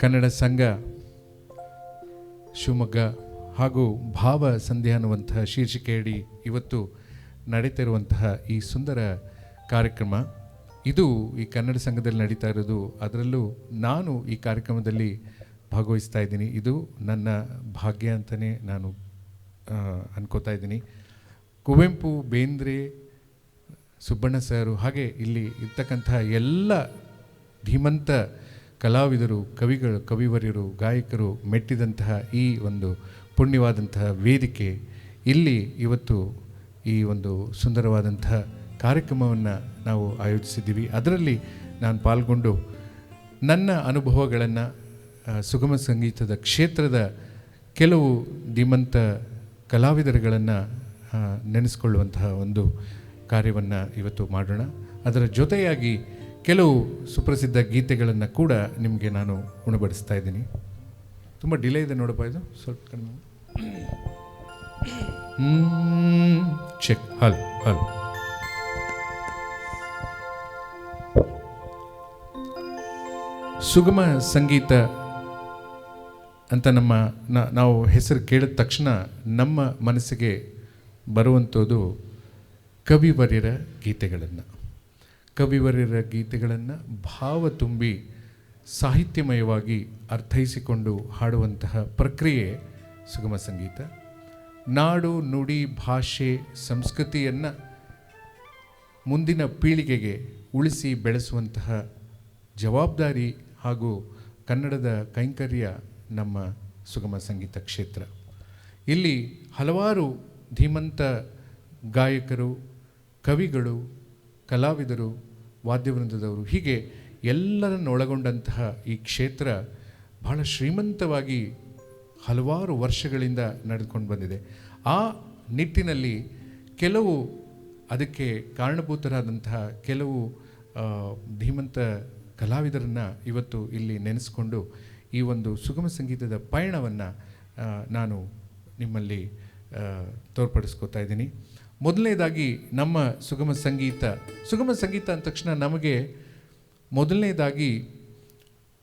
ಕನ್ನಡ ಸಂಘ ಶಿವಮೊಗ್ಗ ಹಾಗೂ ಭಾವ ಸಂಧ್ಯಾ ಅನ್ನುವಂತಹ ಶೀರ್ಷಿಕೆಯಡಿ ಇವತ್ತು ನಡೀತಿರುವಂತಹ ಈ ಸುಂದರ ಕಾರ್ಯಕ್ರಮ ಇದು ಈ ಕನ್ನಡ ಸಂಘದಲ್ಲಿ ನಡೀತಾ ಇರೋದು. ಅದರಲ್ಲೂ ನಾನು ಈ ಕಾರ್ಯಕ್ರಮದಲ್ಲಿ ಭಾಗವಹಿಸ್ತಾ ಇದ್ದೀನಿ. ಇದು ನನ್ನ ಭಾಗ್ಯ ಅಂತಲೇ ನಾನು ಅನ್ಕೋತಾ ಇದ್ದೀನಿ. ಕುವೆಂಪು, ಬೇಂದ್ರೆ, ಸುಬ್ಬಣ್ಣ ಸರು ಹಾಗೆ ಇಲ್ಲಿ ಇರ್ತಕ್ಕಂತಹ ಎಲ್ಲ ಧೀಮಂತ ಕಲಾವಿದರು, ಕವಿವರ್ಯರು, ಗಾಯಕರು ಮೆಟ್ಟಿದಂತಹ ಈ ಒಂದು ಪುಣ್ಯವಾದಂತಹ ವೇದಿಕೆ ಇಲ್ಲಿ ಇವತ್ತು ಈ ಒಂದು ಸುಂದರವಾದಂತಹ ಕಾರ್ಯಕ್ರಮವನ್ನು ನಾವು ಆಯೋಜಿಸಿದ್ದೀವಿ. ಅದರಲ್ಲಿ ನಾನು ಪಾಲ್ಗೊಂಡು ನನ್ನ ಅನುಭವಗಳನ್ನು ಸುಗಮ ಸಂಗೀತದ ಕ್ಷೇತ್ರದ ಕೆಲವು ಧೀಮಂತ ಕಲಾವಿದರುಗಳನ್ನು ನೆನೆಸ್ಕೊಳ್ಳುವಂತಹ ಒಂದು ಕಾರ್ಯವನ್ನು ಇವತ್ತು ಮಾಡೋಣ. ಅದರ ಜೊತೆಯಾಗಿ ಕೆಲವು ಸುಪ್ರಸಿದ್ಧ ಗೀತೆಗಳನ್ನು ಕೂಡ ನಿಮಗೆ ನಾನು ಉಣಬಡಿಸ್ತಾ ಇದ್ದೀನಿ. ತುಂಬ ಡಿಲೇ ಇದೆ ನೋಡಪ್ಪ, ಇದು ಸ್ವಲ್ಪ ಕಡಿಮೆ. ಚೆಕ್ ಹಲ್ ಹಲ್ ಸುಗಮ ಸಂಗೀತ ಅಂತ ನಾವು ಹೆಸರು ಕೇಳಿದ ತಕ್ಷಣ ನಮ್ಮ ಮನಸ್ಸಿಗೆ ಬರುವಂಥದ್ದು ಕವಿವರ್ಯರ ಗೀತೆಗಳನ್ನು ಭಾವ ತುಂಬಿ ಸಾಹಿತ್ಯಮಯವಾಗಿ ಅರ್ಥೈಸಿಕೊಂಡು ಹಾಡುವಂತಹ ಪ್ರಕ್ರಿಯೆ ಸುಗಮ ಸಂಗೀತ. ನಾಡು, ನುಡಿ, ಭಾಷೆ, ಸಂಸ್ಕೃತಿಯನ್ನು ಮುಂದಿನ ಪೀಳಿಗೆಗೆ ಉಳಿಸಿ ಬೆಳೆಸುವಂತಹ ಜವಾಬ್ದಾರಿ ಹಾಗೂ ಕನ್ನಡದ ಕೈಂಕರ್ಯ ನಮ್ಮ ಸುಗಮ ಸಂಗೀತ ಕ್ಷೇತ್ರ. ಇಲ್ಲಿ ಹಲವಾರು ಧೀಮಂತ ಗಾಯಕರು, ಕವಿಗಳು, ಕಲಾವಿದರು, ವಾದ್ಯವೃಂದದವರು ಹೀಗೆ ಎಲ್ಲರನ್ನು ಒಳಗೊಂಡಂತಹ ಈ ಕ್ಷೇತ್ರ ಬಹಳ ಶ್ರೀಮಂತವಾಗಿ ಹಲವಾರು ವರ್ಷಗಳಿಂದ ನಡೆದುಕೊಂಡು ಬಂದಿದೆ. ಆ ನಿಟ್ಟಿನಲ್ಲಿ ಕೆಲವು ಅದಕ್ಕೆ ಕಾರಣಭೂತರಾದಂತಹ ಕೆಲವು ಧೀಮಂತ ಕಲಾವಿದರನ್ನು ಇವತ್ತು ಇಲ್ಲಿ ನೆನೆಸ್ಕೊಂಡು ಈ ಒಂದು ಸುಗಮ ಸಂಗೀತದ ಪಯಣವನ್ನು ನಾನು ನಿಮ್ಮಲ್ಲಿ ತೋರ್ಪಡಿಸ್ಕೋತಾ ಇದ್ದೀನಿ. ಮೊದಲನೇದಾಗಿ ನಮ್ಮ ಸುಗಮ ಸಂಗೀತ ಅಂದ ತಕ್ಷಣ ನಮಗೆ ಮೊದಲನೇದಾಗಿ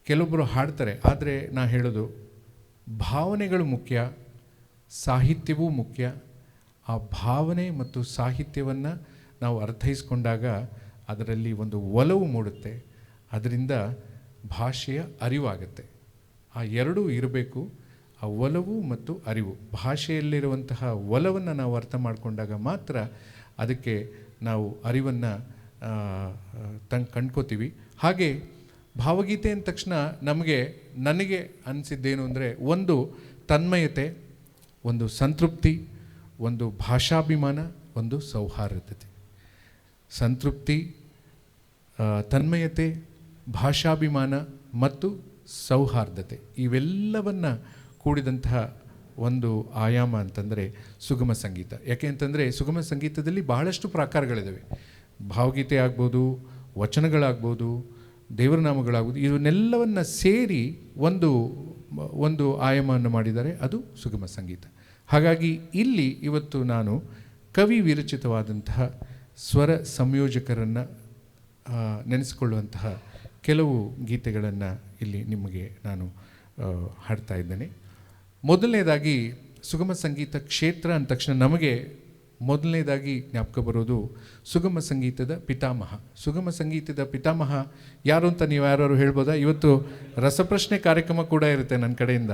ಕೆಲವೊಬ್ಬರು ಹಾಡ್ತಾರೆ, ಆದರೆ ನಾ ಹೇಳೋದು ಭಾವನೆಗಳು ಮುಖ್ಯ, ಸಾಹಿತ್ಯವೂ ಮುಖ್ಯ. ಆ ಭಾವನೆ ಮತ್ತು ಸಾಹಿತ್ಯವನ್ನು ನಾವು ಅರ್ಥೈಸ್ಕೊಂಡಾಗ ಅದರಲ್ಲಿ ಒಂದು ಒಲವು ಮೂಡುತ್ತೆ, ಅದರಿಂದ ಭಾಷೆಯ ಅರಿವಾಗುತ್ತೆ. ಆ ಎರಡೂ ಇರಬೇಕು, ಆ ಒಲವು ಮತ್ತು ಅರಿವು. ಭಾಷೆಯಲ್ಲಿರುವಂತಹ ಒಲವನ್ನು ನಾವು ಅರ್ಥ ಮಾಡಿಕೊಂಡಾಗ ಮಾತ್ರ ಅದಕ್ಕೆ ನಾವು ಅರಿವನ್ನು ಕಂಡ್ಕೋತೀವಿ. ಹಾಗೆ ಭಾವಗೀತೆ ಅಂದ ತಕ್ಷಣ ನನಗೆ ಅನಿಸಿದ್ದೇನು ಅಂದರೆ ಒಂದು ತನ್ಮಯತೆ, ಒಂದು ಸಂತೃಪ್ತಿ, ಒಂದು ಭಾಷಾಭಿಮಾನ, ಒಂದು ಸೌಹಾರ್ದತೆ. ಸಂತೃಪ್ತಿ, ತನ್ಮಯತೆ, ಭಾಷಾಭಿಮಾನ ಮತ್ತು ಸೌಹಾರ್ದತೆ ಇವೆಲ್ಲವನ್ನು ಕೂಡಿದಂತಹ ಒಂದು ಆಯಾಮ ಅಂತಂದರೆ ಸುಗಮ ಸಂಗೀತ. ಯಾಕೆ ಅಂತಂದರೆ ಸುಗಮ ಸಂಗೀತದಲ್ಲಿ ಬಹಳಷ್ಟು ಪ್ರಕಾರಗಳಿದ್ದಾವೆ. ಭಾವಗೀತೆ ಆಗ್ಬೋದು, ವಚನಗಳಾಗ್ಬೋದು, ದೇವರನಾಮಗಳಾಗ್ಬೋದು, ಇವನ್ನೆಲ್ಲವನ್ನು ಸೇರಿ ಒಂದು ಆಯಾಮವನ್ನು ಮಾಡಿದ್ದಾರೆ, ಅದು ಸುಗಮ ಸಂಗೀತ. ಹಾಗಾಗಿ ಇಲ್ಲಿ ಇವತ್ತು ನಾನು ಕವಿ ವಿರಚಿತವಾದಂತಹ ಸ್ವರ ಸಂಯೋಜಕರನ್ನು ನೆನೆಸಿಕೊಳ್ಳುವಂತಹ ಕೆಲವು ಗೀತೆಗಳನ್ನು ಇಲ್ಲಿ ನಿಮಗೆ ನಾನು ಹಾಡ್ತಾ ಇದ್ದೇನೆ. ಮೊದಲನೇದಾಗಿ ಸುಗಮ ಸಂಗೀತ ಕ್ಷೇತ್ರ ಅಂದ ತಕ್ಷಣ ನಮಗೆ ಮೊದಲನೇದಾಗಿ ಜ್ಞಾಪಕ ಬರೋದು ಸುಗಮ ಸಂಗೀತದ ಪಿತಾಮಹ. ಸುಗಮ ಸಂಗೀತದ ಪಿತಾಮಹ ಯಾರು ಅಂತ ನೀವು ಯಾರು ಹೇಳ್ಬೋದಾ? ಇವತ್ತು ರಸಪ್ರಶ್ನೆ ಕಾರ್ಯಕ್ರಮ ಕೂಡ ಇರುತ್ತೆ ನನ್ನ ಕಡೆಯಿಂದ.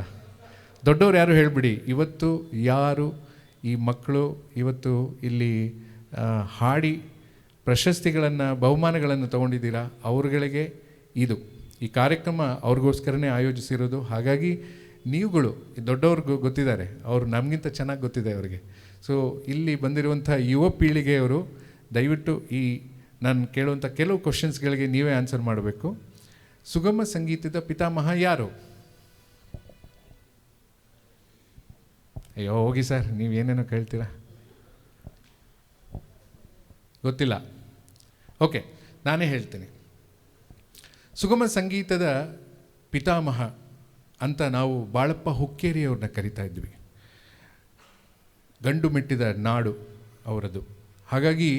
ದೊಡ್ಡವ್ರು ಯಾರು ಹೇಳಿಬಿಡಿ, ಇವತ್ತು ಯಾರು ಈ ಮಕ್ಕಳು ಇವತ್ತು ಇಲ್ಲಿ ಹಾಡಿ ಪ್ರಶಸ್ತಿಗಳನ್ನು, ಬಹುಮಾನಗಳನ್ನು ತೊಗೊಂಡಿದ್ದೀರಾ, ಅವ್ರುಗಳಿಗೆ ಈ ಕಾರ್ಯಕ್ರಮ ಅವ್ರಿಗೋಸ್ಕರನೇ ಆಯೋಜಿಸಿರೋದು. ಹಾಗಾಗಿ ನೀವುಗಳು ದೊಡ್ಡವ್ರಿಗೂ ಗೊತ್ತಿದ್ದಾರೆ, ಅವರು ನಮಗಿಂತ ಚೆನ್ನಾಗಿ ಗೊತ್ತಿದೆ ಅವರಿಗೆ. ಸೊ ಇಲ್ಲಿ ಬಂದಿರುವಂಥ ಯುವ ಪೀಳಿಗೆಯವರು ದಯವಿಟ್ಟು ಈ ನಾನು ಕೇಳುವಂಥ ಕೆಲವು ಕ್ವಶನ್ಸ್ಗಳಿಗೆ ನೀವೇ ಆನ್ಸರ್ ಮಾಡಬೇಕು. ಸುಗಮ ಸಂಗೀತದ ಪಿತಾಮಹ ಯಾರು? ಅಯ್ಯೋ ಹೋಗಿ ಸರ್, ನೀವೇನೇನೋ ಕೇಳ್ತೀರಾ, ಗೊತ್ತಿಲ್ಲ. ಓಕೆ, ನಾನೇ ಹೇಳ್ತೀನಿ. ಸುಗಮ ಸಂಗೀತದ ಪಿತಾಮಹ ಅಂತ ನಾವು ಬಾಳಪ್ಪ ಹುಕ್ಕೇರಿಯವ್ರನ್ನ ಕರಿತಾ ಇದ್ವಿ. ಗಂಡು ಮೆಟ್ಟಿದ ನಾಡು ಅವರದು. ಹಾಗಾಗಿ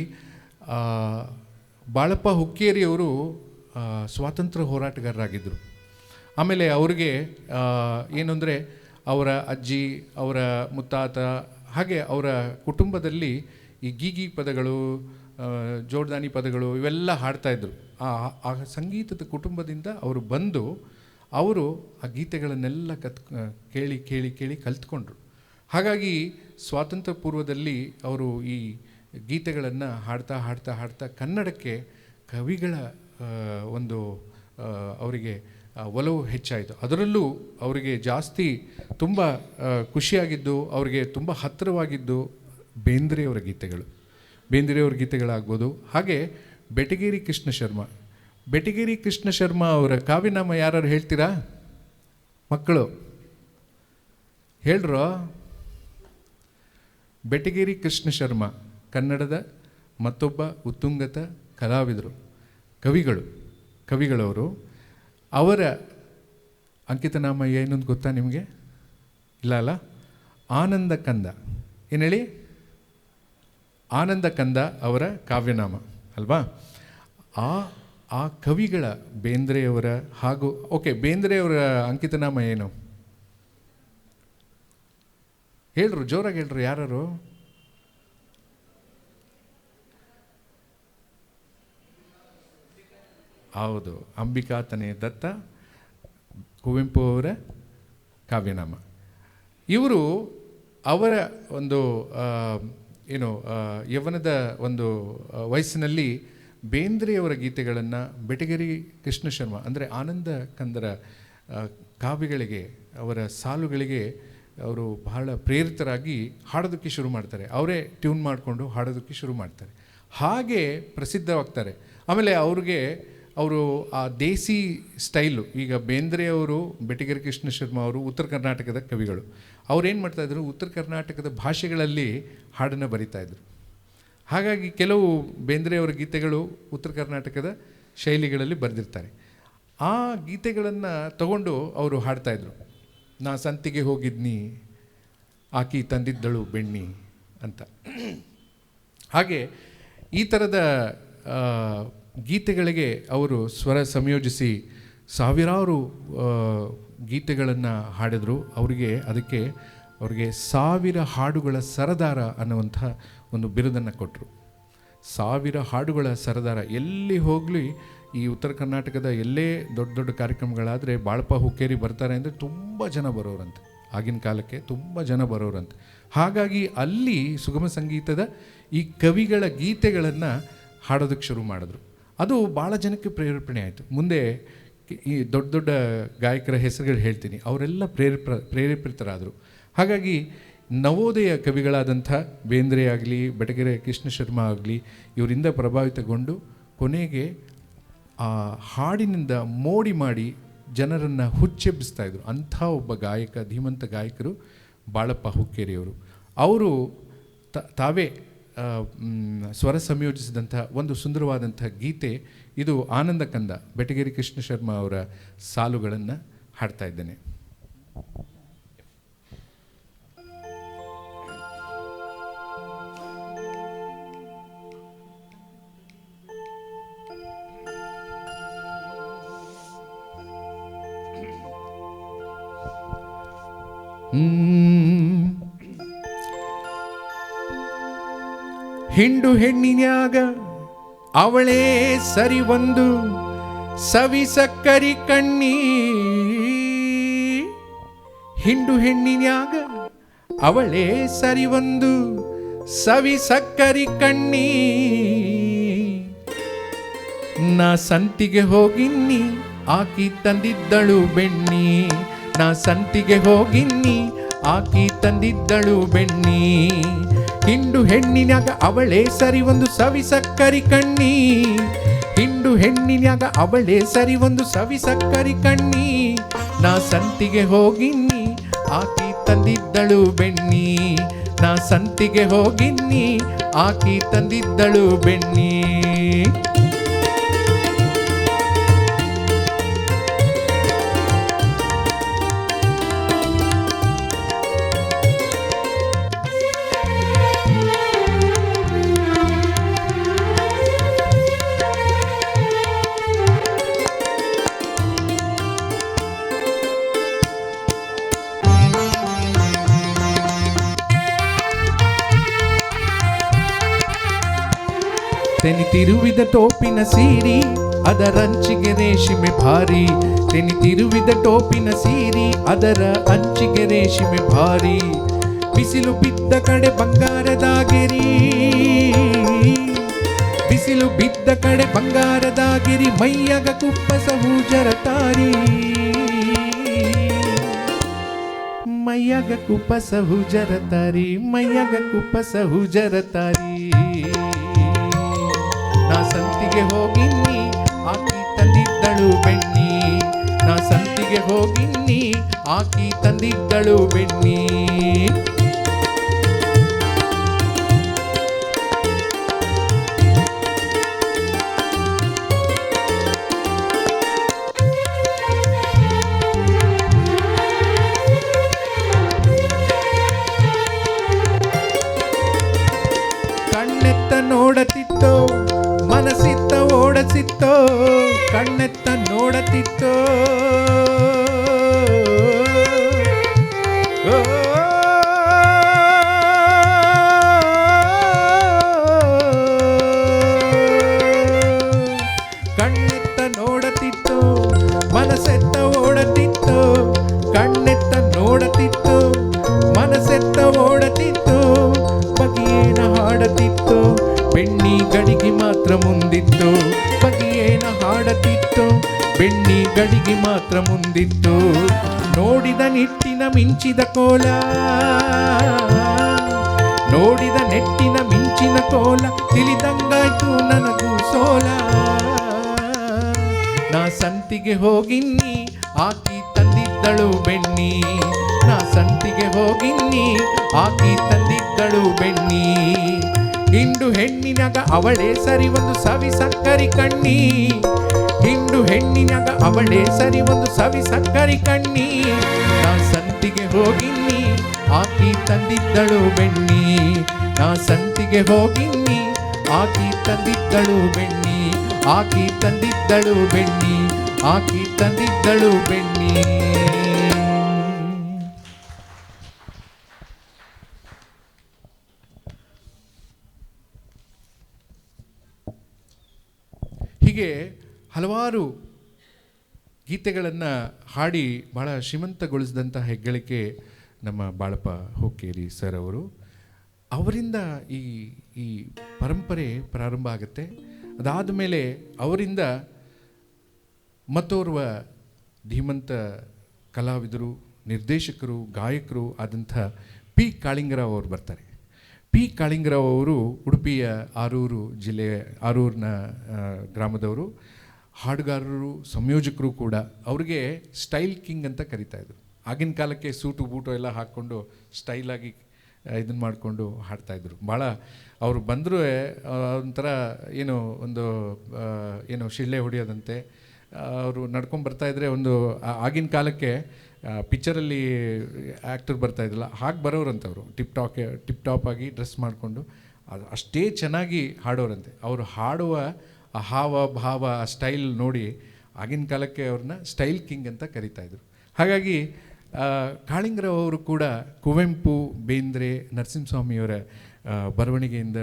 ಬಾಳಪ್ಪ ಹುಕ್ಕೇರಿಯವರು ಸ್ವಾತಂತ್ರ್ಯ ಹೋರಾಟಗಾರರಾಗಿದ್ದರು. ಆಮೇಲೆ ಅವ್ರಿಗೆ ಏನು ಅಂದರೆ ಅವರ ಅಜ್ಜಿ, ಅವರ ಮುತ್ತಾತ, ಹಾಗೆ ಅವರ ಕುಟುಂಬದಲ್ಲಿ ಈ ಗೀಗಿ ಪದಗಳು, ಜೋಡ್ದಾನಿ ಪದಗಳು ಇವೆಲ್ಲ ಹಾಡ್ತಾಯಿದ್ರು. ಆ ಸಂಗೀತದ ಕುಟುಂಬದಿಂದ ಅವರು ಬಂದು ಅವರು ಆ ಗೀತೆಗಳನ್ನೆಲ್ಲ ಕೇಳಿ ಕೇಳಿ ಕೇಳಿ ಕಲ್ತ್ಕೊಂಡ್ರು. ಹಾಗಾಗಿ ಸ್ವಾತಂತ್ರ್ಯ ಪೂರ್ವದಲ್ಲಿ ಅವರು ಈ ಗೀತೆಗಳನ್ನು ಹಾಡ್ತಾ ಹಾಡ್ತಾ ಹಾಡ್ತಾ ಕನ್ನಡಕ್ಕೆ ಕವಿಗಳ ಒಂದು ಅವರಿಗೆ ಒಲವು ಹೆಚ್ಚಾಯಿತು. ಅದರಲ್ಲೂ ಅವರಿಗೆ ಜಾಸ್ತಿ ತುಂಬ ಖುಷಿಯಾಗಿದ್ದು, ಅವರಿಗೆ ತುಂಬ ಹತ್ತಿರವಾಗಿದ್ದು ಬೇಂದ್ರೆಯವರ ಗೀತೆಗಳು, ಬೇಂದ್ರೆಯವರ ಗೀತೆಗಳಾಗ್ಬೋದು. ಹಾಗೆ ಬೆಟಗೇರಿ ಕೃಷ್ಣ ಶರ್ಮ, ಬೆಟಗೇರಿ ಕೃಷ್ಣ ಶರ್ಮ ಅವರ ಕಾವ್ಯನಾಮ ಯಾರು ಹೇಳ್ತೀರಾ ಮಕ್ಕಳು? ಹೇಳ್ರೋ. ಬೆಟಗೇರಿ ಕೃಷ್ಣ ಶರ್ಮ ಕನ್ನಡದ ಮತ್ತೊಬ್ಬ ಉತ್ತುಂಗತ ಕಲಾವಿದರು, ಕವಿಗಳವರು. ಅವರ ಅಂಕಿತನಾಮ ಏನೊಂದು ಗೊತ್ತಾ ನಿಮಗೆ? ಇಲ್ಲ ಅಲ್ಲ? ಆನಂದ ಕಂದ. ಏನು ಹೇಳಿ? ಆನಂದ ಕಂದ ಅವರ ಕಾವ್ಯನಾಮ ಅಲ್ವಾ? ಆ ಕವಿಗಳ ಬೇಂದ್ರೆಯವರ ಹಾಗೂ ಬೇಂದ್ರೆಯವರ ಅಂಕಿತನಾಮ ಏನು ಹೇಳ್ರು? ಜೋರಾಗಿ ಹೇಳ್ರು ಯಾರು? ಹೌದು, ಅಂಬಿಕಾತನೇ ದತ್ತ, ಕುವೆಂಪು ಅವರ ಕಾವ್ಯನಾಮ. ಇವರು ಅವರ ಒಂದು ಯೌವನದ ಒಂದು ವಯಸ್ಸಿನಲ್ಲಿ ಬೇಂದ್ರೆಯವರ ಗೀತೆಗಳನ್ನು ಬೆಟಗೇರಿ ಕೃಷ್ಣ ಶರ್ಮ ಅಂದರೆ ಆನಂದ ಕಂದರ ಕಾವ್ಯಗಳಿಗೆ, ಅವರ ಸಾಲುಗಳಿಗೆ ಅವರು ಬಹಳ ಪ್ರೇರಿತರಾಗಿ ಹಾಡೋದಕ್ಕೆ ಶುರು ಮಾಡ್ತಾರೆ. ಅವರೇ ಟ್ಯೂನ್ ಮಾಡಿಕೊಂಡು ಹಾಡೋದಕ್ಕೆ ಶುರು ಮಾಡ್ತಾರೆ. ಹಾಗೆ ಪ್ರಸಿದ್ಧವಾಗ್ತಾರೆ. ಆಮೇಲೆ ಅವರು ಆ ದೇಸಿ ಸ್ಟೈಲು, ಈಗ ಬೇಂದ್ರೆಯವರು, ಬೆಟಗೇರಿ ಕೃಷ್ಣ ಶರ್ಮ ಅವರು ಉತ್ತರ ಕರ್ನಾಟಕದ ಕವಿಗಳು. ಅವ್ರೇನು ಮಾಡ್ತಾಯಿದ್ರು, ಉತ್ತರ ಕರ್ನಾಟಕದ ಭಾಷೆಗಳಲ್ಲಿ ಹಾಡನ್ನು ಬರಿತಾಯಿದ್ರು. ಹಾಗಾಗಿ ಕೆಲವು ಬೇಂದ್ರೆಯವರ ಗೀತೆಗಳು ಉತ್ತರ ಕರ್ನಾಟಕದ ಶೈಲಿಗಳಲ್ಲಿ ಬರೆದಿರ್ತಾರೆ. ಆ ಗೀತೆಗಳನ್ನು ತಗೊಂಡು ಅವರು ಹಾಡ್ತಾಯಿದ್ರು. ನಾ ಸಂತಿಗೆ ಹೋಗಿದ್ನಿ, ಆಕಿ ತಂದಿದ್ದಳು ಬೆಣ್ಣಿ ಅಂತ. ಹಾಗೆ ಈ ಥರದ ಗೀತೆಗಳಿಗೆ ಅವರು ಸ್ವರ ಸಂಯೋಜಿಸಿ ಸಾವಿರಾರು ಗೀತೆಗಳನ್ನು ಹಾಡಿದರು. ಅದಕ್ಕೆ ಅವರಿಗೆ 1000 ಹಾಡುಗಳ ಸರದಾರ ಅನ್ನುವಂಥ ಒಂದು ಬಿರುದನ್ನು ಕೊಟ್ಟರು. 1000 ಹಾಡುಗಳ ಸರದಾರ. ಎಲ್ಲಿ ಹೋಗಲಿ ಈ ಉತ್ತರ ಕರ್ನಾಟಕದ ಎಲ್ಲೇ ದೊಡ್ಡ ದೊಡ್ಡ ಕಾರ್ಯಕ್ರಮಗಳಾದರೆ ಬಾಳಪ್ಪ ಹುಕ್ಕೇರಿ ಬರ್ತಾರೆ ಅಂದರೆ ತುಂಬ ಜನ ಬರೋರಂತೆ. ಆಗಿನ ಕಾಲಕ್ಕೆ ತುಂಬ ಜನ ಬರೋರಂತೆ. ಹಾಗಾಗಿ ಅಲ್ಲಿ ಸುಗಮ ಸಂಗೀತದ ಈ ಕವಿಗಳ ಗೀತೆಗಳನ್ನು ಹಾಡೋದಕ್ಕೆ ಶುರು ಮಾಡಿದ್ರು. ಅದು ಭಾಳ ಜನಕ್ಕೆ ಪ್ರೇರೇಪಣೆ ಆಯಿತು. ಮುಂದೆ ಈ ದೊಡ್ಡ ದೊಡ್ಡ ಗಾಯಕರ ಹೆಸರುಗಳು ಹೇಳ್ತೀನಿ, ಅವರೆಲ್ಲ ಪ್ರೇರೇಪಿತರಾದರು. ಹಾಗಾಗಿ ನವೋದಯ ಕವಿಗಳಾದಂಥ ಬೇಂದ್ರೆ ಆಗಲಿ, ಬೆಟಗೇರಿ ಕೃಷ್ಣ ಶರ್ಮ ಆಗಲಿ, ಇವರಿಂದ ಪ್ರಭಾವಿತಗೊಂಡು ಕೊನೆಗೆ ಆ ಹಾಡಿನಿಂದ ಮೋಡಿ ಮಾಡಿ ಜನರನ್ನು ಹುಚ್ಚೆಬ್ಬಿಸ್ತಾಯಿದ್ರು. ಅಂಥ ಒಬ್ಬ ಗಾಯಕ, ಧೀಮಂತ ಗಾಯಕರು ಬಾಳಪ್ಪ ಹುಕ್ಕೇರಿಯವರು. ಅವರು ತಾವೇ ಸ್ವರ ಸಂಯೋಜಿಸಿದಂಥ ಒಂದು ಸುಂದರವಾದಂಥ ಗೀತೆ ಇದು ಆನಂದ ಕಂದ. ಬೆಟಗೇರಿ ಕೃಷ್ಣ ಶರ್ಮ ಅವರ ಸಾಲುಗಳನ್ನು ಹಾಡ್ತಾ ಇದ್ದೇನೆ. ಹಿಂಡು ಹೆಣ್ಣಿನ್ಯಾಗ ಅವಳೇ ಸರಿ ಒಂದು ಸವಿ ಸಕ್ಕರಿ ಕಣ್ಣಿ. ಹಿಂಡು ಹೆಣ್ಣಿನ್ಯಾಗ ಅವಳೇ ಸರಿ ಒಂದು ಸವಿ ಸಕ್ಕರಿ ಕಣ್ಣಿ. ನಾ ಸಂತಿಗೆ ಹೋಗಿನ್ನಿ ಆಕಿ ತಂದಿದ್ದಳು ಬೆಣ್ಣಿ. ನಾ ಸಂತಿಗೆ ಹೋಗಿನ್ನಿ ಆಕಿ ತಂದಿದ್ದಳು ಬೆಣ್ಣಿ. ಹಿಂಡು ಹೆಣ್ಣಿನ್ಯಾಗ ಅವಳೇ ಸರಿ ಒಂದು ಸವಿ ಸಕ್ಕರಿ ಕಣ್ಣಿ. ಹಿಂಡು ಹೆಣ್ಣಿನ್ಯಾಗ ಅವಳೇ ಸರಿ ಒಂದು ಸವಿ ಸಕ್ಕರಿ ಕಣ್ಣಿ. ನಾ ಸಂತಿಗೆ ಹೋಗಿನ್ನಿ ಆಕಿ ತಂದಿದ್ದಳು ಬೆಣ್ಣಿ. ನಾ ಸಂತಿಗೆ ಹೋಗಿನ್ನಿ ಆಕಿ ತಂದಿದ್ದಳು ಬೆಣ್ಣಿ. ತೆನಿತಿರುವಿದ ಟೋಪಿನ ಸೀರಿ ಅದರಂಚಿಗೆ ರೇಷ್ಮೆ ಭಾರಿ, ತೆನಿತಿರುವಿದ ಟೋಪಿನ ಸೀರಿ ಅದರ ಅಂಚಿಗೆ ರೇಷ್ಮೆ ಭಾರಿ. ಬಿಸಿಲು ಬಿದ್ದ ಕಡೆ ಬಂಗಾರದ ಗಿರಿ, ಬಿಸಿಲು ಬಿದ್ದ ಕಡೆ ಬಂಗಾರದ ಗಿರಿ, ಮೈಯಗ ಕುಪ್ಪಸ ಹೂಜರ ತಾರಿ, ಮೈಯಗ ಕುಪ್ಪಸ ಹೂಜರ ತಾರಿ, ಮೈಯಗ ಕುಪ್ಪಸ ಹೂಜರ ತಾರಿ. ನಾ ಸಂತಿಗೆ ಹೋಗಿನ್ನಿ ಆಕಿ ತಂದಿದ್ದಳು ಬೆಣ್ಣಿ, ನಾ ಸಂತಿಗೆ ಹೋಗಿನ್ನಿ ಆಕಿ ತಂದಿದ್ದಳು ಬೆಣ್ಣಿ. ಕಣ್ಣೆತ್ತ ನೋಡತಿತ್ತೋ ಮನಸ್ಸಿತ್ತ ಓಡಸಿತ್ತೋ, ಕಣ್ಣೆತ್ತ ನೋಡತಿತ್ತೋ ಕಣ್ಣೆತ್ತ ನೋಡತಿತ್ತೋ ಮನಸ್ಸೆತ್ತ ಓಡತಿತ್ತೋ, ಕಣ್ಣೆತ್ತ ನೋಡತಿತ್ತೋ ಮನಸ್ಸೆತ್ತ ಓಡತಿತ್ತೋ. ಬಗೆಯೇನ ಹಾಡತಿತ್ತೋ ಬೆಣ್ಣಿ ಗಡಿಗೆ ಮಾತ್ರ ಮುಂದಿತ್ತು, ಬಗೆಯೇನ ಹಾಡತಿತ್ತು ಬೆಣ್ಣಿ ಗಡಿಗೆ ಮಾತ್ರ ಮುಂದಿತ್ತು. ನೋಡಿದ ನಿಟ್ಟಿನ ಮಿಂಚಿದ ಕೋಲ, ನೋಡಿದ ನೆಟ್ಟಿನ ಮಿಂಚಿನ ಕೋಲ, ತಿಳಿದಂಗಾಯ್ತು ನನಗೂ ಸೋಲ. ನಾ ಸಂತಿಗೆ ಹೋಗಿನ್ನಿ ಆಕಿ ತಂದಿದ್ದಳು ಬೆಣ್ಣಿ, ನಾ ಸಂತಿಗೆ ಹೋಗಿನ್ನಿ ಆಕಿ ತಂದಿದ್ದಳು ಬೆಣ್ಣಿ. ಹಿಂಡು ಹೆಣ್ಣಿನಾಗ ಅವಳೇ ಸರಿ ಒಂದು ಸವಿ ಸಕ್ಕರಿ ಕಣ್ಣಿ, ಹಿಂಡು ಹೆಣ್ಣಿನಾಗ ಅವಳೇ ಸರಿ ಒಂದು ಸವಿ ಸಕ್ಕರಿ ಕಣ್ಣಿ. ನಾ ಸಂತಿಗೆ ಹೋಗಿನ್ನಿ ಆಕಿ ತಂದಿದ್ದಳು ಬೆಣ್ಣಿ, ನಾ ಸಂತಿಗೆ ಹೋಗಿನ್ನಿ ಆಕಿ ತಂದಿದ್ದಳು ಬೆಣ್ಣಿ, ಆಕಿ ತಂದಿದ್ದಳು ಬೆಣ್ಣಿ, ಆಕಿ ತಂದಿದ್ದಳು ಬೆಣ್ಣಿ. ಹೀಗೆ ಹಲವಾರು ಗೀತೆಗಳನ್ನು ಹಾಡಿ ಬಹಳ ಶ್ರೀಮಂತಗೊಳಿಸಿದಂಥ ಹೆಗ್ಗಳಿಕೆ ನಮ್ಮ ಬಾಳಪ್ಪ ಹುಕ್ಕೇರಿ ಸರ್ ಅವರು. ಅವರಿಂದ ಈ ಈ ಪರಂಪರೆ ಪ್ರಾರಂಭ ಆಗುತ್ತೆ. ಅದಾದ ಮೇಲೆ ಅವರಿಂದ ಮತ್ತೋರ್ವ ಧೀಮಂತ ಕಲಾವಿದರು, ನಿರ್ದೇಶಕರು, ಗಾಯಕರು ಆದಂಥ ಪಿ ಕಾಳಿಂಗರಾವ್ ಅವರು ಬರ್ತಾರೆ. ಪಿ ಕಾಳಿಂಗರಾವ್ ಅವರು ಉಡುಪಿಯ ಆರೂರು ಜಿಲ್ಲೆಯ ಆರೂರಿನ ಗ್ರಾಮದವರು, ಹಾಡುಗಾರರು, ಸಂಯೋಜಕರು ಕೂಡ. ಅವ್ರಿಗೆ ಸ್ಟೈಲ್ ಕಿಂಗ್ ಅಂತ ಕರೀತಾಯಿದ್ರು. ಆಗಿನ ಕಾಲಕ್ಕೆ ಸೂಟು ಬೂಟು ಎಲ್ಲ ಹಾಕ್ಕೊಂಡು ಸ್ಟೈಲಾಗಿ ಇದನ್ನು ಮಾಡಿಕೊಂಡು ಹಾಡ್ತಾಯಿದ್ರು. ಭಾಳ ಅವರು ಬಂದರೂ ಒಂಥರ ಏನು ಒಂದು ಏನು ಶಿಳ್ಳೆ ಹೊಡೆಯೋದಂತೆ ಅವರು ನಡ್ಕೊಂಡು ಬರ್ತಾಯಿದ್ರೆ ಒಂದು ಆಗಿನ ಕಾಲಕ್ಕೆ ಪಿಕ್ಚರಲ್ಲಿ ಆ್ಯಕ್ಟರ್ ಬರ್ತಾಯಿದ್ರಲ್ಲ ಹಾಗೆ ಬರೋರಂಥವ್ರು. ಟಿಪ್ ಟಾಪ್ ಆಗಿ ಡ್ರೆಸ್ ಮಾಡಿಕೊಂಡು ಅಷ್ಟೇ ಚೆನ್ನಾಗಿ ಹಾಡೋರಂತೆ. ಅವರು ಹಾಡುವ ಆ ಹಾವ ಭಾವ ಆ ಸ್ಟೈಲ್ ನೋಡಿ ಆಗಿನ ಕಾಲಕ್ಕೆ ಅವ್ರನ್ನ ಸ್ಟೈಲ್ ಕಿಂಗ್ ಅಂತ ಕರೀತಾಯಿದ್ರು. ಹಾಗಾಗಿ ಕಾಳಿಂಗರಾವ್ ಅವರು ಕೂಡ ಕುವೆಂಪು, ಬೇಂದ್ರೆ, ನರಸಿಂಹಸ್ವಾಮಿಯವರ ಬರವಣಿಗೆಯಿಂದ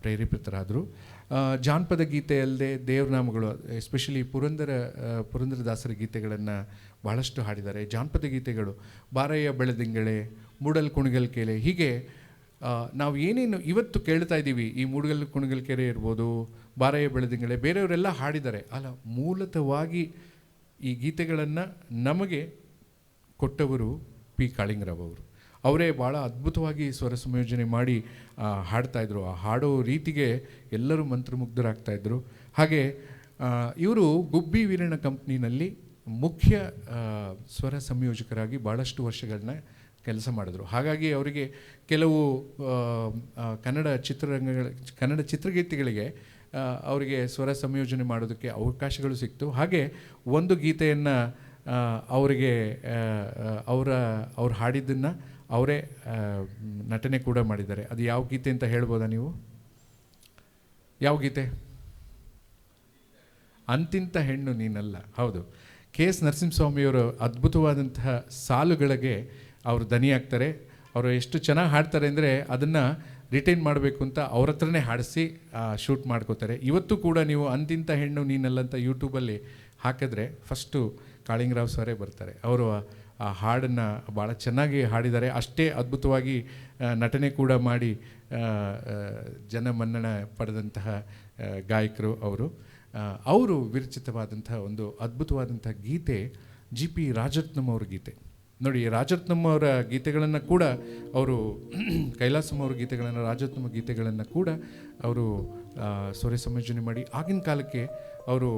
ಪ್ರೇರೇಪಿತರಾದರು. ಜಾನಪದ ಗೀತೆ ಅಲ್ಲದೆ ದೇವರನಾಮಗಳು, ಎಸ್ಪೆಷಲಿ ಪುರಂದರದಾಸರ ಗೀತೆಗಳನ್ನು ಭಾಳಷ್ಟು ಹಾಡಿದ್ದಾರೆ. ಜಾನಪದ ಗೀತೆಗಳು ಬಾರಯ್ಯ ಬೆಳದಿಂಗಳೆ, ಮೂಡಲ್ ಕುಣಿಗಲ್ ಕೆರೆ, ಹೀಗೆ ನಾವು ಏನೇನು ಇವತ್ತು ಕೇಳ್ತಾ ಇದ್ದೀವಿ, ಈ ಮೂಡಲ್ ಕುಣಿಗಲ್ ಕೆರೆ ಇರ್ಬೋದು, ಬಾರಯ್ಯ ಬೆಳದಿಂಗಳೆ, ಬೇರೆಯವರೆಲ್ಲ ಹಾಡಿದ್ದಾರೆ. ಅಲ್ಲ, ಮೂಲತಃವಾಗಿ ಈ ಗೀತೆಗಳನ್ನು ನಮಗೆ ಕೊಟ್ಟವರು ಪಿ ಕಾಳಿಂಗರಾವ್ ಅವರು. ಅವರೇ ಭಾಳ ಅದ್ಭುತವಾಗಿ ಸ್ವರ ಸಂಯೋಜನೆ ಮಾಡಿ ಹಾಡ್ತಾಯಿದ್ರು. ಆ ಹಾಡೋ ರೀತಿಗೆ ಎಲ್ಲರೂ ಮಂತ್ರಮುಗ್ಧರಾಗ್ತಾಯಿದ್ರು. ಹಾಗೆ ಇವರು ಗುಬ್ಬಿ ವೀರಣ್ಣ ಕಂಪ್ನಿನಲ್ಲಿ ಮುಖ್ಯ ಸ್ವರ ಸಂಯೋಜಕರಾಗಿ ಭಾಳಷ್ಟು ವರ್ಷಗಳನ್ನ ಕೆಲಸ ಮಾಡಿದ್ರು. ಹಾಗಾಗಿ ಅವರಿಗೆ ಕೆಲವು ಕನ್ನಡ ಚಿತ್ರಗೀತೆಗಳಿಗೆ ಅವರಿಗೆ ಸ್ವರ ಸಂಯೋಜನೆ ಮಾಡೋದಕ್ಕೆ ಅವಕಾಶಗಳು ಸಿಕ್ತು. ಹಾಗೆ ಒಂದು ಗೀತೆಯನ್ನು ಅವರಿಗೆ ಅವ್ರು ಹಾಡಿದ್ದನ್ನು ಅವರೇ ನಟನೆ ಕೂಡ ಮಾಡಿದ್ದಾರೆ. ಅದು ಯಾವ ಗೀತೆ ಅಂತ ಹೇಳ್ಬೋದಾ ನೀವು? ಯಾವ ಗೀತೆ? ಅಂತಿಂತ ಹೆಣ್ಣು ನೀನಲ್ಲ. ಹೌದು, ಕೆ ಎಸ್ ನರಸಿಂಹಸ್ವಾಮಿಯವರು ಅದ್ಭುತವಾದಂತಹ ಸಾಲುಗಳಿಗೆ ಅವರು ದನಿಯಾಗ್ತಾರೆ. ಅವರು ಎಷ್ಟು ಚೆನ್ನಾಗಿ ಹಾಡ್ತಾರೆ ಅಂದರೆ ಅದನ್ನು ರಿಟೈನ್ ಮಾಡಬೇಕು ಅಂತ ಅವ್ರ ಹತ್ರನೇ ಹಾಡಿಸಿ ಶೂಟ್ ಮಾಡ್ಕೋತಾರೆ. ಇವತ್ತು ಕೂಡ ನೀವು ಅಂತಿಂಥ ಹೆಣ್ಣು ನೀನಲ್ಲಂತ ಯೂಟ್ಯೂಬಲ್ಲಿ ಹಾಕಿದ್ರೆ ಫಸ್ಟು ಕಾಳಿಂಗರಾವ್ ಸರೇ ಬರ್ತಾರೆ. ಅವರು ಆ ಹಾಡನ್ನು ಭಾಳ ಚೆನ್ನಾಗಿ ಹಾಡಿದ್ದಾರೆ. ಅಷ್ಟೇ ಅದ್ಭುತವಾಗಿ ನಟನೆ ಕೂಡ ಮಾಡಿ ಜನಮನ್ನಣೆ ಪಡೆದಂತಹ ಗಾಯಕರು ಅವರು ವಿರಚಿತವಾದಂತಹ ಒಂದು ಅದ್ಭುತವಾದಂಥ ಗೀತೆ ಜಿ ಪಿ ರಾಜರತ್ನಂ ಅವ್ರ ಗೀತೆ. ನೋಡಿ, ರಾಜರತ್ನಂ ಅವರ ಗೀತೆಗಳನ್ನು ಕೂಡ ಅವರು ಕೈಲಾಸಂ ಅವ್ರ ಗೀತೆಗಳನ್ನು, ರಾಜರತ್ನಂ ಗೀತೆಗಳನ್ನು ಕೂಡ ಅವರು ಸ್ವರ ಸಂಯೋಜನೆ ಮಾಡಿ ಆಗಿನ ಕಾಲಕ್ಕೆ ಅವರು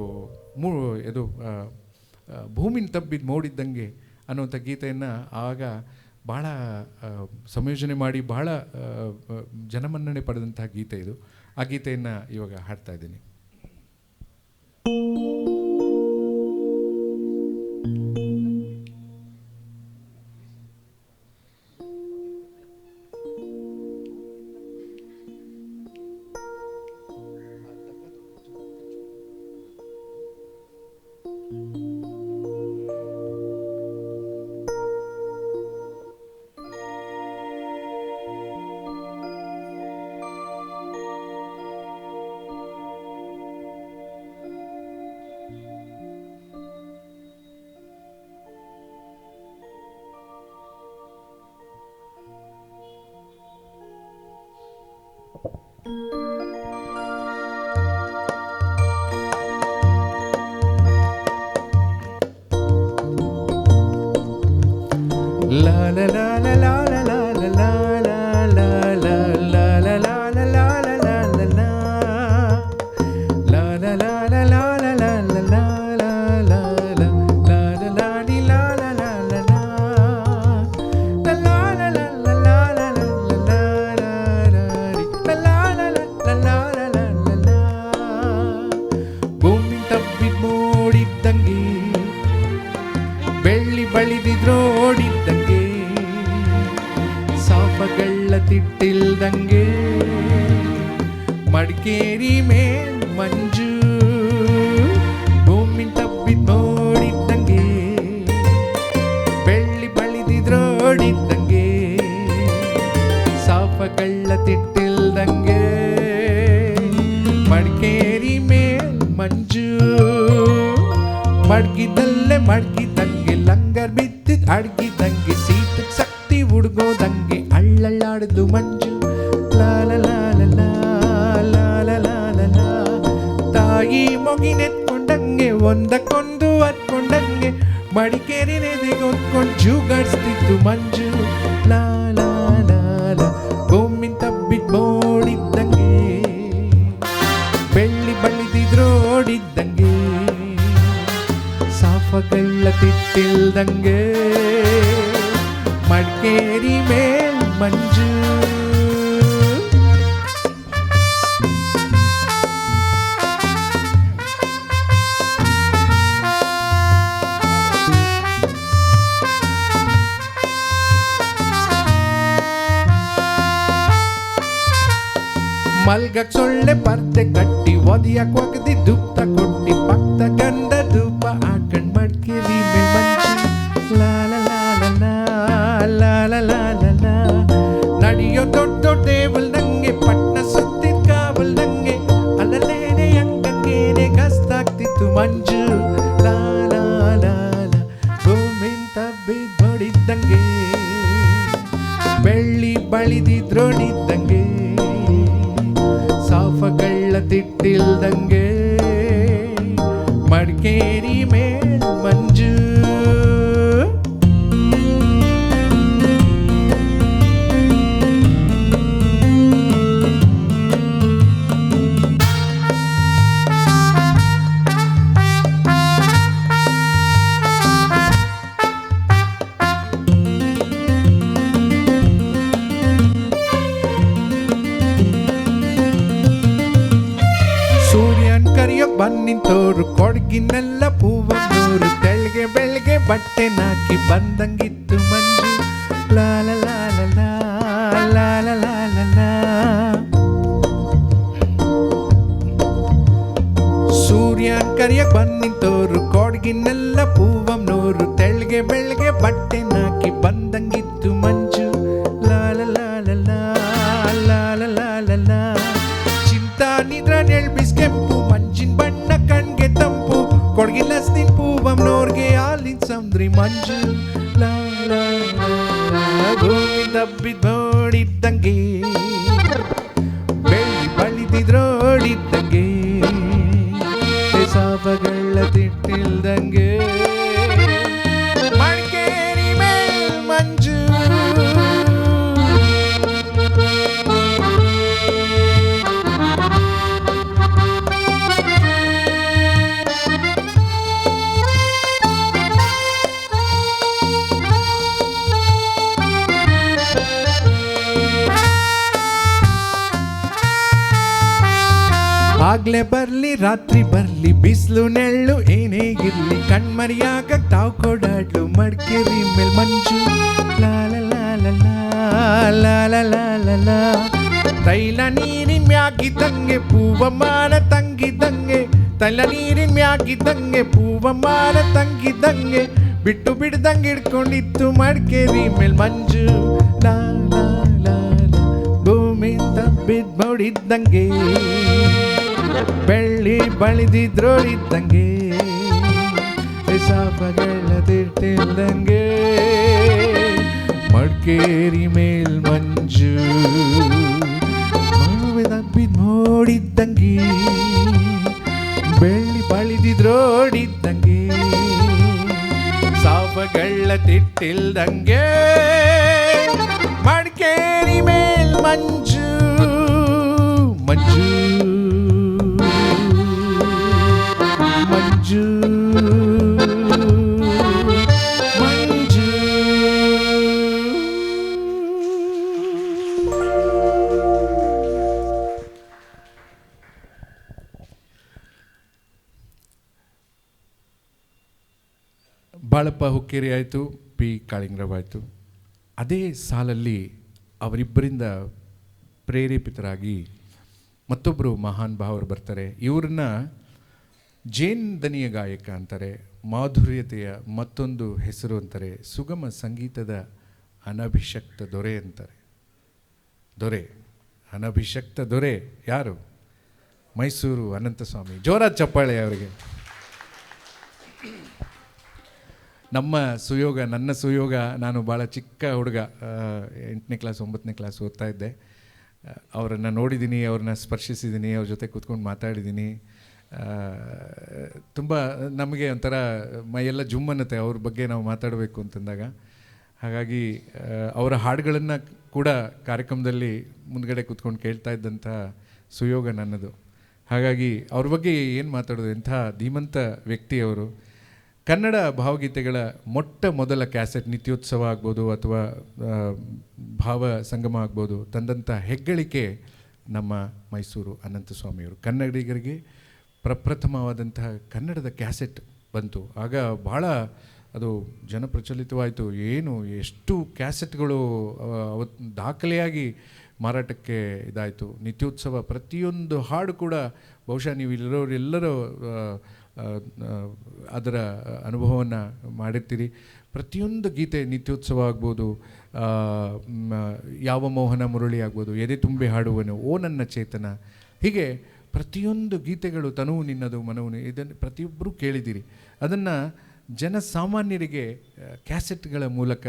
ಇದು ಭೂಮಿನ ತಬ್ಬಿದ್ದು ಮೋಡಿದ್ದಂಗೆ ಅನ್ನುವಂಥ ಗೀತೆಯನ್ನು ಆಗ ಭಾಳ ಸಂಯೋಜನೆ ಮಾಡಿ ಭಾಳ ಜನಮನ್ನಣೆ ಪಡೆದಂತಹ ಗೀತೆ ಇದು. ಆ ಗೀತೆಯನ್ನು ಇವಾಗ ಹಾಡ್ತಾ ಇದ್ದೀನಿ. ಬಳಿದಿದ್ರೋಡಿದ್ದಂಗೆ ಸಾಫಗಳ ತಿಟ್ಟಿಲ್ದಂಗೆ ಮಡಿಕೇರಿ ಮೇಲ್ ಮಂಜು ಭೂಮಿ ತಬ್ಬಿದ್ ನೋಡಿದ್ದಂಗೆ ಬೆಳ್ಳಿ ಬಳಿದಿದ್ರೋಡಿದ್ದಂಗೆ ಸಾಫಗಳ ತಿಟ್ಟಿಲ್ದಂಗೆ ಮಡಿಕೇರಿ ಮೇಲ್ ಮಂಜು ಮಡ್ಗಿದಲ್ಲೇ ಮಡ್ಗಿದಂಗೆ ಲಂಗರ್ ಬಿದ್ದಿದ್ ಅಡ್ಗಿದಂಗೆ ಸೀತಕ್ ಶಕ್ತಿ ಹುಡ್ಗೋದಂಗೆ ಅಳ್ಳಳ್ಳಾಡ್ದು ಮಂಜು ಲಾಲ ಲಾಲ ಲಾಲ ಲಾಲ ತಾಯಿ ಮೊಗಿನೆತ್ಕೊಂಡಂಗೆ ಒಂದಕ್ಕೊಂದು ಹತ್ಕೊಂಡಂಗೆ ಮಡಿಕೇರಿ ನೆದೆಗೆ ಹೊತ್ಕೊಂಡು ಜೂಗಡಿಸ್ತಿತ್ತು ಮಂಜು ಲಾಲ ಲಾಲ ಭೂಮಿ ತಬ್ಬಿದ್ ಮೋಡಿದ್ದಂಗೆ ಬೆಳ್ಳಿ ಬಳಿದಿದ್ರೋಡಿದ್ದಂಗೆ ಸಾಫಗಳ ತಿಟ್ಟಿಲ್ದಂಗೆ ಮಡಿಕೇರಿ ಮೇಲ್ ಮಂಜು ಮಲ್ಗಕ್ ಸೊಳ್ಳೆ ಪರ್ದೆ ಕಟ್ಟಿ ಒದಿಯಕ್ ಒಗದಿ ದುಪ್ಪ ಕೊಟ್ಟಿ ಭಕ್ತ ಗಂಧ ಧೂಪ ಹಾಕೊಂಡ್ ಮಡ್ಕೇರಿ ಮೇಲ್ ಮಂಜು ಲಾಲ ಲಾಲ ಲಾಲ ನಡೆಯೋ ದೊಡ್ಡ ದೊಡ್ಡ ದೇವಲ್ದಂಗೆ ಪಟ್ನ ಸುತ್ತಿದ್ ಕಾವಲ್ದಂಗೆ ಅಲ್ಲಲೇನೆ ಅಂಗಂಗೇನೆ ಗಸ್ತಾಗ್ತಿತ್ತು ಮಂಜು ಲಾಲ ಲಾಲ ಭೂಮಿಂತ ಬಿದ್ದೊಡಿದ್ದಂಗೆ ಬೆಳ್ಳಿ ಬಳಿದಿದ್ರೊಡಿದ್ದಂಗೆ ಸಾಫಗಳ ತಿಟ್ಟಿಲ್ದಂಗೆ ಮಡಿಕೇರಿ ಮೇಲ್ ಮಂಜು ಕರಿಯೋಕ್ ಬಂದಿತ್ತೋರು ಕೊಡಗಿನೆಲ್ಲ ಪೂವನ್ನೋರು ತೆಳ್ಗೆ ಬೆಳ್ಗೆ ಬಟ್ಟೆ ನಾಕಿ ಬಂದಂಗಿತ್ತು ಮಂಜು ಲಾಲ ಲಾಲ ಲಾಲ ಲಾಲ ಸೂರ್ಯನ್ ಕರಿಯೋಕ್ ಬಂದಿತ್ತೋರು ಕೊಡಗಿನೆಲ್ಲ ಪೂವನ್ನೋರು ತೆಳ್ಗೆ ಬೆಳ್ಗೆ ಬಟ್ಟೆ ನಾಕಿ ಬಂದಂಗಿತ್ತು ಮಂಜು ಲಾಲ ಲಾಲ ಲಾಲ ರಾತ್ರಿ ಮಂಜು ಲಾ ಲಾ ಲಾ, ಭೂಮಿ ತಬ್ಬಿದೋಡಿದ್ದಂಗೆ ಬೆಳ್ಳಿ ಬಳಿದಿದ್ರೋಡಿದ್ದಂಗೆ ಸಾಪಗಳ ತಿಟ್ಟಿಲ್ದಂಗೆ ಮಡಿಕೇರಿ ಮೇಲ್ ಮಂಜು. ಆಗ್ಲೇ ಬರ್ಲಿ ರಾತ್ರಿ ಬರ್ಲಿ ಬಿಸಿಲು ನೆಳ್ಳು ಏನೇ ಇರ್ಲಿ ಕಣ್ಮರಿಯಾಗ ತಾವ್ ಕೊಡಾಡ್ಲು ಮಡಿಕೇರಿ ಮೇಲ್ ಮಂಜು ಲಾ ಲಾ ಲಾ ಲಾ ಲಾ ಲಾ ಲಾ ಲಾ. ತೈಲ ನೀರಿನ ಮ್ಯಾಗಿದ್ದಂಗೆ ಪೂವಮಾನ ತಂಗಿದ್ದಂಗೆ, ತೈಲ ನೀರಿನ ಮ್ಯಾಗಿದ್ದಂಗೆ ಪೂವಮಾನ ತಂಗಿದ್ದಂಗೆ, ಬಿಟ್ಟು ಬಿಡ್ದಂಗೆ ಹಿಡ್ಕೊಂಡಿತ್ತು ಮಡಿಕೇರಿ ಮೇಲ್ ಮಂಜು ಲಾ ಲಾ ಲಾ ಲಾ. ಭೂಮಿ ತಬ್ಬಿದ್ ನೋಡಿದ್ದಂಗೆ ಬೆಳ್ಳಿ ಬಳಿದಿದ್ರೋಡಿದ್ದಂಗೆ ಸಾಪಗಳ ತಿಟ್ಟಿಲ್ದಂಗೆ ಮಡಿಕೇರಿ ಮೇಲ್ ಮಂಜು. ತಬ್ಬಿದ್ ನೋಡಿದ್ದಂಗೆ ಬೆಳ್ಳಿ ಬಳಿದಿದ್ರೋಡಿದ್ದಂಗೆ ಸಾಪಗಳ ತಿಟ್ಟಿಲ್ದಂಗೆ ಮಡಿಕೇರಿ ಮೇಲ್ ಮಂಜು ಮಂಜು ಮಂಜು ಮಂಜು. ಬಾಳಪ್ಪ ಹುಕ್ಕೇರಿ ಆಯಿತು, ಪಿ ಕಾಳಿಂಗರಾವ್ ಆಯಿತು. ಅದೇ ಸಾಲಲ್ಲಿ ಅವರಿಬ್ಬರಿಂದ ಪ್ರೇರೇಪಿತರಾಗಿ ಮತ್ತೊಬ್ಬರು ಮಹಾನ್ ಭಾವರು ಬರ್ತಾರೆ. ಇವ್ರನ್ನ ಜೇನ್ ದನಿಯ ಗಾಯಕ ಅಂತಾರೆ, ಮಾಧುರ್ಯತೆಯ ಮತ್ತೊಂದು ಹೆಸರು ಅಂತಾರೆ, ಸುಗಮ ಸಂಗೀತದ ಅನಭಿಷಕ್ತ ದೊರೆ ಅಂತಾರೆ. ದೊರೆ, ಅನಭಿಷಕ್ತ ದೊರೆ ಯಾರು? ಮೈಸೂರು ಅನಂತಸ್ವಾಮಿ. ಜೋರಾದ ಚಪ್ಪಾಳೆ ಅವರಿಗೆ. ನಮ್ಮ ಸುಯೋಗ, ನನ್ನ ಸುಯೋಗ, ನಾನು ಭಾಳ ಚಿಕ್ಕ ಹುಡುಗ, 8ನೇ ಕ್ಲಾಸ್ 9ನೇ ಕ್ಲಾಸ್ ಓದ್ತಾ ಇದ್ದೆ. ಅವರನ್ನು ನೋಡಿದ್ದೀನಿ, ಅವ್ರನ್ನ ಸ್ಪರ್ಶಿಸಿದ್ದೀನಿ, ಅವ್ರ ಜೊತೆ ಕೂತ್ಕೊಂಡು ಮಾತಾಡಿದ್ದೀನಿ. ತುಂಬ ನಮಗೆ ಒಂಥರ ಮೈಯೆಲ್ಲ ಜುಮ್ ಅನ್ನತ್ತೆ ಅವ್ರ ಬಗ್ಗೆ ನಾವು ಮಾತಾಡಬೇಕು ಅಂತಂದಾಗ. ಹಾಗಾಗಿ ಅವರ ಹಾಡುಗಳನ್ನು ಕೂಡ ಕಾರ್ಯಕ್ರಮದಲ್ಲಿ ಮುಂದ್ಗಡೆ ಕೂತ್ಕೊಂಡು ಕೇಳ್ತಾ ಇದ್ದಂಥ ಸುಯೋಗ ನನ್ನದು. ಹಾಗಾಗಿ ಅವ್ರ ಬಗ್ಗೆ ಏನು ಮಾತಾಡೋದು, ಎಂಥ ಧೀಮಂತ ವ್ಯಕ್ತಿ ಅವರು. ಕನ್ನಡ ಭಾವಗೀತೆಗಳ ಮೊಟ್ಟ ಮೊದಲ ಕ್ಯಾಸೆಟ್ ನಿತ್ಯೋತ್ಸವ ಆಗ್ಬೋದು ಅಥವಾ ಭಾವ ಸಂಗಮ ಆಗ್ಬೋದು ತಂದಂಥ ಹೆಗ್ಗಳಿಕೆ ನಮ್ಮ ಮೈಸೂರು ಅನಂತಸ್ವಾಮಿಯವರು. ಕನ್ನಡಿಗರಿಗೆ ಪ್ರಪ್ರಥಮವಾದಂತಹ ಕನ್ನಡದ ಕ್ಯಾಸೆಟ್ ಬಂತು. ಆಗ ಭಾಳ ಅದು ಜನಪ್ರಚಲಿತವಾಯಿತು. ಏನು ಎಷ್ಟು ಕ್ಯಾಸೆಟ್ಗಳು ಅವತ್ತು ದಾಖಲೆಯಾಗಿ ಮಾರಾಟಕ್ಕೆ ಇದಾಯಿತು. ನಿತ್ಯೋತ್ಸವ ಪ್ರತಿಯೊಂದು ಹಾಡು ಕೂಡ ಬಹುಶಃ ನೀವು ಇಲ್ಲಿರೋರೆಲ್ಲರೂ ಅದರ ಅನುಭವವನ್ನು ಮಾಡಿರ್ತೀರಿ. ಪ್ರತಿಯೊಂದು ಗೀತೆ ನಿತ್ಯೋತ್ಸವ ಆಗ್ಬೋದು, ಯಾವ ಮೋಹನ ಮುರಳಿ ಆಗ್ಬೋದು, ಎದೆ ತುಂಬಿ ಹಾಡುವನು, ಓ ನನ್ನ ಚೇತನ, ಹೀಗೆ ಪ್ರತಿಯೊಂದು ಗೀತೆಗಳು, ತನುವು ನಿನ್ನದು ಮನವು, ಇದನ್ನು ಪ್ರತಿಯೊಬ್ಬರೂ ಕೇಳಿದ್ದೀರಿ. ಅದನ್ನು ಜನಸಾಮಾನ್ಯರಿಗೆ ಕ್ಯಾಸೆಟ್ಗಳ ಮೂಲಕ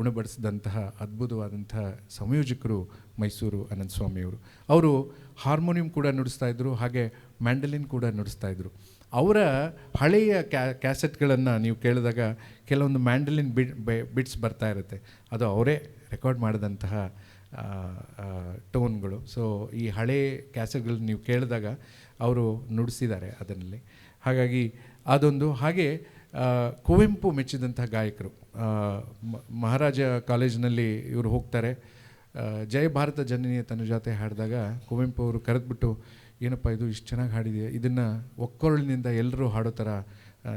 ಉಣಬಡಿಸಿದಂತಹ ಅದ್ಭುತವಾದಂತಹ ಸಂಯೋಜಕರು ಮೈಸೂರು ಅನಂತಸ್ವಾಮಿಯವರು. ಅವರು ಹಾರ್ಮೋನಿಯಂ ಕೂಡ ನುಡಿಸ್ತಾಯಿದ್ರು, ಹಾಗೆ ಮ್ಯಾಂಡಲಿನ್ ಕೂಡ ನುಡಿಸ್ತಾಯಿದ್ರು. ಅವರ ಹಳೆಯ ಕ್ಯಾಸೆಟ್ಗಳನ್ನು ನೀವು ಕೇಳಿದಾಗ ಕೆಲವೊಂದು ಮ್ಯಾಂಡಲಿನ್ ಬಿಟ್ಸ್ ಬರ್ತಾ ಇರುತ್ತೆ, ಅದು ಅವರೇ ರೆಕಾರ್ಡ್ ಮಾಡಿದಂತಹ ಟೋನ್ಗಳು. ಸೊ ಈ ಹಳೆ ಕ್ಯಾಸೆಟ್ಗಳನ್ನ ನೀವು ಕೇಳಿದಾಗ ಅವರು ನುಡಿಸಿದ್ದಾರೆ ಅದರಲ್ಲಿ. ಹಾಗಾಗಿ ಅದೊಂದು. ಹಾಗೆ ಕುವೆಂಪು ಮೆಚ್ಚಿದಂತಹ ಗಾಯಕರು. ಮಹಾರಾಜ ಕಾಲೇಜಿನಲ್ಲಿ ಇವರು ಹೋಗ್ತಾರೆ. ಜಯ ಭಾರತ ಜನನಿಯ ತನುಜಾತೆ ಹಾಡಿದಾಗ ಕುವೆಂಪು ಅವರು ಕರೆದ್ಬಿಟ್ಟು, ಏನಪ್ಪ ಇದು ಇಷ್ಟು ಚೆನ್ನಾಗಿ ಹಾಡಿದೆ, ಇದನ್ನು ಒಕ್ಕೊರಳಿನಿಂದ ಎಲ್ಲರೂ ಹಾಡೋ ಥರ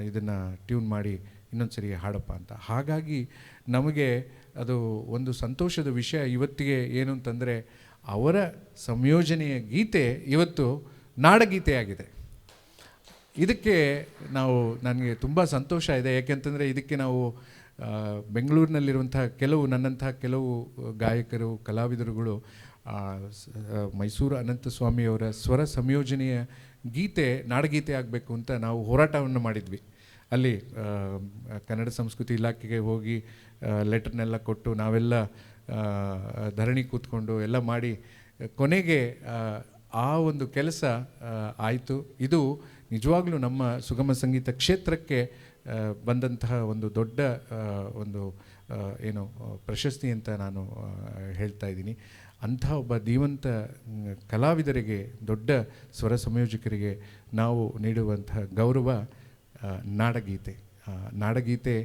ಇದನ್ನು ಟ್ಯೂನ್ ಮಾಡಿ ಇನ್ನೊಂದು ಸರಿ ಹಾಡಪ್ಪ ಅಂತ. ಹಾಗಾಗಿ ನಮಗೆ ಅದು ಒಂದು ಸಂತೋಷದ ವಿಷಯ ಇವತ್ತಿಗೆ ಏನು ಅಂತಂದರೆ, ಅವರ ಸಂಯೋಜನೆಯ ಗೀತೆ ಇವತ್ತು ನಾಡಗೀತೆಯಾಗಿದೆ. ಇದಕ್ಕೆ ನನಗೆ ತುಂಬ ಸಂತೋಷ ಇದೆ. ಯಾಕೆಂತಂದರೆ ಇದಕ್ಕೆ ನಾವು ಬೆಂಗಳೂರಿನಲ್ಲಿರುವಂಥ ನನ್ನಂತಹ ಕೆಲವು ಗಾಯಕರು, ಕಲಾವಿದರುಗಳು ಮೈಸೂರು ಅನಂತಸ್ವಾಮಿಯವರ ಸ್ವರ ಸಂಯೋಜನೆಯ ಗೀತೆ ನಾಡಗೀತೆ ಆಗಬೇಕು ಅಂತ ನಾವು ಹೋರಾಟವನ್ನು ಮಾಡಿದ್ವಿ. ಅಲ್ಲಿ ಕನ್ನಡ ಸಂಸ್ಕೃತಿ ಇಲಾಖೆಗೆ ಹೋಗಿ ಲೆಟರ್ನೆಲ್ಲ ಕೊಟ್ಟು ನಾವೆಲ್ಲ ಧರಣಿ ಕೂತ್ಕೊಂಡು ಎಲ್ಲ ಮಾಡಿ ಕೊನೆಗೆ ಆ ಒಂದು ಕೆಲಸ ಆಯಿತು. ಇದು ನಿಜವಾಗ್ಲೂ ನಮ್ಮ ಸುಗಮ ಸಂಗೀತ ಕ್ಷೇತ್ರಕ್ಕೆ ಬಂದಂತಹ ಒಂದು ದೊಡ್ಡ ಒಂದು ಏನು ಪ್ರಶಸ್ತಿ ಅಂತ ನಾನು ಹೇಳ್ತಾ ಇದ್ದೀನಿ. ಅಂಥ ಒಬ್ಬ ಧೀವಂತ ಕಲಾವಿದರಿಗೆ, ದೊಡ್ಡ ಸ್ವರ ಸಂಯೋಜಕರಿಗೆ ನಾವು ನೀಡುವಂತಹ ಗೌರವ ನಾಡಗೀತೆ. ನಾಡಗೀತೆ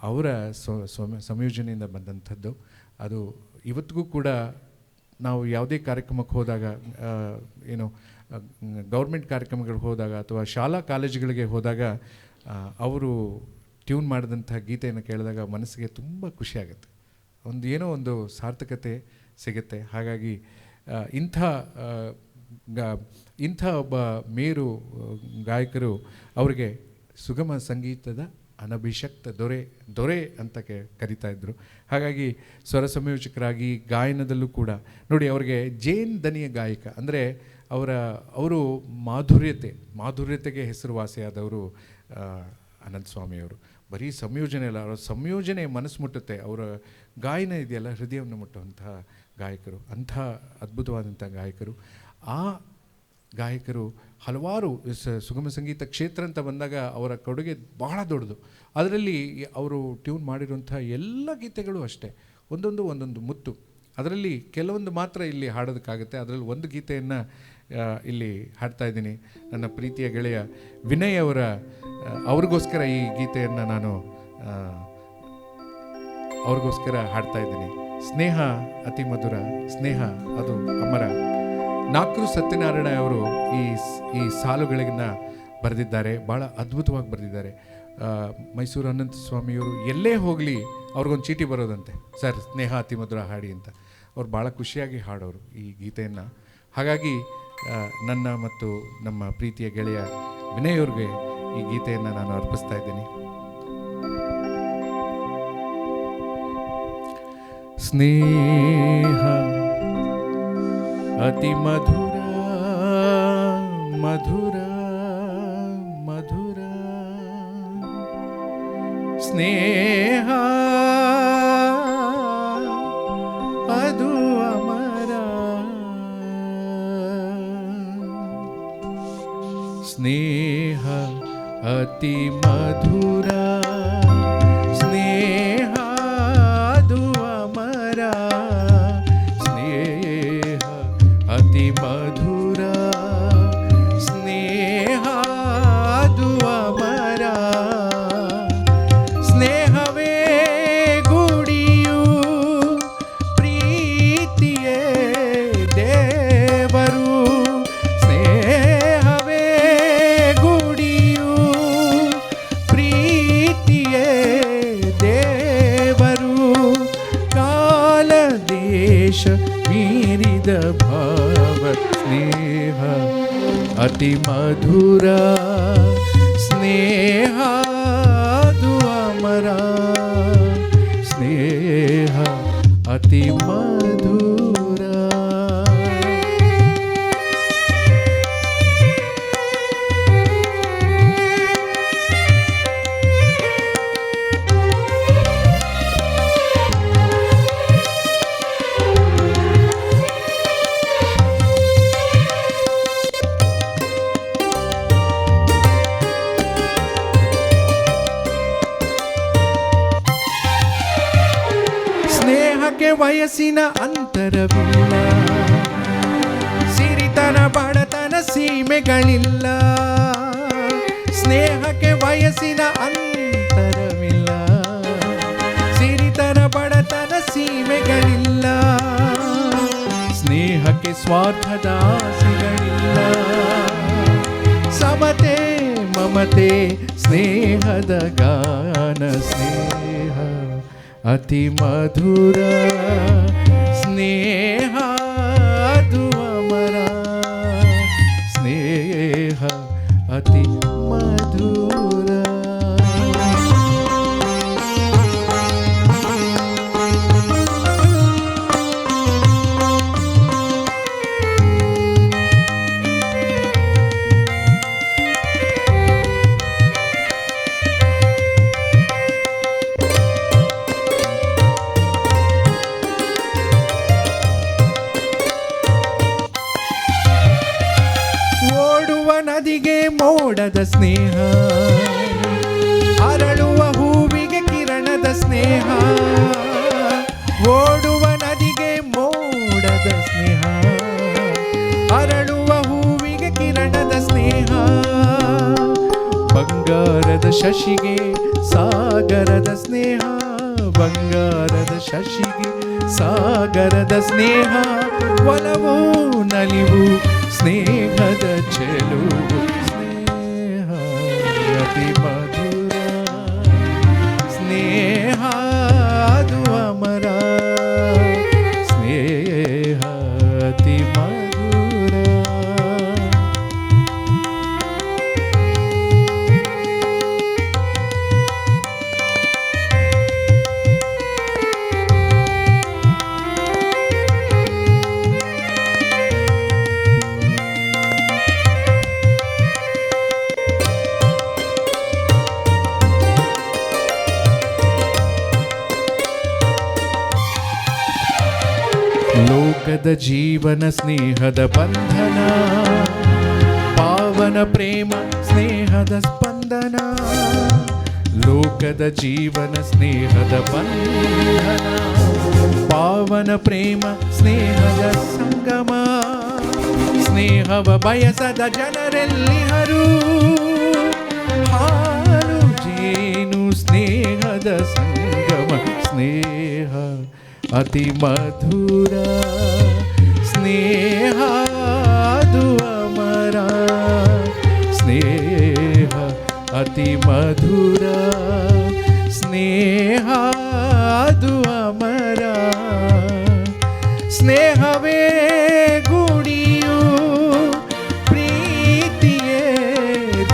ಅವರ ಸಂಯೋಜನೆಯಿಂದ ಬಂದಂಥದ್ದು. ಅದು ಇವತ್ತಿಗೂ ಕೂಡ ನಾವು ಯಾವುದೇ ಕಾರ್ಯಕ್ರಮಕ್ಕೆ ಹೋದಾಗ, ಏನು ಗೌರ್ಮೆಂಟ್ ಕಾರ್ಯಕ್ರಮಗಳಿಗೆ ಹೋದಾಗ ಅಥವಾ ಶಾಲಾ ಕಾಲೇಜುಗಳಿಗೆ ಹೋದಾಗ ಅವರು ಟ್ಯೂನ್ ಮಾಡಿದಂಥ ಗೀತೆಯನ್ನು ಕೇಳಿದಾಗ ಮನಸ್ಸಿಗೆ ತುಂಬ ಖುಷಿಯಾಗುತ್ತೆ, ಏನೋ ಒಂದು ಸಾರ್ಥಕತೆ ಸಿಗುತ್ತೆ. ಹಾಗಾಗಿ ಇಂಥ ಒಬ್ಬ ಮೇರು ಗಾಯಕರು, ಅವರಿಗೆ ಸುಗಮ ಸಂಗೀತದ ಅನಭಿಷಕ್ತ ದೊರೆ ಅಂತ ಕರಿತಾ ಇದ್ದರು. ಹಾಗಾಗಿ ಸ್ವರ ಸಂಯೋಜಕರಾಗಿ ಗಾಯನದಲ್ಲೂ ಕೂಡ ನೋಡಿ, ಅವರಿಗೆ ಜೇನ್ ದನಿಯ ಗಾಯಕ ಅಂದರೆ ಅವರು ಮಾಧುರ್ಯತೆಗೆ ಹೆಸರುವಾಸಿಯಾದವರು ಅನಂತ ಸ್ವಾಮಿಯವರು. ಬರೀ ಸಂಯೋಜನೆ ಅಲ್ಲ, ಅವರ ಸಂಯೋಜನೆ ಮನಸ್ಸು ಮುಟ್ಟುತ್ತೆ, ಅವರ ಗಾಯನ ಇದೆಯಲ್ಲ ಹೃದಯವನ್ನು ಮುಟ್ಟುವಂತಹ ಗಾಯಕರು, ಅಂಥ ಅದ್ಭುತವಾದಂಥ ಗಾಯಕರು. ಆ ಗಾಯಕರು ಹಲವಾರು ಸುಗಮ ಸಂಗೀತ ಕ್ಷೇತ್ರ ಅಂತ ಬಂದಾಗ ಅವರ ಕೊಡುಗೆ ಬಹಳ ದೊಡ್ಡದು. ಅದರಲ್ಲಿ ಅವರು ಟ್ಯೂನ್ ಮಾಡಿರುವಂಥ ಎಲ್ಲ ಗೀತೆಗಳು ಅಷ್ಟೇ, ಒಂದೊಂದು ಮುತ್ತು. ಅದರಲ್ಲಿ ಕೆಲವೊಂದು ಮಾತ್ರ ಇಲ್ಲಿ ಹಾಡೋದಕ್ಕಾಗುತ್ತೆ. ಅದರಲ್ಲಿ ಒಂದು ಗೀತೆಯನ್ನು ಇಲ್ಲಿ ಹಾಡ್ತಾ ಇದ್ದೀನಿ. ನನ್ನ ಪ್ರೀತಿಯ ಗೆಳೆಯ ವಿನಯ್ ಅವ್ರಿಗೋಸ್ಕರ ಈ ಗೀತೆಯನ್ನು ನಾನು ಅವ್ರಿಗೋಸ್ಕರ ಹಾಡ್ತಾ ಇದ್ದೀನಿ. ಸ್ನೇಹ ಅತಿ ಮಧುರ, ಸ್ನೇಹ ಅದು ಅಮರ. ನಾಲ್ಕು ಸತ್ಯನಾರಾಯಣ ಅವರು ಈ ಸಾಲುಗಳಿಗನ್ನ ಬರೆದಿದ್ದಾರೆ, ಭಾಳ ಅದ್ಭುತವಾಗಿ ಬರೆದಿದ್ದಾರೆ. ಮೈಸೂರು ಅನಂತ ಸ್ವಾಮಿಯವರು ಎಲ್ಲೇ ಹೋಗಲಿ ಅವ್ರಿಗೊಂದು ಚೀಟಿ ಬರೋದಂತೆ, ಸರ್ ಸ್ನೇಹ ಅತಿ ಮಧುರ ಹಾಡಿ ಅಂತ. ಅವ್ರು ಭಾಳ ಖುಷಿಯಾಗಿ ಹಾಡೋರು ಈ ಗೀತೆಯನ್ನು. ಹಾಗಾಗಿ ನನ್ನ ಮತ್ತು ನಮ್ಮ ಪ್ರೀತಿಯ ಗೆಳೆಯ ವಿನಯ್ ಅವ್ರಿಗೆ ಈ ಗೀತೆಯನ್ನು ನಾನು ಅರ್ಪಿಸ್ತಾ ಇದ್ದೀನಿ. ಸ್ನೇಹ ಅತಿ ಮಧುರ ಮಧುರ ಮಧುರ, ಸ್ನೇಹ ಅದು ಅಮರ, ಸ್ನೇಹ ಅತಿ ಮಧುರ, ಸ್ನೇಹ ಅದು ಅಮರ, ಸ್ನೇಹ ಅತಿ ಮಧುರ, ಸ್ನೇಹ ಅದು ಅಮರ, ಸ್ನೇಹವೇ ಗುಡಿಯು ಪ್ರೀತಿಯೇ ದೇವರು, ಸ್ನೇಹವೇ ಗುಡಿಯು ಪ್ರೀತಿಯೇ ದೇವರು, ಕಾಲ ದೇಶ ಮೀರಿದ ಭಾವ, ಸ್ನೇಹ ಅತಿ ಮಧುರ, ಸ್ನೇಹ ಅದು ಅಮರ, ಸ್ನೇಹ ಅತಿ ಮಧುರ. ಸ್ನೇಹಕ್ಕೆ ವಯಸ್ಸಿನ ಅಂತರವಿಲ್ಲ, ಸಿರಿತನ ಬಡತನ ಸೀಮೆಗಳಿಲ್ಲ, ಸ್ನೇಹಕ್ಕೆ ವಯಸ್ಸಿನ ಅಂತರವಿಲ್ಲ, ಸಿರಿತನ ಬಡತನ ಸೀಮೆಗಳಿಲ್ಲ, ಸ್ನೇಹಕ್ಕೆ ಸ್ವಾರ್ಥದ ಆಸೆಗಳಿಲ್ಲ, ಸಮತೆ ಮಮತೆ ಸ್ನೇಹದ ಗಾನ, ಸ್ನೇಹ ಅತಿ ಮಧುರ, ಸ್ನೇಹ ಅದು ಅಮರ, ಸ್ನೇಹ ಅತಿ ಮಧುರ. ಮೋಡದ ಸ್ನೇಹ, ಅರಳುವ ಹೂವಿಗೆ ಕಿರಣದ ಸ್ನೇಹ, ಓಡುವ ನದಿಗೆ ಮೋಡದ ಸ್ನೇಹ, ಅರಳುವ ಹೂವಿಗೆ ಕಿರಣದ ಸ್ನೇಹ, ಬಂಗಾರದ ಶಶಿಗೆ ಸಾಗರದ ಸ್ನೇಹ, ಬಂಗಾರದ ಶಶಿಗೆ ಸಾಗರದ ಸ್ನೇಹ, ಒಲವು ನಲಿವು ಸ್ನೇಹದ ಚೆಲುವು, ಸ್ನೇಹ ಅತಿ ಮಧುರ, ಸ್ನೇಹ ಅದು ಅಮರ, ಸ್ನೇಹ ಅತಿ ಮಧುರ. ಲೋಕದ ಜೀವನ ಸ್ನೇಹದ ಬಂಧನ, ಪಾವನ ಪ್ರೇಮ ಸ್ನೇಹದ ಸ್ಪಂದನ, ಲೋಕದ ಜೀವನ ಸ್ನೇಹದ ಬಂಧನ, ಪಾವನ ಪ್ರೇಮ ಸ್ನೇಹದ ಸಂಗಮ, ಸ್ನೇಹವ ಬಯಸದ ಜನರೆಲ್ಲಿಹರು, ಹಾಲು ಜೇನು ಸ್ನೇಹದ ಸಂಗಮ, ಸ್ನೇಹ ಅತಿ ಮಧುರ, ಸ್ನೇಹ ಅದು ಅಮರ, ಸ್ನೇಹ ಅತಿ ಮಧುರ, ಸ್ನೇಹ ಅದು ಅಮರ, ಸ್ನೇಹವೇ ಗುಡಿಯು ಪ್ರೀತಿಯೇ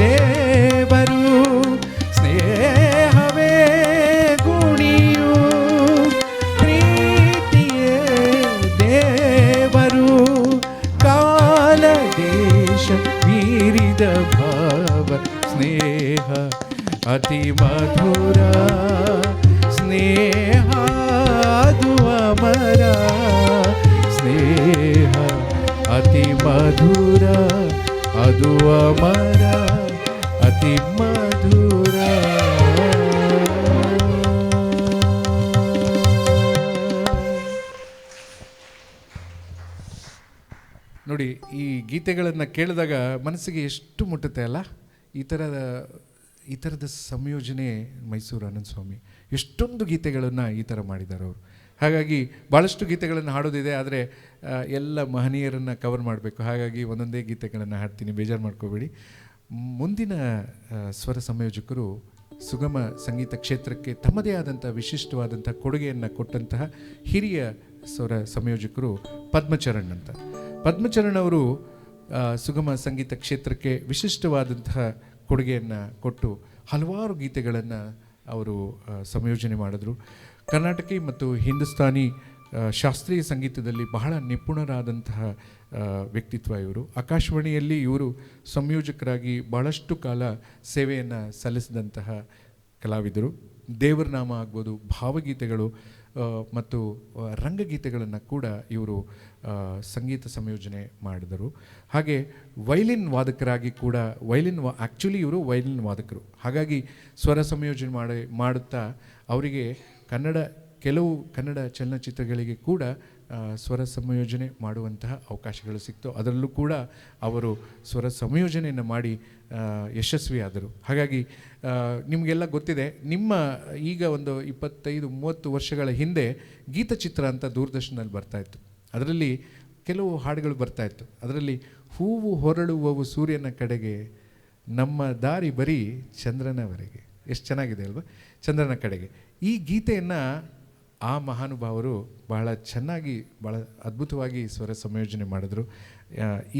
ದೇವರು, ಸ್ನೇಹವೇ ಗುಡಿಯು ಪ್ರೀತಿಯೇ ದೇವರು, ಕಾಲ ದೇಶ ಮೀರಿದ ಭಾವ, ಸ್ನೇಹ ಅತಿ ಮಧುರ, ಸ್ನೇಹ ಅದು ಅಮರ, ಸ್ನೇಹ ಅತಿ ಮಧುರ, ಅದು ಅಮರ ಅತಿ ಮಧುರ. ನೋಡಿ, ಈ ಗೀತೆಗಳನ್ನು ಕೇಳಿದಾಗ ಮನಸ್ಸಿಗೆ ಎಷ್ಟು ಮುಟ್ಟುತ್ತೆ ಅಲ್ಲ. ಈ ಥರದ ಸಂಯೋಜನೆ ಮೈಸೂರು ಆನಂದ ಸ್ವಾಮಿ ಎಷ್ಟೊಂದು ಗೀತೆಗಳನ್ನು ಈ ಥರ ಮಾಡಿದ್ದಾರೆ ಅವರು. ಹಾಗಾಗಿ ಭಾಳಷ್ಟು ಗೀತೆಗಳನ್ನು ಹಾಡೋದಿದೆ, ಆದರೆ ಎಲ್ಲ ಮಹನೀಯರನ್ನು ಕವರ್ ಮಾಡಬೇಕು. ಹಾಗಾಗಿ ಒಂದೊಂದೇ ಗೀತೆಗಳನ್ನು ಹಾಡ್ತೀನಿ, ಬೇಜಾರು ಮಾಡ್ಕೋಬೇಡಿ. ಮುಂದಿನ ಸ್ವರ ಸಂಯೋಜಕರು ಸುಗಮ ಸಂಗೀತ ಕ್ಷೇತ್ರಕ್ಕೆ ತಮ್ಮದೇ ಆದಂಥ ವಿಶಿಷ್ಟವಾದಂಥ ಕೊಡುಗೆಯನ್ನು ಕೊಟ್ಟಂತಹ ಹಿರಿಯ ಸ್ವರ ಸಂಯೋಜಕರು ಪದ್ಮಚರಣ್ ಅಂತ. ಪದ್ಮಚರಣ್ ಅವರು ಸುಗಮ ಸಂಗೀತ ಕ್ಷೇತ್ರಕ್ಕೆ ವಿಶಿಷ್ಟವಾದಂತಹ ಕೊಡುಗೆಯನ್ನು ಕೊಟ್ಟು ಹಲವಾರು ಗೀತೆಗಳನ್ನು ಅವರು ಸಂಯೋಜನೆ ಮಾಡಿದ್ರು. ಕರ್ನಾಟಕಿ ಮತ್ತು ಹಿಂದೂಸ್ತಾನಿ ಶಾಸ್ತ್ರೀಯ ಸಂಗೀತದಲ್ಲಿ ಬಹಳ ನಿಪುಣರಾದಂತಹ ವ್ಯಕ್ತಿತ್ವ ಇವರು. ಆಕಾಶವಾಣಿಯಲ್ಲಿ ಇವರು ಸಂಯೋಜಕರಾಗಿ ಭಾಳಷ್ಟು ಕಾಲ ಸೇವೆಯನ್ನು ಸಲ್ಲಿಸಿದಂತಹ ಕಲಾವಿದರು. ದೇವರ ನಾಮ ಆಗ್ಬೋದು, ಭಾವಗೀತೆಗಳು ಮತ್ತು ರಂಗಗೀತೆಗಳನ್ನು ಕೂಡ ಇವರು ಸಂಗೀತ ಸಂಯೋಜನೆ ಮಾಡಿದರು. ಹಾಗೆ ವೈಲಿನ್ ವಾದಕರಾಗಿ ಕೂಡ ಆ್ಯಕ್ಚುಲಿ ಇವರು ವೈಲಿನ್ ವಾದಕರು. ಹಾಗಾಗಿ ಸ್ವರ ಸಂಯೋಜನೆ ಮಾಡುತ್ತಾ ಅವರಿಗೆ ಕೆಲವು ಕನ್ನಡ ಚಲನಚಿತ್ರಗಳಿಗೆ ಕೂಡ ಸ್ವರ ಸಂಯೋಜನೆ ಮಾಡುವಂತಹ ಅವಕಾಶಗಳು ಸಿಕ್ತು. ಅದರಲ್ಲೂ ಕೂಡ ಅವರು ಸ್ವರ ಸಂಯೋಜನೆಯನ್ನು ಮಾಡಿ ಯಶಸ್ವಿಯಾದರು. ಹಾಗಾಗಿ ನಿಮಗೆಲ್ಲ ಗೊತ್ತಿದೆ, ನಿಮ್ಮ ಈಗ ಒಂದು 25-30 ವರ್ಷಗಳ ಹಿಂದೆ ಗೀತಚಿತ್ರ ಅಂತ ದೂರದರ್ಶನದಲ್ಲಿ ಬರ್ತಾಯಿತ್ತು. ಅದರಲ್ಲಿ ಕೆಲವು ಹಾಡುಗಳು ಬರ್ತಾಯಿತ್ತು. ಅದರಲ್ಲಿ ಹೂವು ಹೊರಳುವವು ಸೂರ್ಯನ ಕಡೆಗೆ, ನಮ್ಮ ದಾರಿ ಬರೀ ಚಂದ್ರನವರೆಗೆ. ಎಷ್ಟು ಚೆನ್ನಾಗಿದೆ ಅಲ್ವಾ, ಚಂದ್ರನ ಕಡೆಗೆ. ಈ ಗೀತೆಯನ್ನು ಆ ಮಹಾನುಭಾವರು ಬಹಳ ಚೆನ್ನಾಗಿ, ಭಾಳ ಅದ್ಭುತವಾಗಿ ಸ್ವರ ಸಂಯೋಜನೆ ಮಾಡಿದ್ರು.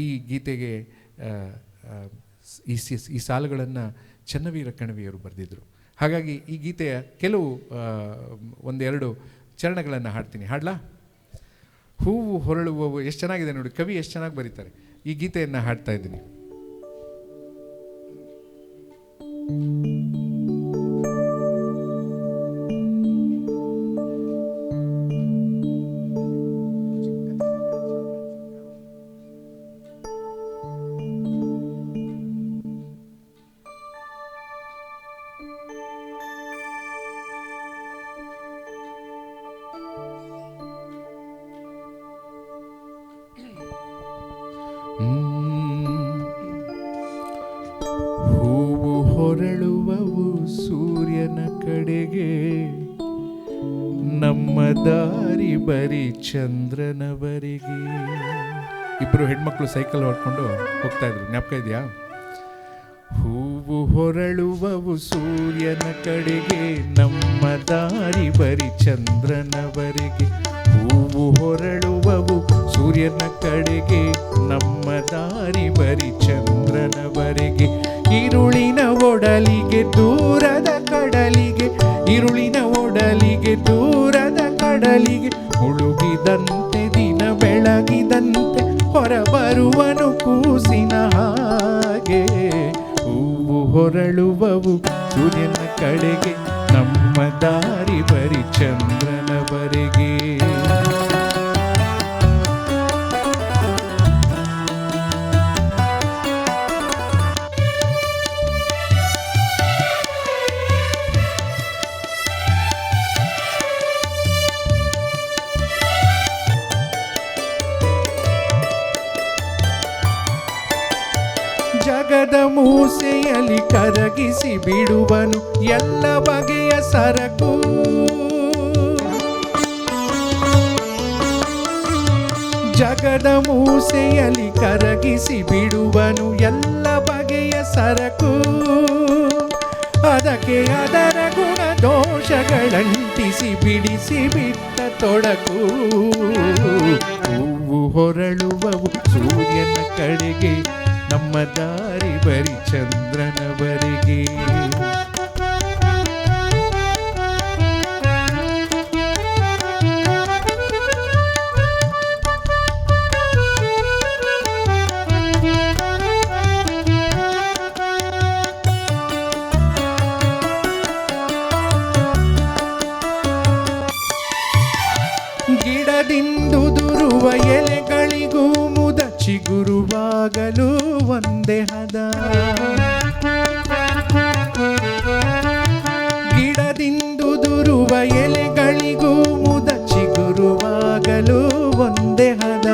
ಈ ಗೀತೆಗೆ ಈ ಸಾಲುಗಳನ್ನು ಚನ್ನವೀರ ಕಣವಿಯವರು ಬರೆದಿದ್ದರು. ಹಾಗಾಗಿ ಈ ಗೀತೆಯ ಕೆಲವು ಒಂದೆರಡು ಚರಣಗಳನ್ನು ಹಾಡ್ತೀನಿ. ಹಾಡ್ಲಾ? ಹೂವು ಹೊರಳುವವು ಎಷ್ಟು ಚೆನ್ನಾಗಿದೆ ನೋಡಿ, ಕವಿ ಎಷ್ಟು ಚೆನ್ನಾಗಿ ಬರೀತಾರೆ. ಈ ಗೀತೆಯನ್ನು ಹಾಡ್ತಾ ಇದ್ದೀನಿ. ಹೂವು ಹೊರಳುವವು ಸೂರ್ಯನ ಕಡೆಗೆ, ನಮ್ಮ ದಾರಿ ಬರೀ ಚಂದ್ರನವರೆಗೆ. ಇಬ್ಬರು ಹೆಣ್ಮಕ್ಳು ಸೈಕಲ್ ಹೊಡ್ಕೊಂಡು ಹೋಗ್ತಾ ಇದ್ರು, ಜ್ಞಾಪಕ ಇದೆಯಾ? ಹೂವು ಹೊರಳುವವು ಸೂರ್ಯನ ಕಡೆಗೆ, ನಮ್ಮ ದಾರಿ ಬರಿ ಚಂದ್ರನವರೆಗೆ. ಹೂವು ಹೊರಳುವವು ಸೂರ್ಯನ ಕಡೆಗೆ, ನಮ್ಮ ದಾರಿ ಬರಿ ಚಂದ್ರನವರೆಗೆ. ഇരുളിನ ಒಡಲಿಗೆ ದೂರದ ಕಡಲಿಗೆ, ഇരുളിನ ಒಡಲಿಗೆ ದೂರದ ಕಡಲಿಗೆ, ಮುಳುಗಿದಂತೆ ದಿನ ಬೆಳಗಿದಂತೆ ಹೊರಬರುವನು ಕೂಸಿನ ಹಾಗೆ. ಹೂವು ಹೊರಳುವವು ಸೂರ್ಯನ ಕಡೆಗೆ, ನಮ್ಮ ದಾರಿ ಬರಿ ಚಂದ್ರನವರೆಗೆ. ಜಗದ ಮೂಸೆಯಲ್ಲಿ ಕರಗಿಸಿ ಬಿಡುವನು ಎಲ್ಲ ಬಗೆಯ ಸರಕು. ಜಗದ ಮೂಸೆಯಲ್ಲಿ ಕರಗಿಸಿ ಬಿಡುವನು ಎಲ್ಲ ಬಗೆಯ ಸರಕು. ಅದಕ್ಕೆ ಅದರ ಗುಣ ದೋಷಗಳಂಟಿಸಿ ಬಿಡಿಸಿ ಬಿಟ್ಟ ತೊಡಕು. ಹೂವು ಹೊರಳುವವು ಸೂರ್ಯನ ಕಡೆಗೆ, ನಮ್ಮ ದಾರಿ ಬರಿ ಚಂದ್ರನವರೆಗೆ. ಗಿಡದಿಂದುದುರುವ ಎಲೆಗಳಿಗೂ ಮುದ ಚಿಗುರುವಾಗಲು ಒಂದೇ ಹದ. ಗಿಡದಿಂದುದುರುವ ಎಲೆಗಳಿಗೂ ಮುದ ಚಿಗುರುವಾಗಲು ಒಂದೇ ಹದ.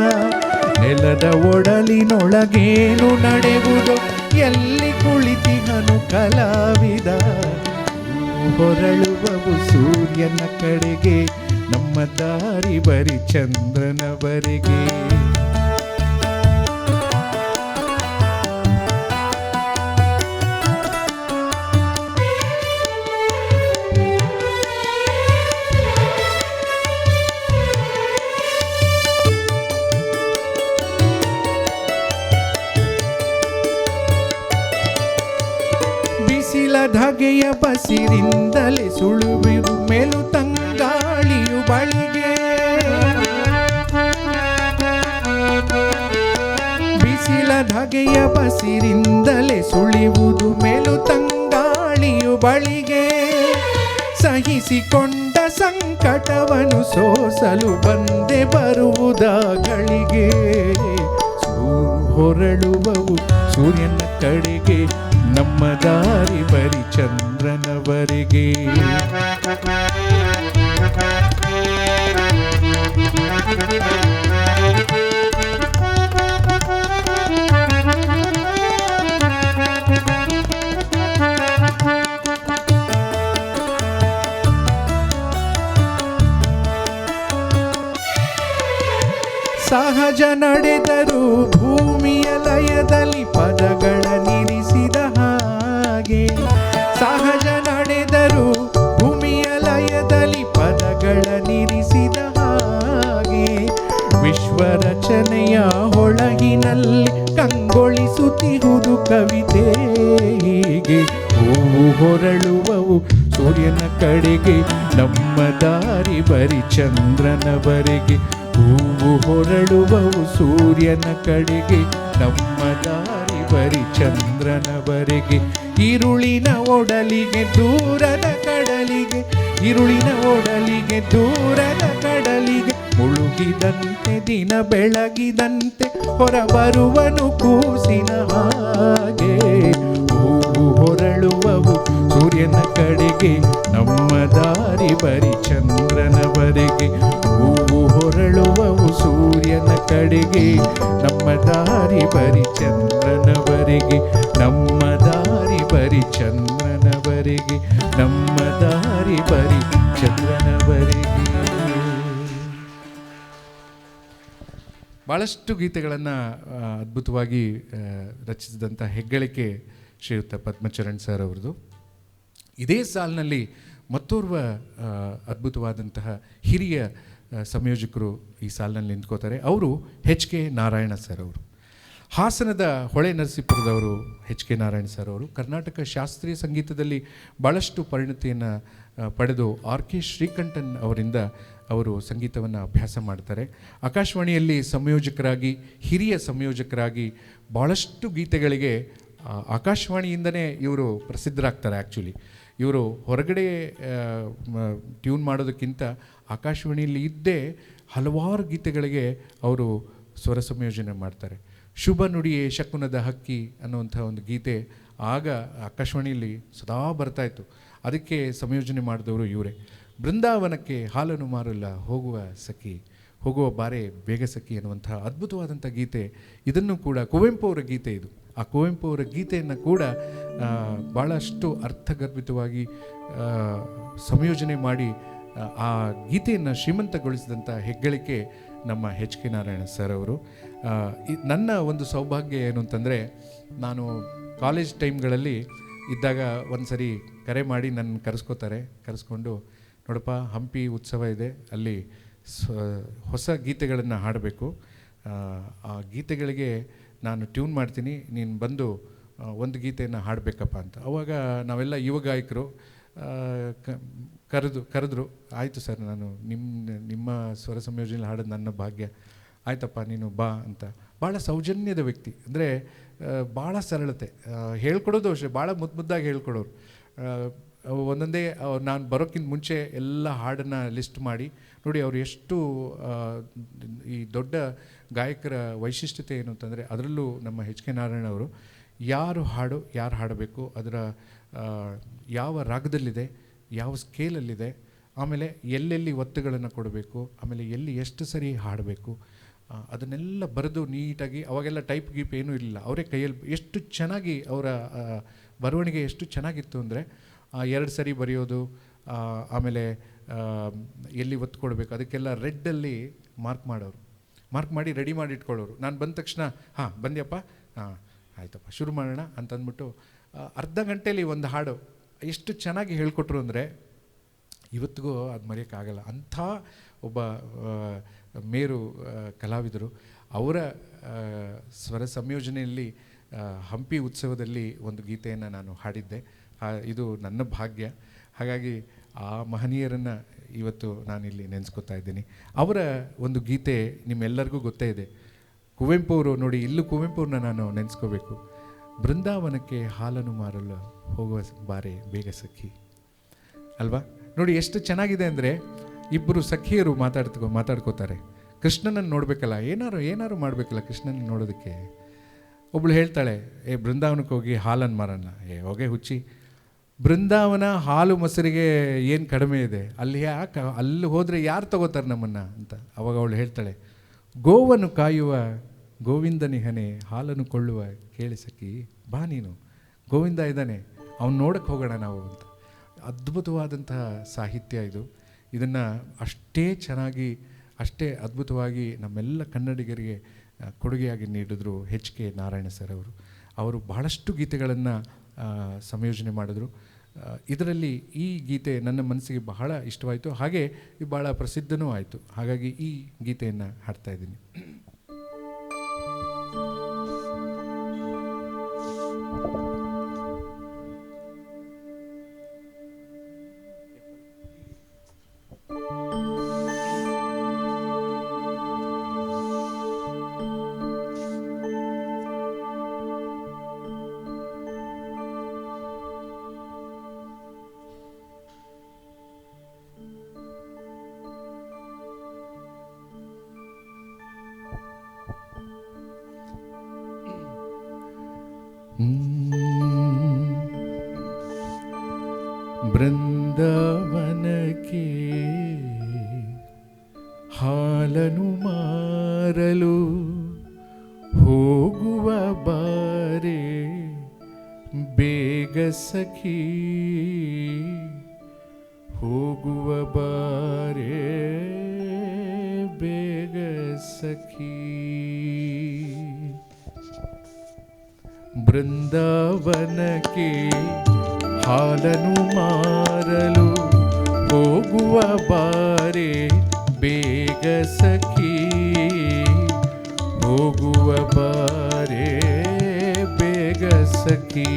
ನೆಲದ ಒಡಲಿನೊಳಗೇನು ನಡೆಯುವುದು, ಎಲ್ಲಿ ಕುಳಿತಿಹನು ಕಲಾವಿದ. ಹೊರಳುವವು ಸೂರ್ಯನ ಕಡೆಗೆ, ನಮ್ಮ ದಾರಿ ಬರಿ ಚಂದ್ರನವರೆಗೆ. ಬಿಸಿಲ ಧಗೆಯ ಬಸಿರಿಂದಲೇ ಸುಳುವಿರು ಮೇಲು ತಂಗಾಳಿಯು ಬಳಿಗೆ. ಬಿಸಿಲ ಧಗೆಯ ಬಸಿರಿಂದಲೇ ಸುಳಿಯುವುದು ಮೇಲು ತಂಗಾಳಿಯು ಬಳಿಗೆ. ಸಹಿಸಿಕೊಂಡ ಸಂಕಟವನ್ನು ಸೋಸಲು ಬಂದೆ ಬರುವುದಾಗಳಿಗೆ. ಹೊರಳುವವು ಸೂರ್ಯನ ಕಡೆಗೆ, ನಮ್ಮ ದಾರಿ ಬರಿ ಚಂದ್ರನವರೆಗೆ. ಸಹಜ ನಡೆದರು ಭೂಮಿಯ ಲಯದಲ್ಲಿ ಪದಗಳ ನಿರಿಸಿದ ಹಾಗೆ. ಸಹಜ ನಡೆದರು ಭೂಮಿಯ ಲಯದಲ್ಲಿ ಪದಗಳ ನಿರಿಸಿದ ಹಾಗೆ. ವಿಶ್ವರಚನೆಯ ಹೊಳಗಿನಲ್ಲಿ ಕಂಗೊಳಿಸುತ್ತಿರುವುದು ಕವಿತೆ ಹೀಗೆ. ಹೂವು ಹೊರಳುವವು ಸೂರ್ಯನ ಕಡೆಗೆ, ನಮ್ಮ ದಾರಿ ಬರಿ ಚಂದ್ರನವರೆಗೆ. ಹೂವು ಹೊರಳುವವು ಸೂರ್ಯನ ಕಡೆಗೆ, ನಮ್ಮ ದಾರಿ ಬರಿ ಚಂದ್ರನವರೆಗೆ. ഇരുಳಿನ ಒಡಲಿಗೆ ದೂರದ ಕಡಲಿಗೆ, ഇരുಳಿನ ಒಡಲಿಗೆ ದೂರದ ಕಡಲಿಗೆ, ಮುಳುಗಿದಂತೆ ದಿನ ಬೆಳಗಿದಂತೆ ಹೊರಬರುವನು ಕೂಸಿನ ಹಾಗೆ. ಹೂವು ಹೊರಳುವವು ಸೂರ್ಯನ ಕಡೆಗೆ, ನಮ್ಮ ದಾರಿ ಬರಿ ಚಂದ್ರನವರೆಗೆ. ಹೂವು ಹೊರಳುವವು ಸೂರ್ಯನ ಕಡೆಗೆ, ನಮ್ಮ ದಾರಿ ಬರಿ ಚಂದ್ರನವರೆಗೆ, ನಮ್ಮ ದಾರಿ ಬರಿ ಚಂದ್ರನವರೆಗೆ, ನಮ್ಮ ದಾರಿ ಬರಿ ಚಂದ್ರನವರೆಗೆ. ಭಾಳಷ್ಟು ಗೀತೆಗಳನ್ನು ಅದ್ಭುತವಾಗಿ ರಚಿಸಿದಂಥ ಹೆಗ್ಗಳಿಕೆ ಶ್ರೀಯುತ ಪದ್ಮಚರಣ್ ಸರ್ ಅವ್ರದ್ದು. ಇದೇ ಸಾಲಿನಲ್ಲಿ ಮತ್ತೋರ್ವ ಅದ್ಭುತವಾದಂತಹ ಹಿರಿಯ ಸಂಯೋಜಕರು ಈ ಸಾಲಿನಲ್ಲಿ ನಿಂತ್ಕೋತಾರೆ. ಅವರು ಎಚ್ ಕೆ ನಾರಾಯಣ ಸರ್ ಅವರು. ಹಾಸನದ ಹೊಳೆ ನರಸೀಪುರದವರು ಎಚ್ ಕೆ ನಾರಾಯಣ ಸರ್ ಅವರು. ಕರ್ನಾಟಕ ಶಾಸ್ತ್ರೀಯ ಸಂಗೀತದಲ್ಲಿ ಭಾಳಷ್ಟು ಪರಿಣತಿಯನ್ನು ಪಡೆದು ಆರ್ ಕೆ ಶ್ರೀಕಂಠನ್ ಅವರಿಂದ ಅವರು ಸಂಗೀತವನ್ನು ಅಭ್ಯಾಸ ಮಾಡ್ತಾರೆ. ಆಕಾಶವಾಣಿಯಲ್ಲಿ ಸಂಯೋಜಕರಾಗಿ, ಹಿರಿಯ ಸಂಯೋಜಕರಾಗಿ ಭಾಳಷ್ಟು ಗೀತೆಗಳಿಗೆ ಆಕಾಶವಾಣಿಯಿಂದನೇ ಇವರು ಪ್ರಸಿದ್ಧರಾಗ್ತಾರೆ. ಆ್ಯಕ್ಚುಲಿ ಇವರು ಹೊರಗಡೆ ಟ್ಯೂನ್ ಮಾಡೋದಕ್ಕಿಂತ ಆಕಾಶವಾಣಿಯಲ್ಲಿ ಇದ್ದೇ ಹಲವಾರು ಗೀತೆಗಳಿಗೆ ಅವರು ಸ್ವರ ಸಂಯೋಜನೆ ಮಾಡ್ತಾರೆ. ಶುಭ ನುಡಿಯೇ ಶಕುನದ ಹಕ್ಕಿ ಅನ್ನುವಂಥ ಒಂದು ಗೀತೆ ಆಗ ಆಕಾಶವಾಣಿಯಲ್ಲಿ ಸದಾ ಬರ್ತಾಯಿತ್ತು. ಅದಕ್ಕೆ ಸಂಯೋಜನೆ ಮಾಡಿದವರು ಇವರೇ. ಬೃಂದಾವನಕ್ಕೆ ಹಾಲನ್ನು ಮಾರಲ್ಲ ಹೋಗುವ ಸಖಿ, ಹೋಗುವ ಬಾರೆ ಬೇಗ ಸಖಿ ಅನ್ನುವಂಥ ಅದ್ಭುತವಾದಂಥ ಗೀತೆ. ಇದನ್ನು ಕೂಡ ಕುವೆಂಪು ಅವರ ಗೀತೆ ಇದು. ಆ ಕುವೆಂಪು ಅವರ ಗೀತೆಯನ್ನು ಕೂಡ ಭಾಳಷ್ಟು ಅರ್ಥಗರ್ಭಿತವಾಗಿ ಸಂಯೋಜನೆ ಮಾಡಿ ಆ ಗೀತೆಯನ್ನು ಶ್ರೀಮಂತಗೊಳಿಸಿದಂಥ ಹೆಗ್ಗಳಿಕೆ ನಮ್ಮ ಎಚ್ ಕೆ ನಾರಾಯಣ ಸರ್ ಅವರು. ನನ್ನ ಒಂದು ಸೌಭಾಗ್ಯ ಏನು ಅಂತಂದರೆ, ನಾನು ಕಾಲೇಜ್ ಟೈಮ್ಗಳಲ್ಲಿ ಇದ್ದಾಗ ಒಂದು ಸರಿ ಕರೆ ಮಾಡಿ ನನ್ನ ಕರೆಸ್ಕೊಂಡು, ನೋಡಪ್ಪ ಹಂಪಿ ಉತ್ಸವ ಇದೆ, ಅಲ್ಲಿ ಹೊಸ ಗೀತೆಗಳನ್ನು ಹಾಡಬೇಕು, ಆ ಗೀತೆಗಳಿಗೆ ನಾನು ಟ್ಯೂನ್ ಮಾಡ್ತೀನಿ, ನೀನು ಬಂದು ಒಂದು ಗೀತೆಯನ್ನು ಹಾಡಬೇಕಪ್ಪ ಅಂತ. ಅವಾಗ ನಾವೆಲ್ಲ ಯುವ ಗಾಯಕರು ಕರೆದ್ರು. ಆಯಿತು ಸರ್, ನಾನು ನಿಮ್ಮ ಸ್ವರ ಸಂಯೋಜನೆಯಲ್ಲಿ ಹಾಡೋದು ನನ್ನ ಭಾಗ್ಯ, ಆಯ್ತಪ್ಪ ನೀನು ಬಾ ಅಂತ. ಭಾಳ ಸೌಜನ್ಯದ ವ್ಯಕ್ತಿ, ಅಂದರೆ ಭಾಳ ಸರಳತೆ, ಹೇಳ್ಕೊಡೋದು ಅಷ್ಟೇ ಭಾಳ ಮುದ್ದಾಗಿ ಹೇಳ್ಕೊಡೋರು. ಒಂದೊಂದೇ ನಾನು ಬರೋಕ್ಕಿಂತ ಮುಂಚೆ ಎಲ್ಲ ಹಾಡನ್ನು ಲಿಸ್ಟ್ ಮಾಡಿ, ನೋಡಿ ಅವರು ಎಷ್ಟು ಈ ದೊಡ್ಡ ಗಾಯಕರ ವೈಶಿಷ್ಟ್ಯತೆ ಏನು ಅಂತಂದರೆ, ಅದರಲ್ಲೂ ನಮ್ಮ ಎಚ್ ಕೆ ನಾರಾಯಣ ಅವರು ಯಾರು ಹಾಡಬೇಕು, ಅದರ ಯಾವ ರಾಗದಲ್ಲಿದೆ, ಯಾವ ಸ್ಕೇಲಲ್ಲಿದೆ, ಆಮೇಲೆ ಎಲ್ಲೆಲ್ಲಿ ಒತ್ತುಗಳನ್ನು ಕೊಡಬೇಕು, ಆಮೇಲೆ ಎಲ್ಲಿ ಎಷ್ಟು ಸರಿ ಹಾಡಬೇಕು, ಅದನ್ನೆಲ್ಲ ಬರೆದು ನೀಟಾಗಿ, ಅವಾಗೆಲ್ಲ ಟೈಪ್ ಗೀಪ್ ಏನೂ ಇರಲಿಲ್ಲ, ಅವರೇ ಕೈಯಲ್ಲಿ ಎಷ್ಟು ಚೆನ್ನಾಗಿ ಅವರ ಬರವಣಿಗೆ ಎಷ್ಟು ಚೆನ್ನಾಗಿತ್ತು ಅಂದರೆ, 2 ಸರಿ ಬರೆಯೋದು, ಆಮೇಲೆ ಎಲ್ಲಿ ಒತ್ತು ಕೊಡಬೇಕು ಅದಕ್ಕೆಲ್ಲ ರೆಡ್ಡಲ್ಲಿ ಮಾರ್ಕ್ ಮಾಡಿ ರೆಡಿ ಮಾಡಿ ಇಟ್ಕೊಳ್ಳೋರು. ನಾನು ಬಂದ ತಕ್ಷಣ ಹಾಂ ಬಂದ್ಯಪ್ಪ, ಹಾಂ ಆಯ್ತಪ್ಪ ಶುರು ಮಾಡೋಣ ಅಂತಂದ್ಬಿಟ್ಟು ಅರ್ಧ ಗಂಟೆಯಲ್ಲಿ ಒಂದು ಹಾಡು ಎಷ್ಟು ಚೆನ್ನಾಗಿ ಹೇಳ್ಕೊಟ್ರು ಅಂದರೆ ಇವತ್ತಿಗೂ ಅದು ಮರೆಯೋಕ್ಕಾಗಲ್ಲ. ಅಂಥ ಒಬ್ಬ ಮೇರು ಕಲಾವಿದರು. ಅವರ ಸ್ವರ ಸಂಯೋಜನೆಯಲ್ಲಿ ಹಂಪಿ ಉತ್ಸವದಲ್ಲಿ ಒಂದು ಗೀತೆಯನ್ನು ನಾನು ಹಾಡಿದ್ದೆ. ಇದು ನನ್ನ ಭಾಗ್ಯ. ಹಾಗಾಗಿ ಆ ಮಹನೀಯರನ್ನು ಇವತ್ತು ನಾನಿಲ್ಲಿ ನೆನೆಸ್ಕೊತಾ ಇದ್ದೀನಿ. ಅವರ ಒಂದು ಗೀತೆ ನಿಮ್ಮೆಲ್ಲರಿಗೂ ಗೊತ್ತೇ ಇದೆ. ಕುವೆಂಪು ಅವರು ನೋಡಿ, ಇಲ್ಲೂ ಕುವೆಂಪು ಅವ್ರನ್ನ ನಾನು ನೆನೆಸ್ಕೋಬೇಕು. ಬೃಂದಾವನಕ್ಕೆ ಹಾಲನ್ನು ಮಾರಲು ಹೋಗುವ ಬಾರೆ ಬೇಗ ಸಖಿ ಅಲ್ವಾ. ನೋಡಿ ಎಷ್ಟು ಚೆನ್ನಾಗಿದೆ ಅಂದರೆ, ಇಬ್ಬರು ಸಖಿಯರು ಮಾತಾಡ್ಕೋತಾರೆ. ಕೃಷ್ಣನನ್ನು ನೋಡಬೇಕಲ್ಲ, ಏನಾರು ಮಾಡಬೇಕಲ್ಲ ಕೃಷ್ಣನ ನೋಡೋದಕ್ಕೆ. ಒಬ್ಳು ಹೇಳ್ತಾಳೆ, ಬೃಂದಾವನಕ್ಕೆ ಹೋಗಿ ಹಾಲನ್ನು ಮಾರೋಣ. ಹೋಗೇ ಹುಚ್ಚಿ, ಬೃಂದಾವನ ಹಾಲು ಮೊಸರಿಗೆ ಏನು ಕಡಿಮೆ ಇದೆ, ಅಲ್ಲಿ ಹೋದರೆ ಯಾರು ತಗೋತಾರೆ ನಮ್ಮನ್ನು ಅಂತ. ಅವಾಗ ಅವಳು ಹೇಳ್ತಾಳೆ, ಗೋವನ್ನು ಕಾಯುವ ಗೋವಿಂದನಿಹನೆ ಹಾಲನ್ನು ಕೊಳ್ಳುವ ಕೇಳಿ ಸಖಿ, ಬಾ ನೀನು, ಗೋವಿಂದ ಇದ್ದಾನೆ, ಅವ್ನು ನೋಡಕ್ಕೆ ಹೋಗೋಣ ನಾವು ಅಂತ. ಅದ್ಭುತವಾದಂತಹ ಸಾಹಿತ್ಯ ಇದು. ಇದನ್ನು ಅಷ್ಟೇ ಚೆನ್ನಾಗಿ, ಅಷ್ಟೇ ಅದ್ಭುತವಾಗಿ ನಮ್ಮೆಲ್ಲ ಕನ್ನಡಿಗರಿಗೆ ಕೊಡುಗೆಯಾಗಿ ನೀಡಿದ್ರು ಎಚ್ ಕೆ ನಾರಾಯಣ ಸರ್ ಅವರು. ಅವರು ಬಹಳಷ್ಟು ಗೀತೆಗಳನ್ನು ಸಂಯೋಜನೆ ಮಾಡಿದ್ರು. ಇದರಲ್ಲಿ ಈ ಗೀತೆ ನನ್ನ ಮನಸ್ಸಿಗೆ ಬಹಳ ಇಷ್ಟವಾಯಿತು, ಹಾಗೆ ಭಾಳ ಪ್ರಸಿದ್ಧನೂ ಆಯಿತು. ಹಾಗಾಗಿ ಈ ಗೀತೆಯನ್ನು ಹಾಡ್ತಾ ಇದ್ದೀನಿ. ಬೃಂದಾವನಕ್ಕೆ ಹಾಲನು ಮಾರಲು ಮಾರಲು ಹೋಗುವ ಬಾರೆ ಬೇಗ ಸಖಿ, ಹೋಗುವ ಬಾರೆ ಬೇಗ ಸಖಿ. ಬೃಂದಾವನಕ್ಕೆ ಹಾಲನು ಮಾರಲು ಹೋಗುವ ಬಾರೆ ಬೇಗ ಸಖಿ, ಹೋಗುವ ಬಾರೆ ಬೇಗ ಸಖಿ.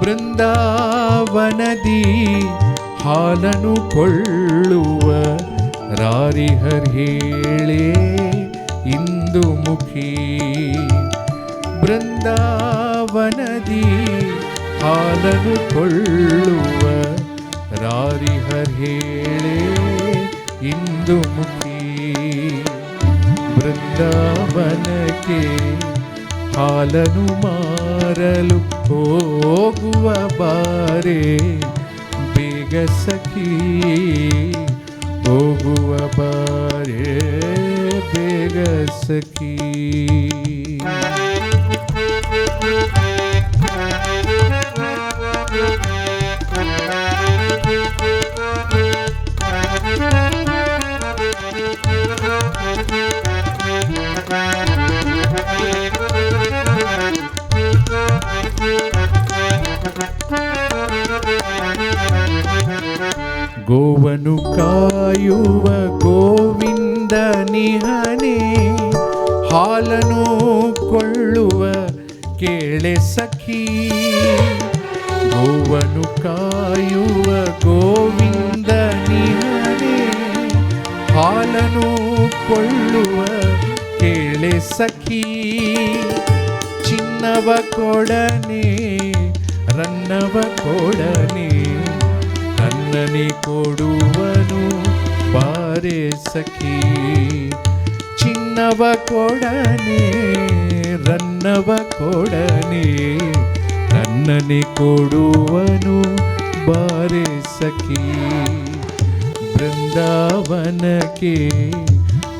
ಬೃಂದಾವನದಿ ಹಾಲನು ಕೊಳ್ಳುವ ರಾರಿಹರ್ ಹೇಳೆ ಇಂದು ಮುಖಿ. ಬೃಂದಾವನದಿ ಹಾಲನು ಕೊಳ್ಳುವ ರಾರಿಹರ್ ಹೇಳೆ ಇಂದು ಮುಖಿ. ಬೃಂದಾವನಕ್ಕೆ ಹಾಲನು ಮಾರಲು ಹೋಗುವ ಬಾರೆ ಬೇಗ ಸಖಿ, ಹೋಗುವ ಬಾರೆ ಬೇಗ ಸಖಿ. ಗೋವನು ಕಾಯುವ ಗೋವಿಂದ ನಿಹನೆ ಹಾಲನು ಕೊಳ್ಳುವ ಕೇಳೆ ಸಖಿ. ಗೋವನು ಕಾಯುವ ಗೋವಿಂದ ನಿಹನೆ ಹಾಲನು ಕೊಳ್ಳುವ ಕೇಳೆ ಸಖಿ. ಚಿನ್ನವ ಕೊಡನೆ ರನ್ನವ ಕೊಡನೆ ನನ್ನನೆ ಕೊಡುವನು ಬಾರೆ ಸಖಿ. ಚಿನ್ನವ ಕೊಡನೆ ರನ್ನವ ಕೊಡನೆ ನನ್ನನೆ ಕೊಡುವನು ಬಾರೆ ಸಖಿ. ಬೃಂದಾವನಕ್ಕೆ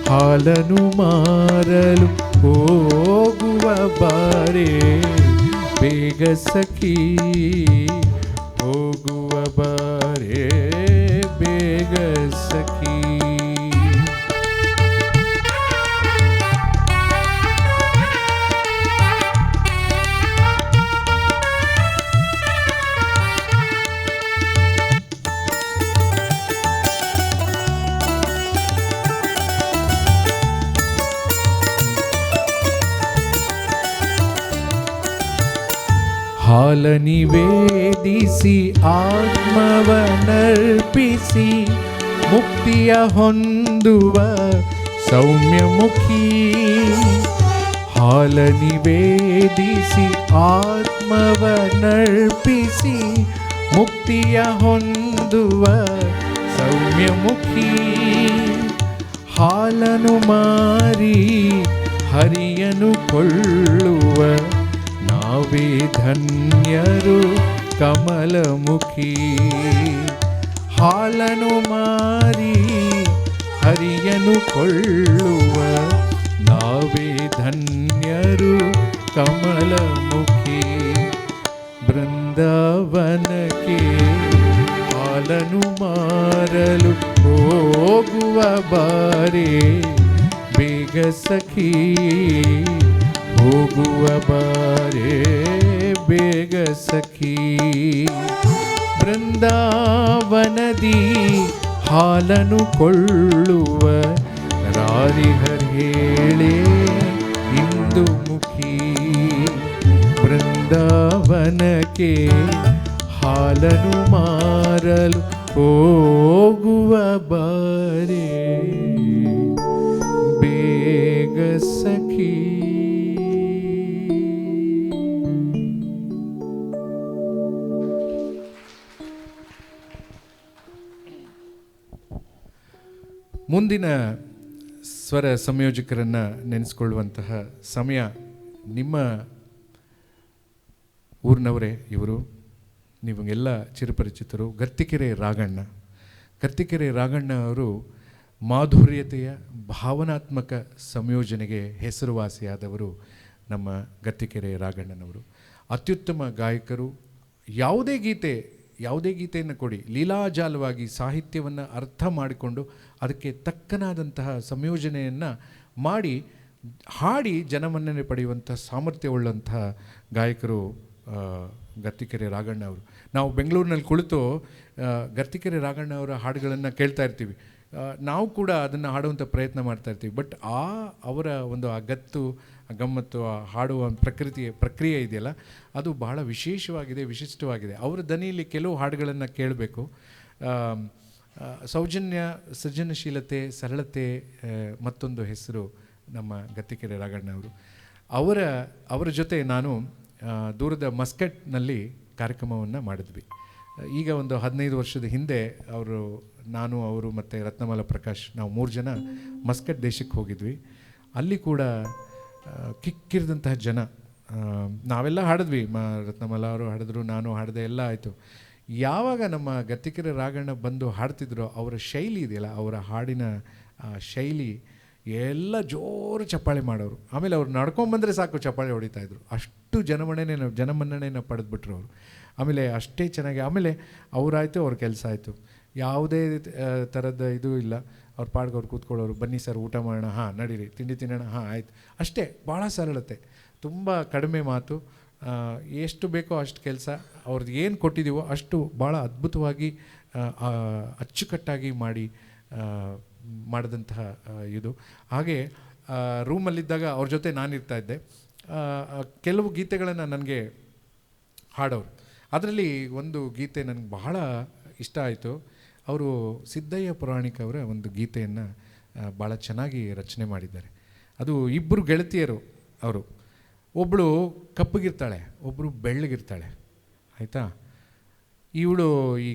ಹಾಲನು ಮಾರಲು ಹೋಗುವ ಬಾರೆ ಬೇಗ ಸಖಿ, ಹೋಗುವ ಬಾರೆ ಬೇಗ ಸಖಿ. ಹಾಲ ನಿವೇದಿಸಿ ಆತ್ಮವನರ್ಪಿಸಿ ಮುಕ್ತಿಯ ಹೊಂದುವ ಸೌಮ್ಯಮುಖಿ. ಹಾಲ ನಿವೇದಿಸಿ ಆತ್ಮವನರ್ಪಿಸಿ ಮುಕ್ತಿಯ ಹೊಂದುವ ಸೌಮ್ಯಮುಖಿ. ಹಾಲನು ಮಾರಿ ಹರಿಯನು ಕೊಳ್ಳುವ ನಾವೇ ಧನ್ಯರು ಕಮಲಮುಖಿ. ಹಾಲನು ಮಾರಿ ಹರಿಯನು ಕೊಳ್ಳುವ ನಾವೇ ಧನ್ಯರು ಕಮಲಮುಖಿ. ಬೃಂದಾವನಕ್ಕೆ ಹಾಲನು ಮಾರಲು ಹೋಗುವ ಬಾರೆ ಬೇಗ ಸಖಿ, ಹೋಗುವ ಬಾರೆ ಬೇಗ ಸಖಿ. ಬೃಂದಾವನದಿ ಹಾಲನು ಕೊಳ್ಳುವ ರಾರಿಹರ್ ಹೇಳೆ ಇಂದು ಮುಖಿ. ಬೃಂದಾವನಕ್ಕೆ ಹಾಲನು ಮಾರಲು ಹೋಗುವ ಬಾರೆ ಬೇಗ ಸಖಿ. ಮುಂದಿನ ಸ್ವರ ಸಂಯೋಜಕರನ್ನು ನೆನೆಸ್ಕೊಳ್ಳುವಂತಹ ಸಮಯ. ನಿಮ್ಮ ಊರಿನವರೇ ಇವರು, ನಿಮಗೆಲ್ಲ ಚಿರಪರಿಚಿತರು. ಗರ್ತಿಕೆರೆ ರಾಘಣ್ಣ. ಗರ್ತಿಕೆರೆ ರಾಘಣ್ಣ ಅವರು ಮಾಧುರ್ಯತೆಯ ಭಾವನಾತ್ಮಕ ಸಂಯೋಜನೆಗೆ ಹೆಸರುವಾಸಿಯಾದವರು ನಮ್ಮ ಗತ್ತಿಕೆರೆ ರಾಘಣ್ಣನವರು. ಅತ್ಯುತ್ತಮ ಗಾಯಕರು. ಯಾವುದೇ ಗೀತೆಯನ್ನು ಕೊಡಿ, ಲೀಲಾಜಾಲವಾಗಿ ಸಾಹಿತ್ಯವನ್ನು ಅರ್ಥ ಮಾಡಿಕೊಂಡು ಅದಕ್ಕೆ ತಕ್ಕನಾದಂತಹ ಸಂಯೋಜನೆಯನ್ನು ಮಾಡಿ ಹಾಡಿ ಜನಮನ್ನಣೆ ಪಡೆಯುವಂಥ ಸಾಮರ್ಥ್ಯವುಳ್ಳಂತಹ ಗಾಯಕರು ಗತ್ತಿಕೆರೆ ರಾಘಣ್ಣ ಅವರು. ನಾವು ಬೆಂಗಳೂರಿನಲ್ಲಿ ಕುಳಿತು ಗತ್ತಿಕೆರೆ ರಾಘಣ್ಣ ಅವರ ಹಾಡುಗಳನ್ನು ಕೇಳ್ತಾ ಇರ್ತೀವಿ. ನಾವು ಕೂಡ ಅದನ್ನು ಹಾಡುವಂಥ ಪ್ರಯತ್ನ ಮಾಡ್ತಾ ಇರ್ತೀವಿ. ಬಟ್ ಅವರ ಒಂದು ಆ ಗತ್ತು, ಗಮ್ಮತ್ತು, ಆ ಹಾಡುವ ಪ್ರಕ್ರಿಯೆ ಇದೆಯಲ್ಲ, ಅದು ಬಹಳ ವಿಶೇಷವಾಗಿದೆ, ವಿಶಿಷ್ಟವಾಗಿದೆ. ಅವರ ದನಿಯಲ್ಲಿ ಕೆಲವು ಹಾಡುಗಳನ್ನು ಕೇಳಬೇಕು. ಸೌಜನ್ಯ, ಸೃಜನಶೀಲತೆ, ಸರಳತೆ ಮತ್ತೊಂದು ಹೆಸರು ನಮ್ಮ ಗತ್ತಿಕೆರೆ ರಾಘಣ್ಣ ಅವರು. ಅವರ ಜೊತೆ ನಾನು ದೂರದ ಮಸ್ಕಟ್ನಲ್ಲಿ ಕಾರ್ಯಕ್ರಮವನ್ನು ಮಾಡಿದ್ವಿ. ಈಗ ಒಂದು 15 ವರ್ಷದ ಹಿಂದೆ ನಾನು ಅವರು ಮತ್ತು ರತ್ನಮಾಲ ಪ್ರಕಾಶ್, ನಾವು 3 ಜನ ಮಸ್ಕಟ್ ದೇಶಕ್ಕೆ ಹೋಗಿದ್ವಿ. ಅಲ್ಲಿ ಕೂಡ ಕಿಕ್ಕಿರಿದಂತಹ ಜನ. ನಾವೆಲ್ಲ ಹಾಡಿದ್ವಿ, ರತ್ನಮಾಲ ಅವರು ಹಾಡಿದ್ರು, ನಾನು ಹಾಡಿದೆ, ಎಲ್ಲ ಆಯಿತು. ಯಾವಾಗ ನಮ್ಮ ಗತ್ತಿಕೆರೆ ರಾಘಣ್ಣ ಬಂದು ಹಾಡ್ತಿದ್ರು, ಅವರ ಶೈಲಿ ಇದೆಯಲ್ಲ, ಅವರ ಹಾಡಿನ ಶೈಲಿ ಎಲ್ಲ ಜೋರು ಚಪ್ಪಾಳೆ ಮಾಡೋರು. ಆಮೇಲೆ ಅವ್ರು ನಡ್ಕೊಂಬಂದರೆ ಸಾಕು ಚಪ್ಪಾಳೆ ಹೊಡಿತಾಯಿದ್ರು. ಅಷ್ಟು ಜನಮನ್ನಣೆನ ಪಡೆದುಬಿಟ್ರು ಅವರು. ಆಮೇಲೆ ಅಷ್ಟೇ ಚೆನ್ನಾಗಿ, ಆಮೇಲೆ ಅವರಾಯಿತು, ಅವ್ರ ಕೆಲಸ ಆಯಿತು. ಯಾವುದೇ ಥರದ ಇದು ಇಲ್ಲ. ಅವ್ರ ಪಾಡ್ಗೆ ಅವ್ರು ಕೂತ್ಕೊಳ್ಳೋರು. ಬನ್ನಿ ಸರ್ ಊಟ ಮಾಡೋಣ, ಹಾಂ ನಡೀರಿ, ತಿಂಡಿ ತಿನ್ನೋಣ, ಹಾಂ ಆಯಿತು, ಅಷ್ಟೇ. ಭಾಳ ಸರಳತೆ, ತುಂಬ ಕಡಿಮೆ ಮಾತು, ಎಷ್ಟು ಬೇಕೋ ಅಷ್ಟು ಕೆಲಸ. ಅವ್ರದ್ದು ಏನು ಕೊಟ್ಟಿದ್ದೀವೋ ಅಷ್ಟು ಭಾಳ ಅದ್ಭುತವಾಗಿ ಅಚ್ಚುಕಟ್ಟಾಗಿ ಮಾಡಿದಂತಹ ಇದು. ಹಾಗೆ ರೂಮಲ್ಲಿದ್ದಾಗ ಅವ್ರ ಜೊತೆ ನಾನಿರ್ತಾ ಇದ್ದೆ. ಕೆಲವು ಗೀತೆಗಳನ್ನು ನನಗೆ ಹಾಡೋರು. ಅದರಲ್ಲಿ ಒಂದು ಗೀತೆ ನನಗೆ ಬಹಳ ಇಷ್ಟ ಆಯಿತು. ಅವರು ಸಿದ್ದಯ್ಯ ಪುರಾಣಿಕ್ ಅವರ ಒಂದು ಗೀತೆಯನ್ನು ಭಾಳ ಚೆನ್ನಾಗಿ ರಚನೆ ಮಾಡಿದ್ದಾರೆ. ಅದು ಇಬ್ಬರು ಗೆಳತಿಯರು ಅವರು. ಒಬ್ಬಳು ಕಪ್ಪಗಿರ್ತಾಳೆ, ಒಬ್ಬರು ಬೆಳ್ಳಗಿರ್ತಾಳೆ, ಆಯಿತಾ. ಇವಳು ಈ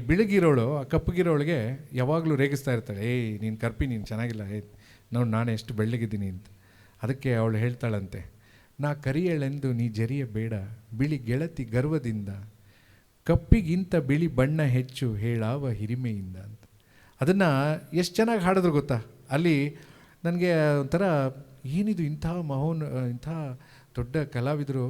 ಬಿಳಗಿರೋಳು ಆ ಕಪ್ಪಗಿರೋಳಿಗೆ ಯಾವಾಗಲೂ ರೇಗಿಸ್ತಾ ಇರ್ತಾಳೆ, ಏಯ್ ನೀನು ಕರ್ಪಿ, ನೀನು ಚೆನ್ನಾಗಿಲ್ಲ, ನೋಡಿ ನಾನು ಎಷ್ಟು ಬೆಳ್ಳಗಿದ್ದೀನಿ ಅಂತ. ಅದಕ್ಕೆ ಅವಳು ಹೇಳ್ತಾಳಂತೆ, ನಾ ಕರಿಯಳೆಂದು ನೀ ಜರಿಯ ಬೇಡ, ಬಿಳಿ ಗೆಳತಿ ಗರ್ವದಿಂದ, ಕಪ್ಪಿಗಿಂತ ಬಿಳಿ ಬಣ್ಣ ಹೆಚ್ಚು ಹೇಳಾವ ಹಿರಿಮೆಯಿಂದ ಅಂತ. ಅದನ್ನು ಎಷ್ಟು ಚೆನ್ನಾಗಿ ಹಾಡಿದ್ರು ಗೊತ್ತಾ. ಅಲ್ಲಿ ನನಗೆ ಒಂಥರ ಏನಿದು, ಇಂಥ ದೊಡ್ಡ ಕಲಾವಿದರು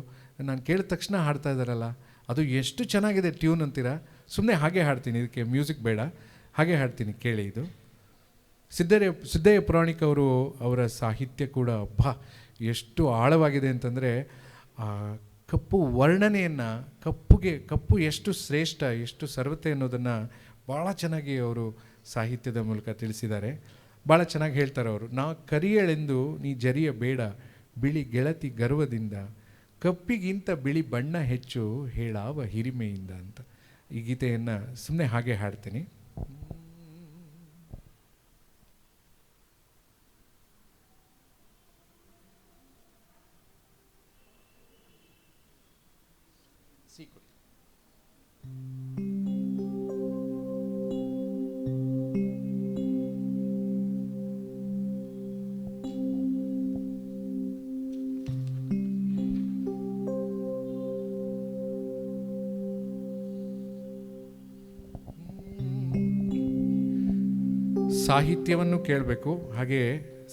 ನಾನು ಕೇಳಿದ ತಕ್ಷಣ ಹಾಡ್ತಾ ಇದ್ದಾರಲ್ಲ, ಅದು ಎಷ್ಟು ಚೆನ್ನಾಗಿದೆ ಟ್ಯೂನ್ ಅಂತೀರಾ. ಸುಮ್ಮನೆ ಹಾಗೆ ಹಾಡ್ತೀನಿ, ಇದಕ್ಕೆ ಮ್ಯೂಸಿಕ್ ಬೇಡ, ಹಾಗೆ ಹಾಡ್ತೀನಿ, ಕೇಳಿ. ಇದು ಸಿದ್ದಯ್ಯ ಪುರಾಣಿಕ್ ಅವರ ಸಾಹಿತ್ಯ ಕೂಡ ಎಷ್ಟು ಆಳವಾಗಿದೆ ಅಂತಂದರೆ, ಕಪ್ಪು ವರ್ಣನೆಯನ್ನು, ಕಪ್ಪು ಎಷ್ಟು ಶ್ರೇಷ್ಠ, ಎಷ್ಟು ಸರ್ವತೆ ಅನ್ನೋದನ್ನು ಭಾಳ ಚೆನ್ನಾಗಿ ಅವರು ಸಾಹಿತ್ಯದ ಮೂಲಕ ತಿಳಿಸಿದ್ದಾರೆ. ಭಾಳ ಚೆನ್ನಾಗಿ ಹೇಳ್ತಾರೆ ಅವರು. ನಾ ಕರಿಯಳೆಂದು ನೀ ಜರಿಯ ಬೇಡ, ಬಿಳಿ ಗೆಳತಿ ಗರ್ವದಿಂದ, ಕಪ್ಪಿಗಿಂತ ಬಿಳಿ ಬಣ್ಣ ಹೆಚ್ಚು ಹೇಳಾವ ಹಿರಿಮೆಯಿಂದ ಅಂತ. ಈ ಗೀತೆಯನ್ನು ಸುಮ್ಮನೆ ಹಾಗೆ ಹಾಡ್ತೀನಿ. ಸಾಹಿತ್ಯವನ್ನು ಕೇಳಬೇಕು, ಹಾಗೆ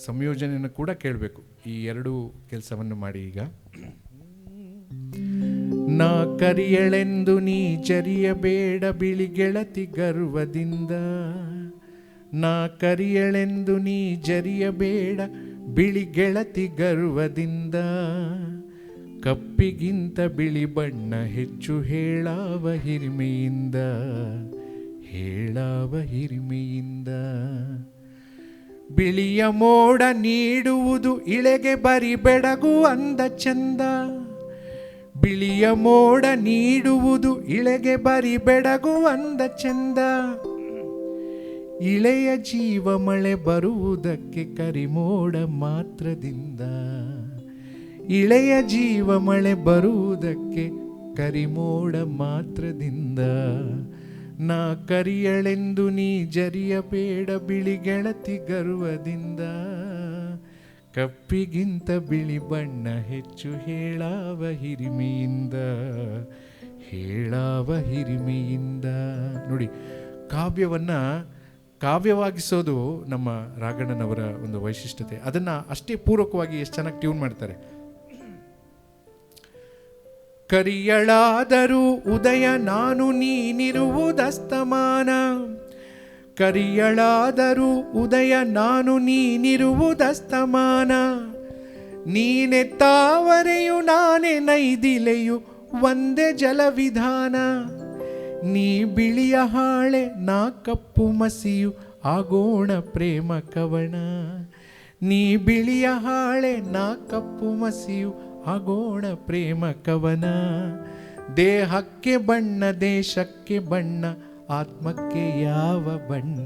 ಸಂಯೋಜನೆಯನ್ನು ಕೂಡ ಕೇಳಬೇಕು. ಈ ಎರಡೂ ಕೆಲಸವನ್ನು ಮಾಡಿ. ಈಗ ನಾ ಕರಿಯಳೆಂದು ನೀ ಜರಿಯಬೇಡ, ಬಿಳಿ ಗೆಳತಿ ಗರ್ವದಿಂದ, ನಾ ಕರಿಯಳೆಂದು ನೀ ಜರಿಯಬೇಡ, ಬಿಳಿ ಗೆಳತಿ ಗರ್ವದಿಂದ, ಕಪ್ಪಿಗಿಂತ ಬಿಳಿ ಬಣ್ಣ ಹೆಚ್ಚು ಹೇಳಾವ ಹಿರಿಮೆಯಿಂದ, ಹೇಳಾವ ಹಿರಿಮೆಯಿಂದ. ಬಿಳಿಯ ಮೋಡ ನೀಡುವುದು ಇಳೆಗೆ ಬರಿ ಬೆಡಗು ಅಂದ ಚಂದ, ಬಿಳಿಯ ಮೋಡ ನೀಡುವುದು ಇಳೆಗೆ ಬರಿ ಬೆಡಗು ಅಂದ ಚಂದ, ಇಳೆಯ ಜೀವ ಮಳೆ ಬರುವುದಕ್ಕೆ ಕರಿಮೋಡ ಮಾತ್ರದಿಂದ, ಇಳೆಯ ಜೀವ ಮಳೆ ಬರುವುದಕ್ಕೆ ಕರಿಮೋಡ ಮಾತ್ರದಿಂದ, ನಾ ಕರಿಯಳೆಂದು ನೀ ಜರಿಯಬೇಡ, ಬಿಳಿ ಗೆಳತಿ ಗರ್ವದಿಂದ, ಕಪ್ಪಿಗಿಂತ ಬಿಳಿ ಬಣ್ಣ ಹೆಚ್ಚು ಹೇಳಾವ ಹಿರಿಮೆಯಿಂದ, ಹೇಳಾವ ಹಿರಿಮೆಯಿಂದ. ನೋಡಿ, ಕಾವ್ಯವನ್ನು ಕಾವ್ಯವಾಗಿಸೋದು ನಮ್ಮ ರಾಘಣ್ಣನವರ ಒಂದು ವೈಶಿಷ್ಟ್ಯತೆ. ಅದನ್ನು ಅಷ್ಟೇ ಪೂರ್ವಕವಾಗಿ ಎಷ್ಟು ಚೆನ್ನಾಗಿ ಟ್ಯೂನ್ ಮಾಡ್ತಾರೆ. ಕರಿಯಳಾದರೂ ಉದಯ ನಾನು ನೀನಿರುವುದಸ್ತಮಾನ, ಕರಿಯಳಾದರೂ ಉದಯ ನಾನು ನೀನಿರುವುದಸ್ತಮಾನ, ನೀನೆತ್ತಾವರೆಯು ನಾನೇ ನೈದಿಲೆಯು ಒಂದೇ ಜಲವಿಧಾನ, ನೀ ಬಿಳಿಯ ಹಾಳೆ ನಾ ಕಪ್ಪು ಮಸಿಯು ಆಗೋಣ ಪ್ರೇಮ ಕವನ, ನೀ ಬಿಳಿಯ ಹಾಳೆ ನಾ ಕಪ್ಪು ಮಸಿಯು ಆಗೋಣ ಪ್ರೇಮ ಕವನ, ದೇಹಕ್ಕೆ ಬಣ್ಣ ದೇಶಕ್ಕೆ ಬಣ್ಣ ಆತ್ಮಕ್ಕೆ ಯಾವ ಬಣ್ಣ,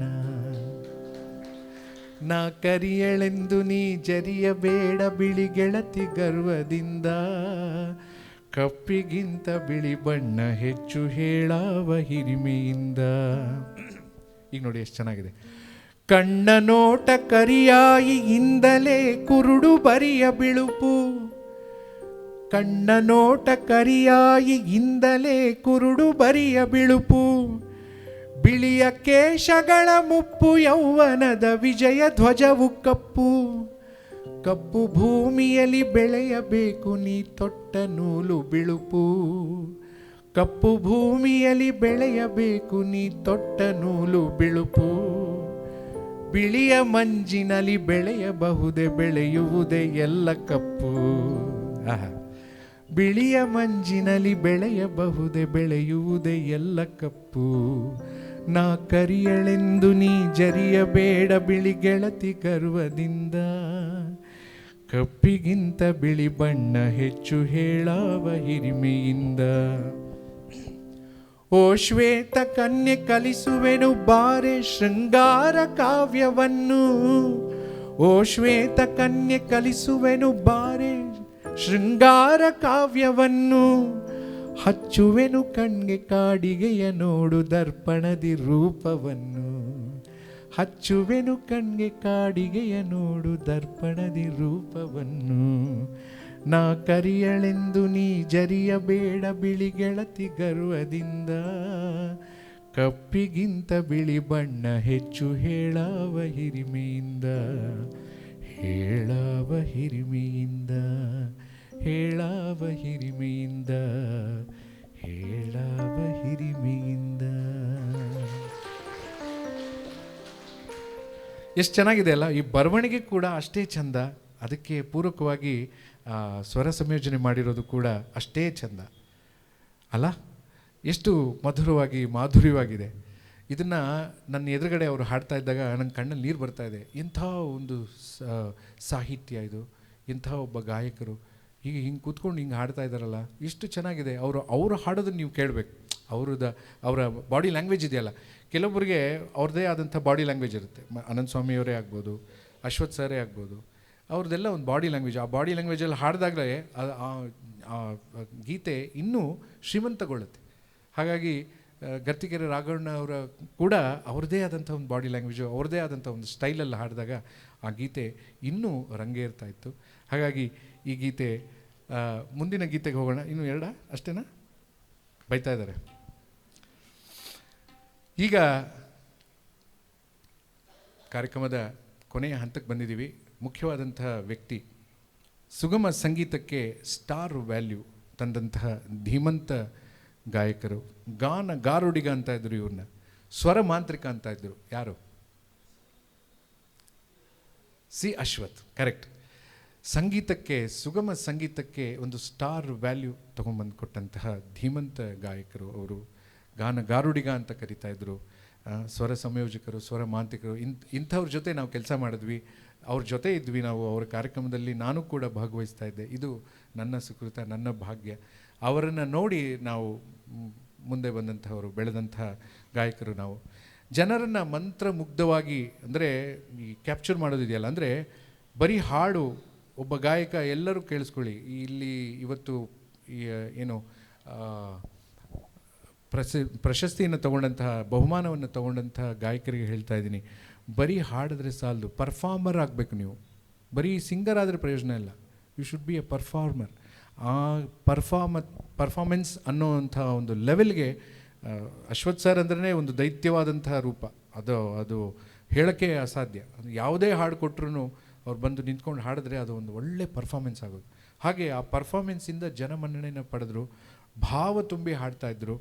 ನಾ ಕರಿಯಳೆಂದು ನೀ ಜರಿಯಬೇಡ ಬಿಳಿ ಗೆಳತಿ ಗರ್ವದಿಂದ, ಕಪ್ಪಿಗಿಂತ ಬಿಳಿ ಬಣ್ಣ ಹೆಚ್ಚು ಹೇಳಾವ ಹಿರಿಮೆಯಿಂದ. ಈಗ ನೋಡಿ ಎಷ್ಟು ಚೆನ್ನಾಗಿದೆ. ಕಣ್ಣ ನೋಟ ಕರಿಯಾಯಿಯಿಂದಲೇ ಕುರುಡು ಬರಿಯ ಬಿಳುಪು, ಕಣ್ಣ ನೋಟ ಕರಿಯಾಯಿಯಿಂದಲೇ ಕುರುಡು ಬರಿಯ ಬಿಳುಪು, ಬಿಳಿಯ ಕೇಶಗಳ ಮುಪ್ಪು ಯೌವನದ ವಿಜಯ ಧ್ವಜವು ಕಪ್ಪು, ಕಪ್ಪು ಭೂಮಿಯಲ್ಲಿ ಬೆಳೆಯಬೇಕು ನೀ ತೊಟ್ಟ ನೂಲು ಬಿಳುಪು, ಕಪ್ಪು ಭೂಮಿಯಲ್ಲಿ ಬೆಳೆಯಬೇಕು ನೀ ತೊಟ್ಟ ನೂಲು ಬಿಳುಪು, ಬಿಳಿಯ ಮಂಜಿನಲ್ಲಿ ಬೆಳೆಯಬಹುದೇ ಬೆಳೆಯುವುದೇ ಎಲ್ಲ ಕಪ್ಪು, ಬಿಳಿಯ ಮಂಜಿನಲ್ಲಿ ಬೆಳೆಯಬಹುದೇ ಬೆಳೆಯುವುದೇ ಎಲ್ಲ ಕಪ್ಪು, ನಾ ಕರಿಯಳೆಂದು ನೀ ಜರಿಯಬೇಡ ಬಿಳಿ ಗೆಳತಿ ಗರ್ವದಿಂದ, ಕಪ್ಪಿಗಿಂತ ಬಿಳಿ ಬಣ್ಣ ಹೆಚ್ಚು ಹೇಳಾವ ಹಿರಿಮೆಯಿಂದ. ಓ ಶ್ವೇತ ಕನ್ಯೆ ಕಲಿಸುವೆನು ಬಾರೆ ಶೃಂಗಾರ ಕಾವ್ಯವನ್ನು, ಓ ಶ್ವೇತ ಕನ್ಯೆ ಕಲಿಸುವೆನು ಬಾರೆ ಶೃಂಗಾರ ಕಾವ್ಯವನ್ನು, ಹಚ್ಚುವೆನು ಕಣ್ಗೆ ಕಾಡಿಗೆಯ ನೋಡು ದರ್ಪಣದಿ ರೂಪವನ್ನು, ಹಚ್ಚುವೆನು ಕಣ್ಗೆ ಕಾಡಿಗೆಯ ನೋಡು ದರ್ಪಣದಿ ರೂಪವನ್ನು, ನಾ ಕರಿಯಳೆಂದು ನೀ ಜರಿಯಬೇಡ ಬಿಳಿ ಗೆಳತಿ ಗರ್ವದಿಂದ, ಕಪ್ಪಿಗಿಂತ ಬಿಳಿ ಬಣ್ಣ ಹೆಚ್ಚು ಹೇಳಾವ ಹಿರಿಮೆಯಿಂದ, ಹೇಳಾವ ಹಿರಿಮೆಯಿಂದ, ಹೇಳಾವ ಹಿರಿಮೆಯಿಂದ, ಹೇಳಾವ ಹಿರಿಮೆಯಿಂದ. ಎಷ್ಟು ಚೆನ್ನಾಗಿದೆ ಅಲ್ಲ. ಈ ಬರವಣಿಗೆ ಕೂಡ ಅಷ್ಟೇ ಚಂದ, ಅದಕ್ಕೆ ಪೂರಕವಾಗಿ ಸ್ವರ ಸಂಯೋಜನೆ ಮಾಡಿರೋದು ಕೂಡ ಅಷ್ಟೇ ಚಂದ ಅಲ್ಲ. ಎಷ್ಟು ಮಧುರವಾಗಿ ಮಾಧುರ್ಯವಾಗಿದೆ. ಇದನ್ನು ನನ್ನ ಎದುರುಗಡೆ ಅವರು ಹಾಡ್ತಾ ಇದ್ದಾಗ ನನ್ನ ಕಣ್ಣಲ್ಲಿ ನೀರು ಬರ್ತಾ ಇದೆ. ಎಂಥ ಒಂದು ಸಾಹಿತ್ಯ ಇದು, ಎಂಥ ಒಬ್ಬ ಗಾಯಕರು ಹೀಗೆ ಹಿಂಗೆ ಕೂತ್ಕೊಂಡು ಹಿಂಗೆ ಹಾಡ್ತಾ ಇದ್ದಾರಲ್ಲ, ಎಷ್ಟು ಚೆನ್ನಾಗಿದೆ. ಅವರು ಹಾಡೋದನ್ನು ನೀವು ಕೇಳಬೇಕು. ಅವರ ಬಾಡಿ ಲ್ಯಾಂಗ್ವೇಜ್ ಇದೆಯಲ್ಲ, ಕೆಲವೊಬ್ಬರಿಗೆ ಅವ್ರದ್ದೇ ಆದಂಥ ಬಾಡಿ ಲ್ಯಾಂಗ್ವೇಜ್ ಇರುತ್ತೆ. ಅನಂತ ಸ್ವಾಮಿಯವರೇ ಆಗ್ಬೋದು, ಅಶ್ವಥ್ ಸರೇ ಆಗ್ಬೋದು, ಅವ್ರದ್ದೆಲ್ಲ ಒಂದು ಬಾಡಿ ಲ್ಯಾಂಗ್ವೇಜ್. ಆ ಬಾಡಿ ಲ್ಯಾಂಗ್ವೇಜಲ್ಲಿ ಹಾಡಿದಾಗಲೇ ಆ ಗೀತೆ ಇನ್ನೂ ಶ್ರೀಮಂತಗೊಳ್ಳುತ್ತೆ. ಹಾಗಾಗಿ ಗರ್ತಿಕೆರೆ ರಾಘವಣ್ಣ ಅವರ ಕೂಡ ಅವ್ರದ್ದೇ ಆದಂಥ ಒಂದು ಬಾಡಿ ಲ್ಯಾಂಗ್ವೇಜು, ಅವ್ರದ್ದೇ ಆದಂಥ ಒಂದು ಸ್ಟೈಲಲ್ಲಿ ಹಾಡಿದಾಗ ಆ ಗೀತೆ ಇನ್ನೂ ರಂಗೇರ್ತಾ ಇತ್ತು. ಹಾಗಾಗಿ ಈ ಗೀತೆ ಮುಂದಿನ ಗೀತೆಗೆ ಹೋಗೋಣ. ಇನ್ನು ಎರಡ ಅಷ್ಟೇನಾ? ಬೈತಾ ಇದ್ದಾರೆ. ಈಗ ಕಾರ್ಯಕ್ರಮದ ಕೊನೆಯ ಹಂತಕ್ಕೆ ಬಂದಿದ್ದೀವಿ. ಮುಖ್ಯವಾದಂತಹ ವ್ಯಕ್ತಿ, ಸುಗಮ ಸಂಗೀತಕ್ಕೆ ಸ್ಟಾರ್ ವ್ಯಾಲ್ಯೂ ತಂದಂತಹ ಧೀಮಂತ ಗಾಯಕರು, ಗಾರುಡಿಗ ಅಂತ ಇದ್ರು, ಇವ್ರನ್ನ ಸ್ವರ ಮಾಂತ್ರಿಕ ಅಂತ ಇದ್ರು. ಯಾರು? ಸಿ ಅಶ್ವಥ್. ಕರೆಕ್ಟ್. ಸಂಗೀತಕ್ಕೆ, ಸುಗಮ ಸಂಗೀತಕ್ಕೆ ಒಂದು ಸ್ಟಾರ್ ವ್ಯಾಲ್ಯೂ ತೊಗೊಂಬಂದು ಕೊಟ್ಟಂತಹ ಧೀಮಂತ ಗಾಯಕರು ಅವರು. ಗಾರುಡಿಗ ಅಂತ ಕರಿತಾ ಇದ್ರು. ಸ್ವರ ಸಂಯೋಜಕರು, ಸ್ವರ ಮಾಂತ್ರಿಕರು, ಇಂಥವ್ರ ಜೊತೆ ನಾವು ಕೆಲಸ ಮಾಡಿದ್ವಿ, ಅವ್ರ ಜೊತೆ ಇದ್ವಿ ನಾವು. ಅವರ ಕಾರ್ಯಕ್ರಮದಲ್ಲಿ ನಾನು ಕೂಡ ಭಾಗವಹಿಸ್ತಾ ಇದ್ದೆ. ಇದು ನನ್ನ ಸುಕೃತ, ನನ್ನ ಭಾಗ್ಯ. ಅವರನ್ನು ನೋಡಿ ನಾವು ಮುಂದೆ ಬಂದಂಥವರು, ಬೆಳೆದಂತಹ ಗಾಯಕರು ನಾವು. ಜನರನ್ನು ಮಂತ್ರಮುಗ್ಧವಾಗಿ, ಅಂದರೆ ಈ ಕ್ಯಾಪ್ಚರ್ ಮಾಡೋದಿದೆಯಲ್ಲ, ಅಂದರೆ ಬರೀ ಹಾಡು, ಒಬ್ಬ ಗಾಯಕ, ಎಲ್ಲರೂ ಕೇಳಿಸ್ಕೊಳ್ಳಿ. ಇಲ್ಲಿ ಇವತ್ತು ಏನು ಪ್ರಶಸ್ತಿಯನ್ನು ತಗೊಂಡಂತಹ, ಬಹುಮಾನವನ್ನು ತಗೊಂಡಂತಹ ಗಾಯಕರಿಗೆ ಹೇಳ್ತಾ ಇದ್ದೀನಿ, ಬರೀ ಹಾಡಿದ್ರೆ ಸಾಲದು, ಪರ್ಫಾರ್ಮರ್ ಆಗಬೇಕು ನೀವು. ಬರೀ ಸಿಂಗರ್ ಆದರೆ ಪ್ರಯೋಜನ ಇಲ್ಲ. You should be a performer. ಆ ಪರ್ಫಾರ್ಮೆನ್ಸ್ ಅನ್ನೋವಂಥ ಒಂದು ಲೆವೆಲ್ಗೆ ಅಶ್ವಥ್ ಸರ್ ಅಂದ್ರೆ ಒಂದು ದೈತ್ಯವಾದಂತಹ ರೂಪ. ಅದು ಹೇಳೋಕ್ಕೆ ಅಸಾಧ್ಯ. ಯಾವುದೇ ಹಾಡು ಕೊಟ್ಟರು ಅವ್ರು ಬಂದು ನಿಂತ್ಕೊಂಡು ಹಾಡಿದ್ರೆ ಅದು ಒಂದು ಒಳ್ಳೆ ಪರ್ಫಾಮೆನ್ಸ್ ಆಗೋದು. ಹಾಗೆ ಆ ಪರ್ಫಾಮೆನ್ಸಿಂದ ಜನಮನ್ನಣೆಯನ್ನು ಪಡೆದ್ರು, ಭಾವ ತುಂಬಿ ಹಾಡ್ತಾಯಿದ್ರು.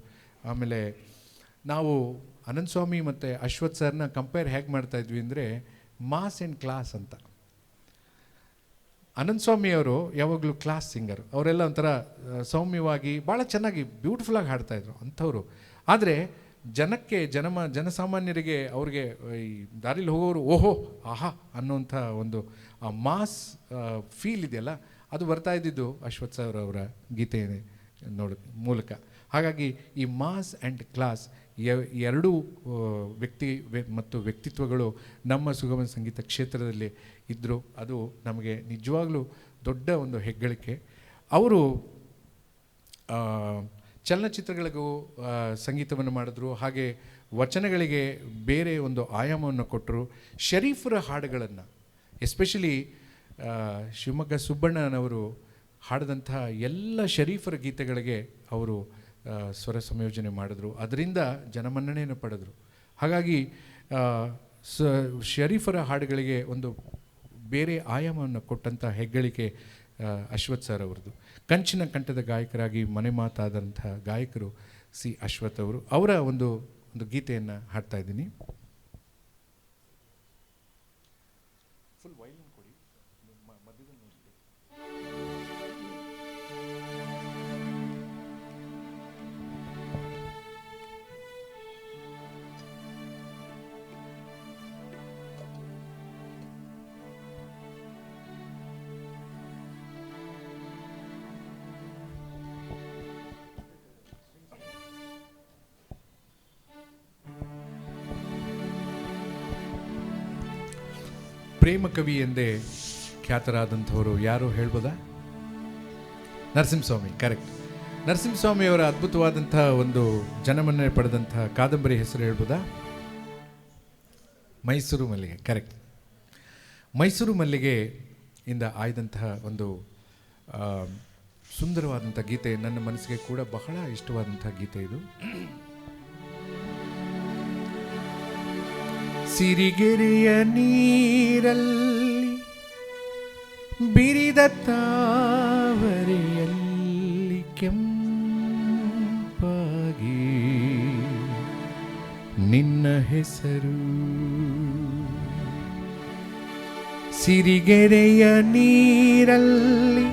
ಆಮೇಲೆ ನಾವು ಅನಂತ್ ಸ್ವಾಮಿ ಮತ್ತು ಅಶ್ವಥ್ ಸರ್ನ ಕಂಪೇರ್ ಹೇಗೆ ಮಾಡ್ತಾಯಿದ್ವಿ ಅಂದರೆ ಮಾಸ್ ಆ್ಯಂಡ್ ಕ್ಲಾಸ್ ಅಂತ. ಅನಂತ್ ಸ್ವಾಮಿಯವರು ಯಾವಾಗಲೂ ಕ್ಲಾಸ್ ಸಿಂಗರ್, ಅವರೆಲ್ಲ ಒಂಥರ ಸೌಮ್ಯವಾಗಿ ಭಾಳ ಚೆನ್ನಾಗಿ ಬ್ಯೂಟಿಫುಲ್ಲಾಗಿ ಹಾಡ್ತಾಯಿದ್ರು ಅಂಥವ್ರು. ಆದರೆ ಜನಸಾಮಾನ್ಯರಿಗೆ ಅವ್ರಿಗೆ ಈ ದಾರಿಲಿ ಹೋಗೋರು ಓಹೋ ಆಹಾ ಅನ್ನೋಂಥ ಒಂದು ಆ ಮಾಸ್ ಫೀಲ್ ಇದೆಯಲ್ಲ, ಅದು ಬರ್ತಾ ಇದ್ದಿದ್ದು ಅಶ್ವಥ್ ಸರ್ ಅವರ ಗೀತೆ ಮೂಲಕ. ಹಾಗಾಗಿ ಈ ಮಾಸ್ ಆ್ಯಂಡ್ ಕ್ಲಾಸ್ ಎರಡೂ ವ್ಯಕ್ತಿತ್ವಗಳು ನಮ್ಮ ಸುಗಮ ಸಂಗೀತ ಕ್ಷೇತ್ರದಲ್ಲಿ ಇದ್ದರು. ಅದು ನಮಗೆ ನಿಜವಾಗ್ಲೂ ದೊಡ್ಡ ಒಂದು ಹೆಗ್ಗಳಿಕೆ. ಅವರು ಚಲನಚಿತ್ರಗಳಿಗೂ ಸಂಗೀತವನ್ನು ಮಾಡಿದ್ರು, ಹಾಗೆ ವಚನಗಳಿಗೆ ಬೇರೆ ಒಂದು ಆಯಾಮವನ್ನು ಕೊಟ್ಟರು. ಶರೀಫರ ಹಾಡುಗಳನ್ನು, ಎಸ್ಪೆಷಲಿ ಶಿವಮೊಗ್ಗ ಸುಬ್ಬಣ್ಣನವರು ಹಾಡಿದಂತಹ ಎಲ್ಲ ಶರೀಫರ ಗೀತೆಗಳಿಗೆ ಅವರು ಸ್ವರ ಸಂಯೋಜನೆ ಮಾಡಿದ್ರು, ಅದರಿಂದ ಜನಮನ್ನಣೆಯನ್ನು ಪಡೆದರು. ಹಾಗಾಗಿ ಶರೀಫರ ಹಾಡುಗಳಿಗೆ ಒಂದು ಬೇರೆ ಆಯಾಮವನ್ನು ಕೊಟ್ಟಂಥ ಹೆಗ್ಗಳಿಕೆ ಅಶ್ವಥ್ ಸರ್ ಅವರದು. ಕಂಚಿನ ಕಂಠದ ಗಾಯಕರಾಗಿ ಮನೆ ಮಾತಾದಂಥ ಗಾಯಕರು ಸಿ ಅಶ್ವಥ್ ಅವರು. ಅವರ ಒಂದು ಗೀತೆಯನ್ನು ಹಾಡ್ತಾ ಇದ್ದೀನಿ. ಫುಲ್ ವೈಲಿನ್ ಕೊಡಿ, ಮಧ್ಯದಲ್ಲಿ ಪ್ರೇಮ ಕವಿ ಎಂದೇ ಖ್ಯಾತರಾದಂಥವರು ಯಾರು ಹೇಳ್ಬೋದಾ? ನರಸಿಂಹಸ್ವಾಮಿ. ಕರೆಕ್ಟ್. ನರಸಿಂಹಸ್ವಾಮಿಯವರ ಅದ್ಭುತವಾದಂಥ ಒಂದು ಜನಮನ್ನಣೆ ಪಡೆದಂಥ ಕಾದಂಬರಿ ಹೆಸರು ಹೇಳ್ಬೋದಾ? ಮೈಸೂರು ಮಲ್ಲಿಗೆ. ಕರೆಕ್ಟ್. ಮೈಸೂರು ಮಲ್ಲಿಗೆ ಇಂದ ಆಯ್ದಂತಹ ಒಂದು ಸುಂದರವಾದಂಥ ಗೀತೆ, ನನ್ನ ಮನಸ್ಸಿಗೆ ಕೂಡ ಬಹಳ ಇಷ್ಟವಾದಂಥ ಗೀತೆ ಇದು. ಸಿರಿಗೆರೆಯ ನೀರಲ್ಲಿ ಬಿರಿದ ತಾವರೆಯಲ್ಲಿ ಕೆಂಪಾಗಿ ನಿನ್ನ ಹೆಸರು. ಸಿರಿಗೆರೆಯ ನೀರಲ್ಲಿ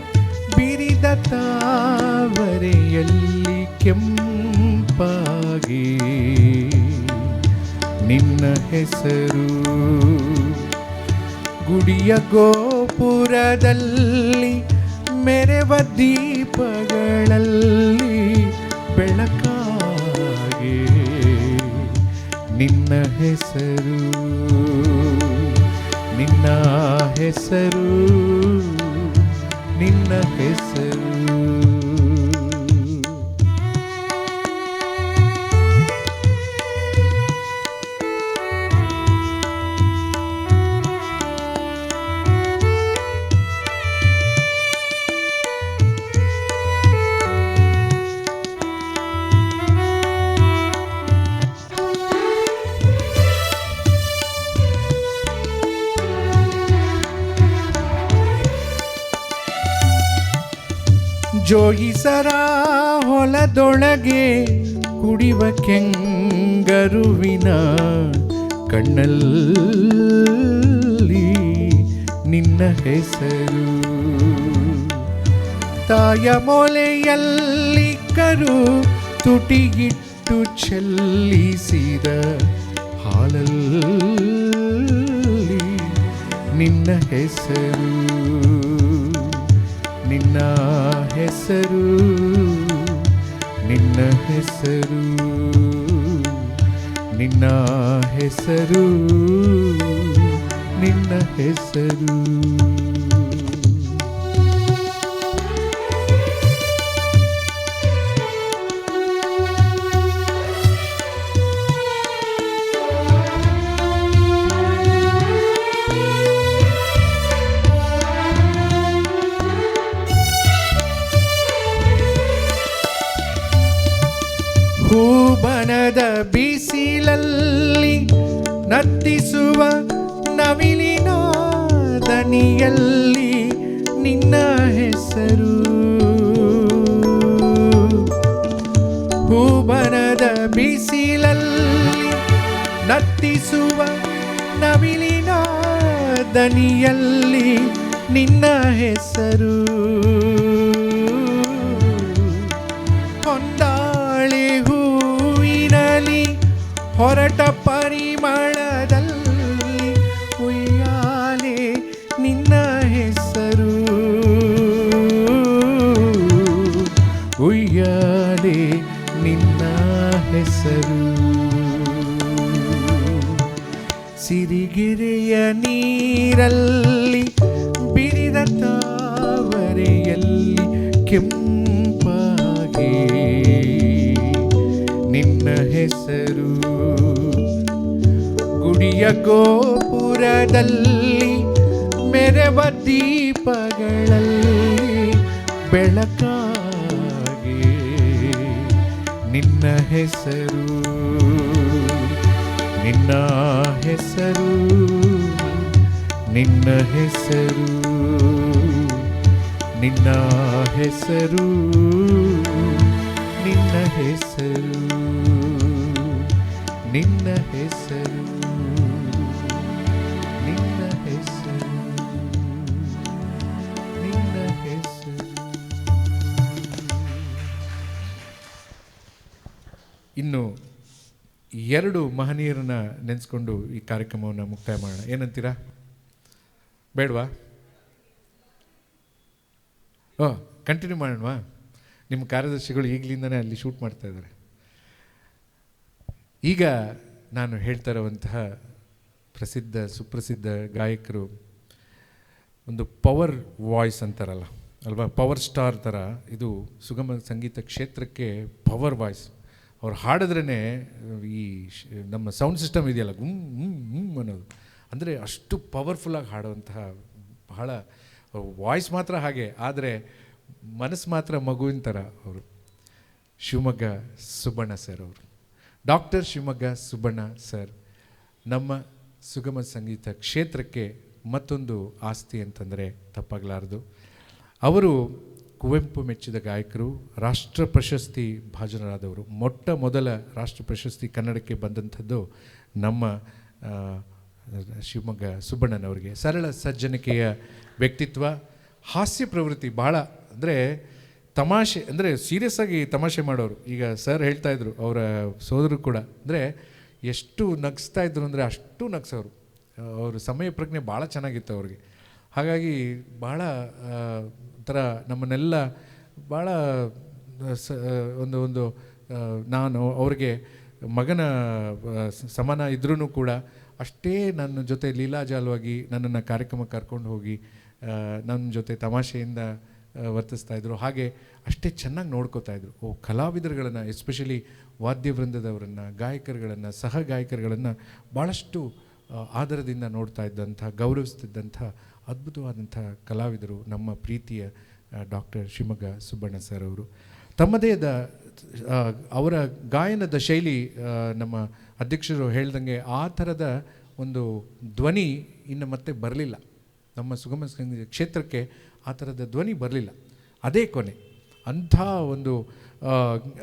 ಬಿರಿದ ತಾವರೆಯಲ್ಲಿ ಕೆಂಪಾಗಿ ನಿನ್ನ ಹೆಸರು. ಗುಡಿಯ ಗೋಪುರದಲ್ಲಿ ಮೆರೆವ ದೀಪಗಳಲ್ಲಿ ಬೆಳಕಾಗಿ ನಿನ್ನ ಹೆಸರು. ನಿನ್ನ ಹೆಸರು, ನಿನ್ನ ಹೆಸರು. ಜೋಯಿಸರ ಹೊಲದೊಳಗೆ ಕುಡಿವ ಕೆಂಗರುವಿನ ಕಣ್ಣಲ್ಲಿ ನಿನ್ನ ಹೆಸರು. ತಾಯ ಮೊಲೆಯಲ್ಲಿ ಕರು ತುಟಿಗಿಟ್ಟು ಚೆಲ್ಲಿಸಿದ ಹಾಲಲ್ಲಿ ನಿನ್ನ ಹೆಸರು. ನಿನ್ನ ಹೆಸರು, ನಿನ್ನ ಹೆಸರು, ನಿನ್ನ ಹೆಸರು, ನಿನ್ನ ಹೆಸರು. ಹೂಬನದ ಬಿಸಿಲಲ್ಲಿ ನರ್ತಿಸುವ ನವಿಲಿನ ದನಿಯಲ್ಲಿ ನಿನ್ನ ಹೆಸರು, ಹೂಬನದ ಬಿಸಿಲಲ್ಲಿ ನರ್ತಿಸುವ ನವಿಲಿನ ದನಿಯಲ್ಲಿ ನಿನ್ನ ಹೆಸರು, ಹೊಂದಾಳೆ ಹೂವಿನಲಿ ಹೊರಟ ಪರಿಮಳದಲ್ಲಿ ಉಯ್ಯಾಲೆ ನಿನ್ನ ಹೆಸರು, ಉಯ್ಯಾಲೆ ನಿನ್ನ ಹೆಸರು. ಸಿರಿಗೆರೆಯ ನೀರಲ್ಲಿ ಬಿರಿದ ತಾವರೆಯಲ್ಲಿ ಕೆಂಪಾಗೆ ನಿನ್ನ ಹೆಸರು, ಗುಡಿಯ ಗೋಪುರದಲ್ಲಿ ಮೆರವ ದೀಪಗಳಲ್ಲಿ ಬೆಳಕಾಗೆ ನಿನ್ನ ಹೆಸರು, ನಿನ್ನ ಹೆಸರು, ನಿನ್ನ ಹೆಸರು, ನಿನ್ನ ಹೆಸರು, ನಿನ್ನ ಹೆಸರು, ನಿನ್ನ ಹೆಸರು, ನಿನ್ನ ಹೆಸರು, ನಿನ್ನ ಹೆಸರು. ಇನ್ನು 2 ಮಹನೀಯರನ್ನ ನೆನೆಸ್ಕೊಂಡು ಈ ಕಾರ್ಯಕ್ರಮವನ್ನು ಮುಕ್ತಾಯ ಮಾಡೋಣ. ಏನಂತೀರಾ? ಬೇಡವಾ? ಕಂಟಿನ್ಯೂ ಮಾಡೋಣವಾ? ನಿಮ್ಮ ಕಾರ್ಯದರ್ಶಿಗಳು ಈಗಲಿಂದನೇ ಅಲ್ಲಿ ಶೂಟ್ ಮಾಡ್ತಾ ಇದ್ದಾರೆ. ಈಗ ನಾನು ಹೇಳ್ತಾ ಇರುವಂತಹ ಸುಪ್ರಸಿದ್ಧ ಗಾಯಕರು ಒಂದು ಪವರ್ ವಾಯ್ಸ್ ಅಂತಾರಲ್ಲ ಅಲ್ವಾ, ಪವರ್ ಸ್ಟಾರ್ ಥರ ಇದು ಸುಗಮ ಸಂಗೀತ ಕ್ಷೇತ್ರಕ್ಕೆ ಪವರ್ ವಾಯ್ಸ್. ಅವ್ರು ಹಾಡಿದ್ರೇ ಈ ನಮ್ಮ ಸೌಂಡ್ ಸಿಸ್ಟಮ್ ಇದೆಯಲ್ಲ ಅನ್ನೋದು, ಅಂದರೆ ಅಷ್ಟು ಪವರ್ಫುಲ್ಲಾಗಿ ಹಾಡುವಂತಹ ಬಹಳ ವಾಯ್ಸ್ ಮಾತ್ರ ಹಾಗೆ, ಆದರೆ ಮನಸ್ಸು ಮಾತ್ರ ಮಗುವಿನ ಥರ ಅವರು. ಶಿವಮೊಗ್ಗ ಸುಬ್ಬಣ್ಣ ಸರ್ ಅವರು, ಡಾಕ್ಟರ್ ಶಿವಮೊಗ್ಗ ಸುಬ್ಬಣ್ಣ ಸರ್ ನಮ್ಮ ಸುಗಮ ಸಂಗೀತ ಕ್ಷೇತ್ರಕ್ಕೆ ಮತ್ತೊಂದು ಆಸ್ತಿ ಅಂತಂದರೆ ತಪ್ಪಾಗಲಾರದು. ಅವರು ಕುವೆಂಪು ಮೆಚ್ಚಿದ ಗಾಯಕರು, ರಾಷ್ಟ್ರ ಪ್ರಶಸ್ತಿ ಭಾಜನರಾದವರು. ಮೊಟ್ಟ ಮೊದಲ ರಾಷ್ಟ್ರ ಪ್ರಶಸ್ತಿ ಕನ್ನಡಕ್ಕೆ ಬಂದಂಥದ್ದು ನಮ್ಮ ಶಿವಮೊಗ್ಗ ಸುಬ್ಬಣ್ಣನವರಿಗೆ. ಸರಳ ಸಜ್ಜನಿಕೆಯ ವ್ಯಕ್ತಿತ್ವ, ಹಾಸ್ಯ ಪ್ರವೃತ್ತಿ ಭಾಳ, ಅಂದರೆ ತಮಾಷೆ, ಅಂದರೆ ಸೀರಿಯಸ್ ಆಗಿ ತಮಾಷೆ ಮಾಡೋರು. ಈಗ ಸರ್ ಹೇಳ್ತಾಯಿದ್ರು, ಅವರ ಸೋದರರು ಕೂಡ, ಅಂದರೆ ಎಷ್ಟು ನಗಿಸ್ತಾ ಇದ್ರು ಅಂದರೆ ಅಷ್ಟು ನಗಿಸೋರು. ಅವ್ರ ಸಮಯ ಪ್ರಜ್ಞೆ ಭಾಳ ಚೆನ್ನಾಗಿತ್ತು ಅವ್ರಿಗೆ. ಹಾಗಾಗಿ ಭಾಳ ಥರ ನಮ್ಮನ್ನೆಲ್ಲ ಭಾಳ ಒಂದು ನಾನು ಅವ್ರಿಗೆ ಮಗನ ಸಮಾನ ಇದ್ರೂ ಕೂಡ ಅಷ್ಟೇ ನನ್ನ ಜೊತೆ ಲೀಲಾಜಾಲವಾಗಿ ನನ್ನನ್ನು ಕಾರ್ಯಕ್ರಮಕ್ಕೆ ಕರ್ಕೊಂಡು ಹೋಗಿ ನನ್ನ ಜೊತೆ ತಮಾಷೆಯಿಂದ ವರ್ತಿಸ್ತಾಯಿದ್ರು. ಹಾಗೆ ಅಷ್ಟೇ ಚೆನ್ನಾಗಿ ನೋಡ್ಕೋತಾಯಿದ್ರು. ಕಲಾವಿದರುಗಳನ್ನು, ಎಸ್ಪೆಷಲಿ ವಾದ್ಯವೃಂದದವರನ್ನು, ಗಾಯಕರುಗಳನ್ನು, ಸಹ ಗಾಯಕರುಗಳನ್ನು ಭಾಳಷ್ಟು ಆದರದಿಂದ ನೋಡ್ತಾ ಇದ್ದಂಥ, ಗೌರವಿಸ್ತಿದ್ದಂಥ ಅದ್ಭುತವಾದಂಥ ಕಲಾವಿದರು ನಮ್ಮ ಪ್ರೀತಿಯ ಡಾಕ್ಟರ್ ಶಿವಮೊಗ್ಗ ಸುಬ್ಬಣ್ಣ ಸರ್ ಅವರು. ತಮ್ಮದೇ ಅವರ ಗಾಯನದ ಶೈಲಿ, ನಮ್ಮ ಅಧ್ಯಕ್ಷರು ಹೇಳ್ದಂಗೆ ಆ ಥರದ ಒಂದು ಧ್ವನಿ ಇನ್ನು ಮತ್ತೆ ಬರಲಿಲ್ಲ ನಮ್ಮ ಸುಗಮ ಸಂಗೀತ ಕ್ಷೇತ್ರಕ್ಕೆ. ಆ ಥರದ ಧ್ವನಿ ಬರಲಿಲ್ಲ, ಅದೇ ಕೊನೆ. ಅಂಥ ಒಂದು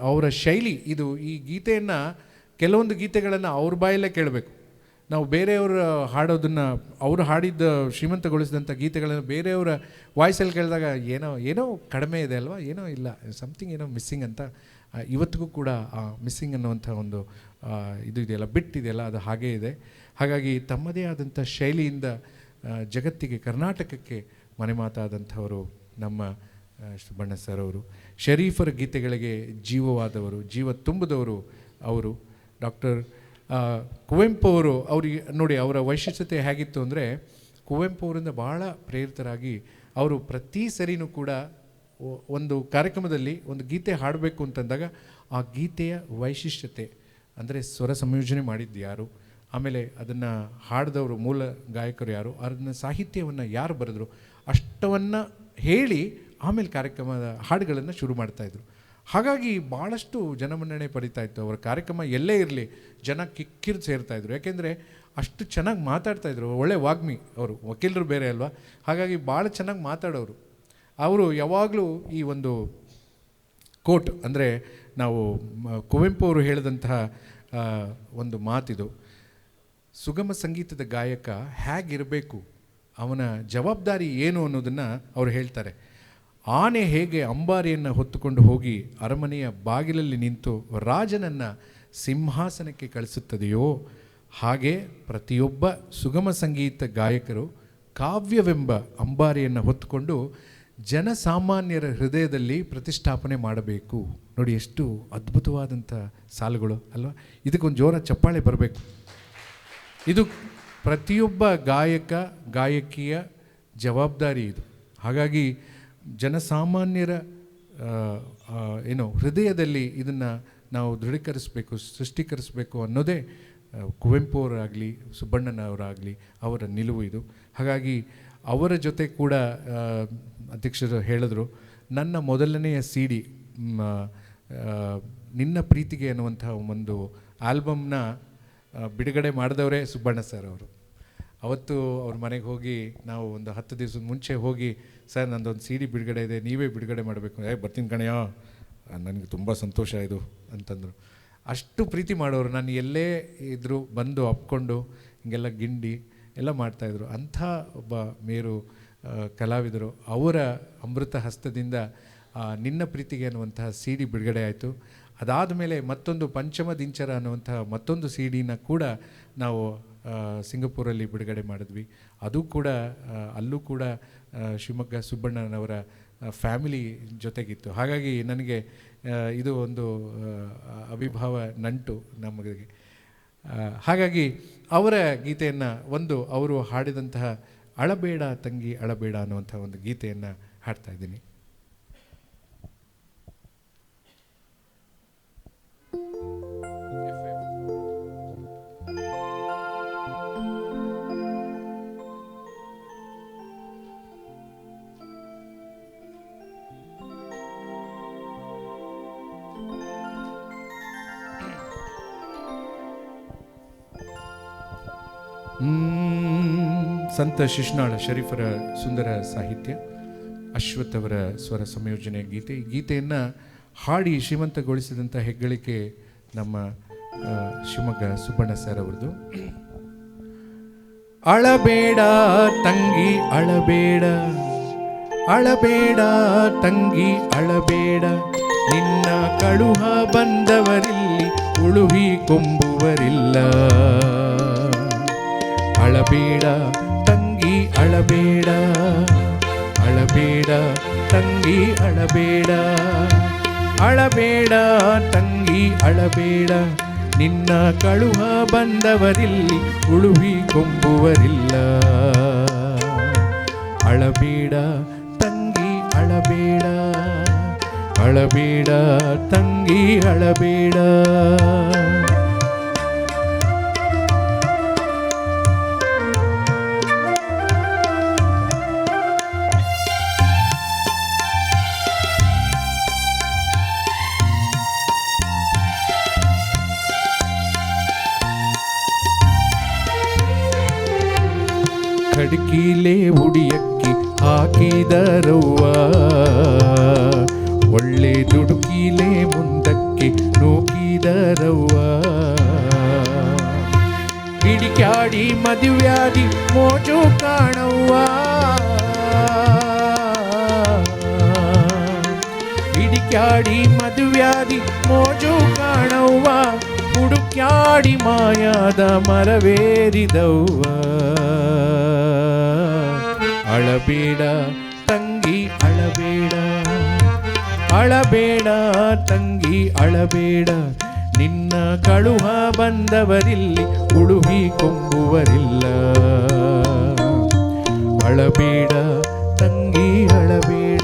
ಅವರ ಶೈಲಿ ಇದು. ಈ ಗೀತೆಯನ್ನು, ಕೆಲವೊಂದು ಗೀತೆಗಳನ್ನು ಅವ್ರ ಬಾಯಲ್ಲೇ ಕೇಳಬೇಕು ನಾವು. ಬೇರೆಯವರ ಹಾಡೋದನ್ನು, ಅವರು ಹಾಡಿದ್ದ ಶ್ರೀಮಂತಗೊಳಿಸಿದಂಥ ಗೀತೆಗಳನ್ನು ಬೇರೆಯವರ ವಾಯ್ಸಲ್ಲಿ ಕೇಳಿದಾಗ ಏನೋ ಕಡಿಮೆ ಇದೆ ಅಲ್ವಾ, ಏನೋ ಇಲ್ಲ, ಸಮಥಿಂಗ್ ಏನೋ ಮಿಸ್ಸಿಂಗ್ ಅಂತ. ಇವತ್ತಿಗೂ ಕೂಡ ಆ ಮಿಸ್ಸಿಂಗ್ ಅನ್ನುವಂಥ ಒಂದು ಇದು ಇದೆಯಲ್ಲ, ಬಿಟ್ಟಿದೆಯಲ್ಲ, ಅದು ಹಾಗೇ ಇದೆ. ಹಾಗಾಗಿ ತಮ್ಮದೇ ಆದಂಥ ಶೈಲಿಯಿಂದ ಜಗತ್ತಿಗೆ, ಕರ್ನಾಟಕಕ್ಕೆ ಮನೆ ಮಾತಾದಂಥವರು ನಮ್ಮ ಸುಬ್ಬಣ್ಣ ಸರ್ ಅವರು. ಶರೀಫರ ಗೀತೆಗಳಿಗೆ ಜೀವವಾದವರು, ಜೀವ ತುಂಬಿದವರು ಅವರು. ಡಾಕ್ಟರ್ ಕುವೆಂಪು ಅವ್ರಿಗೆ ನೋಡಿ, ಅವರ ವೈಶಿಷ್ಟ್ಯತೆ ಹೇಗಿತ್ತು ಅಂದರೆ, ಕುವೆಂಪು ಅವರಿಂದ ಭಾಳ ಪ್ರೇರಿತರಾಗಿ ಅವರು ಪ್ರತಿ ಸರಿನೂ ಕೂಡ ಒಂದು ಕಾರ್ಯಕ್ರಮದಲ್ಲಿ ಒಂದು ಗೀತೆ ಹಾಡಬೇಕು ಅಂತಂದಾಗ ಆ ಗೀತೆಯ ವೈಶಿಷ್ಟ್ಯತೆ, ಅಂದರೆ ಸ್ವರ ಸಂಯೋಜನೆ ಮಾಡಿದ್ದು ಯಾರು, ಆಮೇಲೆ ಅದನ್ನು ಹಾಡಿದವರು ಮೂಲ ಗಾಯಕರು ಯಾರು, ಅದನ್ನು ಸಾಹಿತ್ಯವನ್ನು ಯಾರು ಬರೆದ್ರು, ಅಷ್ಟವನ್ನು ಹೇಳಿ ಆಮೇಲೆ ಕಾರ್ಯಕ್ರಮದ ಹಾಡುಗಳನ್ನು ಶುರು ಮಾಡ್ತಾಯಿದ್ರು. ಹಾಗಾಗಿ ಭಾಳಷ್ಟು ಜನಮನ್ನಣೆ ಪಡಿತಾ ಇತ್ತು. ಅವರ ಕಾರ್ಯಕ್ರಮ ಎಲ್ಲೇ ಇರಲಿ ಜನ ಕಿಕ್ಕಿರು ಸೇರ್ತಾಯಿದ್ರು. ಯಾಕೆಂದರೆ ಅಷ್ಟು ಚೆನ್ನಾಗಿ ಮಾತಾಡ್ತಾಯಿದ್ರು. ಒಳ್ಳೆ ವಾಗ್ಮಿ ಅವರು, ವಕೀಲರು ಬೇರೆ ಅಲ್ವಾ, ಹಾಗಾಗಿ ಭಾಳ ಚೆನ್ನಾಗಿ ಮಾತಾಡೋರು. ಅವರು ಯಾವಾಗಲೂ ಈ ಒಂದು ಕೋಟ್ ಅಂದರೆ ನಾವು ಕುವೆಂಪು ಅವರು ಹೇಳಿದಂತಹ ಒಂದು ಮಾತಿದು, ಸುಗಮ ಸಂಗೀತದ ಗಾಯಕ ಹೇಗಿರಬೇಕು, ಅವನ ಜವಾಬ್ದಾರಿ ಏನು ಅನ್ನೋದನ್ನು ಅವರು ಹೇಳ್ತಾರೆ. ಆನೆ ಹೇಗೆ ಅಂಬಾರಿಯನ್ನು ಹೊತ್ತುಕೊಂಡು ಹೋಗಿ ಅರಮನೆಯ ಬಾಗಿಲಲ್ಲಿ ನಿಂತು ರಾಜನನ್ನು ಸಿಂಹಾಸನಕ್ಕೆ ಕಳಿಸುತ್ತದೆಯೋ ಹಾಗೆ ಪ್ರತಿಯೊಬ್ಬ ಸುಗಮ ಸಂಗೀತ ಗಾಯಕರು ಕಾವ್ಯವೆಂಬ ಅಂಬಾರಿಯನ್ನು ಹೊತ್ತುಕೊಂಡು ಜನಸಾಮಾನ್ಯರ ಹೃದಯದಲ್ಲಿ ಪ್ರತಿಷ್ಠಾಪನೆ ಮಾಡಬೇಕು. ನೋಡಿ ಎಷ್ಟು ಅದ್ಭುತವಾದಂಥ ಸಾಲುಗಳು ಅಲ್ವಾ. ಇದಕ್ಕೊಂದು ಜೋರ ಚಪ್ಪಾಳೆ ಬರಬೇಕು. ಇದು ಪ್ರತಿಯೊಬ್ಬ ಗಾಯಕ ಗಾಯಕಿಯ ಜವಾಬ್ದಾರಿ ಇದು. ಹಾಗಾಗಿ ಜನಸಾಮಾನ್ಯರ ಹೃದಯದಲ್ಲಿ ಇದನ್ನು ನಾವು ದೃಢೀಕರಿಸಬೇಕು, ಸೃಷ್ಟಿಕರಿಸಬೇಕು ಅನ್ನೋದೇ ಕುವೆಂಪು ಅವರಾಗಲಿ ಸುಬ್ಬಣ್ಣನವರಾಗಲಿ ಅವರ ನಿಲುವು ಇದು. ಹಾಗಾಗಿ ಅವರ ಜೊತೆ ಕೂಡ ಅಧ್ಯಕ್ಷರು ಹೇಳಿದ್ರು, ನನ್ನ ಮೊದಲನೆಯ CD ನಿನ್ನ ಪ್ರೀತಿಗೆ ಅನ್ನುವಂಥ ಒಂದು ಆಲ್ಬಮ್ನ ಬಿಡುಗಡೆ ಮಾಡಿದವರೇ ಸುಬ್ಬಣ್ಣ ಸರ್ ಅವರು. ಅವತ್ತು ಅವ್ರ ಮನೆಗೆ ಹೋಗಿ ನಾವು ಒಂದು 10 ದಿವಸದ ಮುಂಚೆ ಹೋಗಿ, ಸರ್ ನಂದೊಂದು CD ಬಿಡುಗಡೆ ಇದೆ, ನೀವೇ ಬಿಡುಗಡೆ ಮಾಡಬೇಕು. ಬರ್ತೀನಿ ಕಣಯ್ಯ, ನನಗೆ ತುಂಬ ಸಂತೋಷ ಇದು ಅಂತಂದರು. ಅಷ್ಟು ಪ್ರೀತಿ ಮಾಡೋರು. ನಾನು ಎಲ್ಲೇ ಇದ್ದರೂ ಬಂದು ಅಪ್ಕೊಂಡು ಹಿಂಗೆಲ್ಲ ಗಿಂಡಿ ಎಲ್ಲ ಮಾಡ್ತಾಯಿದ್ರು. ಅಂಥ ಒಬ್ಬ ಮೇರು ಕಲಾವಿದರು. ಅವರ ಅಮೃತ ಹಸ್ತದಿಂದ ನಿನ್ನ ಪ್ರೀತಿಗೆ ಅನ್ನುವಂಥ CD ಬಿಡುಗಡೆ ಆಯಿತು. ಅದಾದ ಮೇಲೆ ಮತ್ತೊಂದು ಪಂಚಮ ದಿಂಚರ ಅನ್ನುವಂಥ ಮತ್ತೊಂದು CD ಕೂಡ ನಾವು ಸಿಂಗಪೂರಲ್ಲಿ ಬಿಡುಗಡೆ ಮಾಡಿದ್ವಿ. ಅದು ಕೂಡ ಅಲ್ಲೂ ಕೂಡ ಶಿವಮೊಗ್ಗ ಸುಬ್ಬಣ್ಣನವರ ಫ್ಯಾಮಿಲಿ ಜೊತೆಗಿತ್ತು. ಹಾಗಾಗಿ ನನಗೆ ಇದು ಒಂದು ಅವಿಭಾವ ನಂಟು ನಮಗೆ. ಹಾಗಾಗಿ ಅವರ ಗೀತೆಯನ್ನು ಅವರು ಹಾಡಿದಂತಹ ಅಳಬೇಡ ತಂಗಿ ಅಳಬೇಡ ಅನ್ನುವಂಥ ಒಂದು ಗೀತೆಯನ್ನು ಹಾಡ್ತಾ ಇದ್ದೀನಿ. ಸಂತ ಶಿಶುನಾಳ ಶರೀಫರ ಸುಂದರ ಸಾಹಿತ್ಯ, ಅಶ್ವಥ್ ಅವರ ಸ್ವರ ಸಂಯೋಜನೆ ಗೀತೆ. ಈ ಗೀತೆಯನ್ನು ಹಾಡಿ ಶ್ರೀಮಂತಗೊಳಿಸಿದಂಥ ಹೆಗ್ಗಳಿಕೆ ನಮ್ಮ ಶಿವಮೊಗ್ಗ ಸುಬ್ಬಣ್ಣ ಸರ್ ಅವ್ರದ್ದು. ಅಳಬೇಡ ತಂಗಿ ಅಳಬೇಡ, ಅಳಬೇಡ ತಂಗಿ ಅಳಬೇಡ, ನಿನ್ನ ಕಳುಹ ಬಂದವರಿಲ್ಲಿ ಉಳುಹಿ ಕೊಂಬುವರಿಲ್ಲ. ಅಳಬೇಡ ತಂಗಿ ಅಳಬೇಡ, ಅಳಬೇಡ ತಂಗಿ ಅಳಬೇಡ, ಅಳಬೇಡ ತಂಗಿ ಅಳಬೇಡ, ನಿನ್ನ ಕಳುಹ ಬಂದವರಿಲ್ಲಿ ಉಳುಹಿ ಕೊಂಬುವರಿಲ್ಲ. ಅಳಬೇಡ ತಂಗಿ ಅಳಬೇಡ, ಅಳಬೇಡ ತಂಗಿ ಅಳಬೇಡ. ಖಡ್ಕಿಲೆ ಉಡಿಯಕ್ಕಿ ಹಾಕಿದರವ್ವ, ಒಳ್ಳೆ ದುಡುಕಿಲೆ ಮುಂದಕ್ಕೆ ನೂಕಿದರವ್ವ. ಹಿಡಿಕ್ಯಾಡಿ ಮದುವ್ಯಾದಿ ಮೋಜು ಕಾಣವ್ವ, ಹಿಡಿಕ್ಯಾಡಿ ಮದುವ್ಯಾದಿ ಮೋಜು ಕಾಣವ್ವ, ಹುಡುಕ್ಯಾಡಿ ಮಾಯಾದ ಮರವೇರಿದವ್ವ. ಅಳಬೇಡ ತಂಗಿ ಅಳಬೇಡ, ಅಳಬೇಡ ತಂಗಿ ಅಳಬೇಡ, ನಿನ್ನ ಕಳುಹ ಬಂದವರಿಲ್ಲಿ ಉಳುಹಿ ಕೊಂಬುವರಿಲ್ಲ. ಅಳಬೇಡ ತಂಗಿ ಅಳಬೇಡ.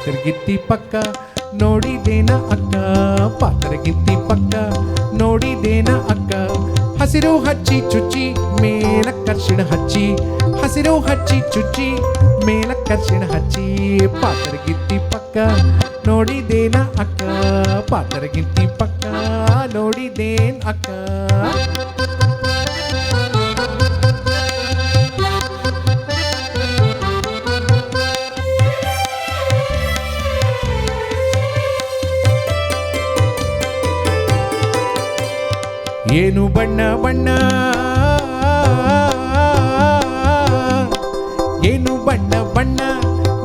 ಪಾತರಗಿತ್ತಿ ಪಕ್ಕ ನೋಡಿದೇನ ಅಕ್ಕ, ಪಾತರಗಿತ್ತಿ ಪಕ್ಕ ನೋಡಿದೇನ ಅಕ್ಕ. ಹಸಿರು ಹಚ್ಚಿ ಚುಚ್ಚಿ ಮೇಲಕ್ಕರ್ಷಿಣ ಹಚ್ಚಿ, ಹಸಿರು ಹಚ್ಚಿ ಚುಚ್ಚಿ ಮೇಲಕ್ಕರ್ಷಿಣ ಹಚ್ಚಿ. ಪಾತರಗಿತ್ತಿ ಪಕ್ಕ ನೋಡಿದೇನ ಅಕ್ಕ, ಪಾತರಗಿತ್ತಿ ಪಕ್ಕ ನೋಡಿದೇನ್ ಅಕ್ಕ. ಏನು ಬಣ್ಣ ಬಣ್ಣ, ಏನು ಬಣ್ಣ ಬಣ್ಣ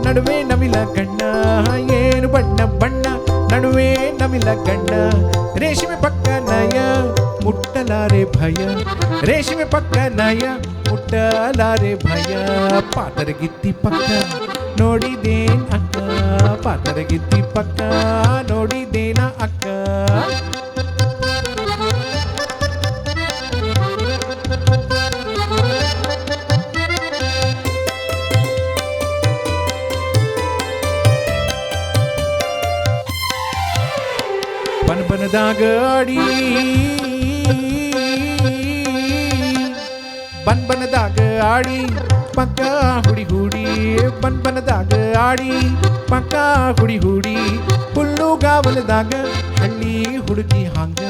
ನಡುವೆ ನವಿಲ ಗಣ್ಣ, ಏನು ಬಣ್ಣ ಬಣ್ಣ ನಡುವೆ ನವಿಲ ಗಣ್ಣ. ರೇಷ್ಮೆ ಪಕ್ಕ ನಯ ಮುಟ್ಟಲಾರೆ ಭಯ, ರೇಷ್ಮೆ ಪಕ್ಕ ನಯ ಮುಟ್ಟಲಾರೆ ಭಯ. ಪಾತರಗಿತ್ತಿ ಪಕ್ಕ ನೋಡಿದೇನ್ ಅಕ್ಕ, ಪಾತರಗಿತ್ತಿ ಪಕ್ಕ ನೋಡಿದೇನ ಅಕ್ಕ. ಬನಬನದಾಗ ಆಡಿ, ಬನಬನದಾಗ ಆಡಿ ಪಕ್ಕ ಹುಡಿ ಹುಡಿ, ಬನಬನದಾಗ ಆಡಿ ಪಕ್ಕ ಹುಡಿ ಹುಡಿ. ಹುಲ್ಲುಗಾವಲದಾಗ ಹಳ್ಳಿ ಹುಡುಗಿ ಹಾಂಗ,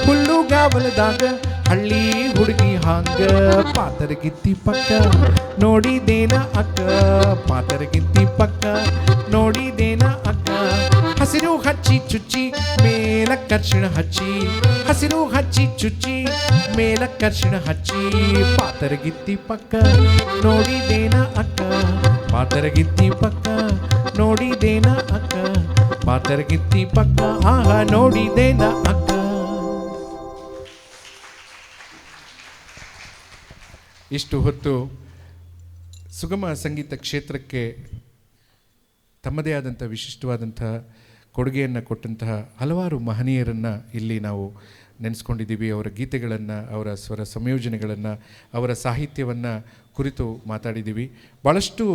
ಹುಲ್ಲುಗಾವಲದಾಗ ಹಳ್ಳಿ ಹುಡುಗಿ ಹಾಂಗ. ಪಾತರಗಿತ್ತಿ ಪಕ್ಕ ನೋಡಿದೇನ ಅಕ್ಕ, ಪಾತರಗಿತ್ತಿ ಪಕ್ಕ ನೋಡಿದೇನ ಅಕ್ಕ. ಹಸಿರು ಹಚ್ಚಿ ಚುಚ್ಚಿ ಮೇಲಕ್ಕರ್ಷಿಣ ಹಚ್ಚಿ, ಹಸಿರು ಹಚ್ಚಿ ಚುಚ್ಚಿ ಮೇಲಕ್ಕರ್ಷಿಣ ಹಚ್ಚಿ. ಪಾತರಗಿತ್ತಿ ಪಕ್ಕ ನೋಡಿದೇನ ಅಕ್ಕ, ಪಾತರಗಿತ್ತಿ ಪಕ್ಕ ನೋಡಿದೇನ ಅಕ್ಕ, ಪಾತರಗಿತ್ತಿ ಪಕ್ಕ ಆಹಾ ನೋಡಿದೇನ ಅಕ್ಕ. ಇಷ್ಟು ಹೊತ್ತು ಸುಗಮ ಸಂಗೀತ ಕ್ಷೇತ್ರಕ್ಕೆ ತಮ್ಮದೇ ಆದಂಥ ವಿಶಿಷ್ಟವಾದಂಥ ಕೊಡುಗೆಯನ್ನು ಕೊಟ್ಟಂತಹ ಹಲವಾರು ಮಹನೀಯರನ್ನು ಇಲ್ಲಿ ನಾವು ನೆನೆಸ್ಕೊಂಡಿದ್ದೀವಿ. ಅವರ ಗೀತೆಗಳನ್ನು, ಅವರ ಸ್ವರ ಸಂಯೋಜನೆಗಳನ್ನು, ಅವರ ಸಾಹಿತ್ಯವನ್ನು ಕುರಿತು ಮಾತಾಡಿದ್ದೀವಿ. ಭಾಳಷ್ಟು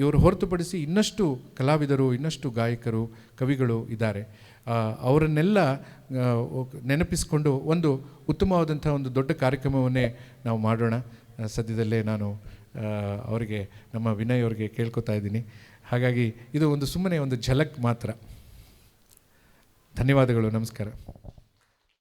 ಇವರು ಹೊರತುಪಡಿಸಿ ಇನ್ನಷ್ಟು ಕಲಾವಿದರು, ಇನ್ನಷ್ಟು ಗಾಯಕರು, ಕವಿಗಳು ಇದ್ದಾರೆ. ಅವರನ್ನೆಲ್ಲ ನೆನಪಿಸಿಕೊಂಡು ಒಂದು ಉತ್ತಮವಾದಂಥ ಒಂದು ದೊಡ್ಡ ಕಾರ್ಯಕ್ರಮವನ್ನೇ ನಾವು ಮಾಡೋಣ. ಸದ್ಯದಲ್ಲೇ ನಾನು ಅವರಿಗೆ, ನಮ್ಮ ವಿನಯ್ ಅವರಿಗೆ ಕೇಳ್ಕೊತಾ ಇದ್ದೀನಿ. ಹಾಗಾಗಿ ಇದು ಒಂದು ಸುಮ್ಮನೆ ಒಂದು ಝಲಕ್ ಮಾತ್ರ. ಧನ್ಯವಾದಗಳು, ನಮಸ್ಕಾರ.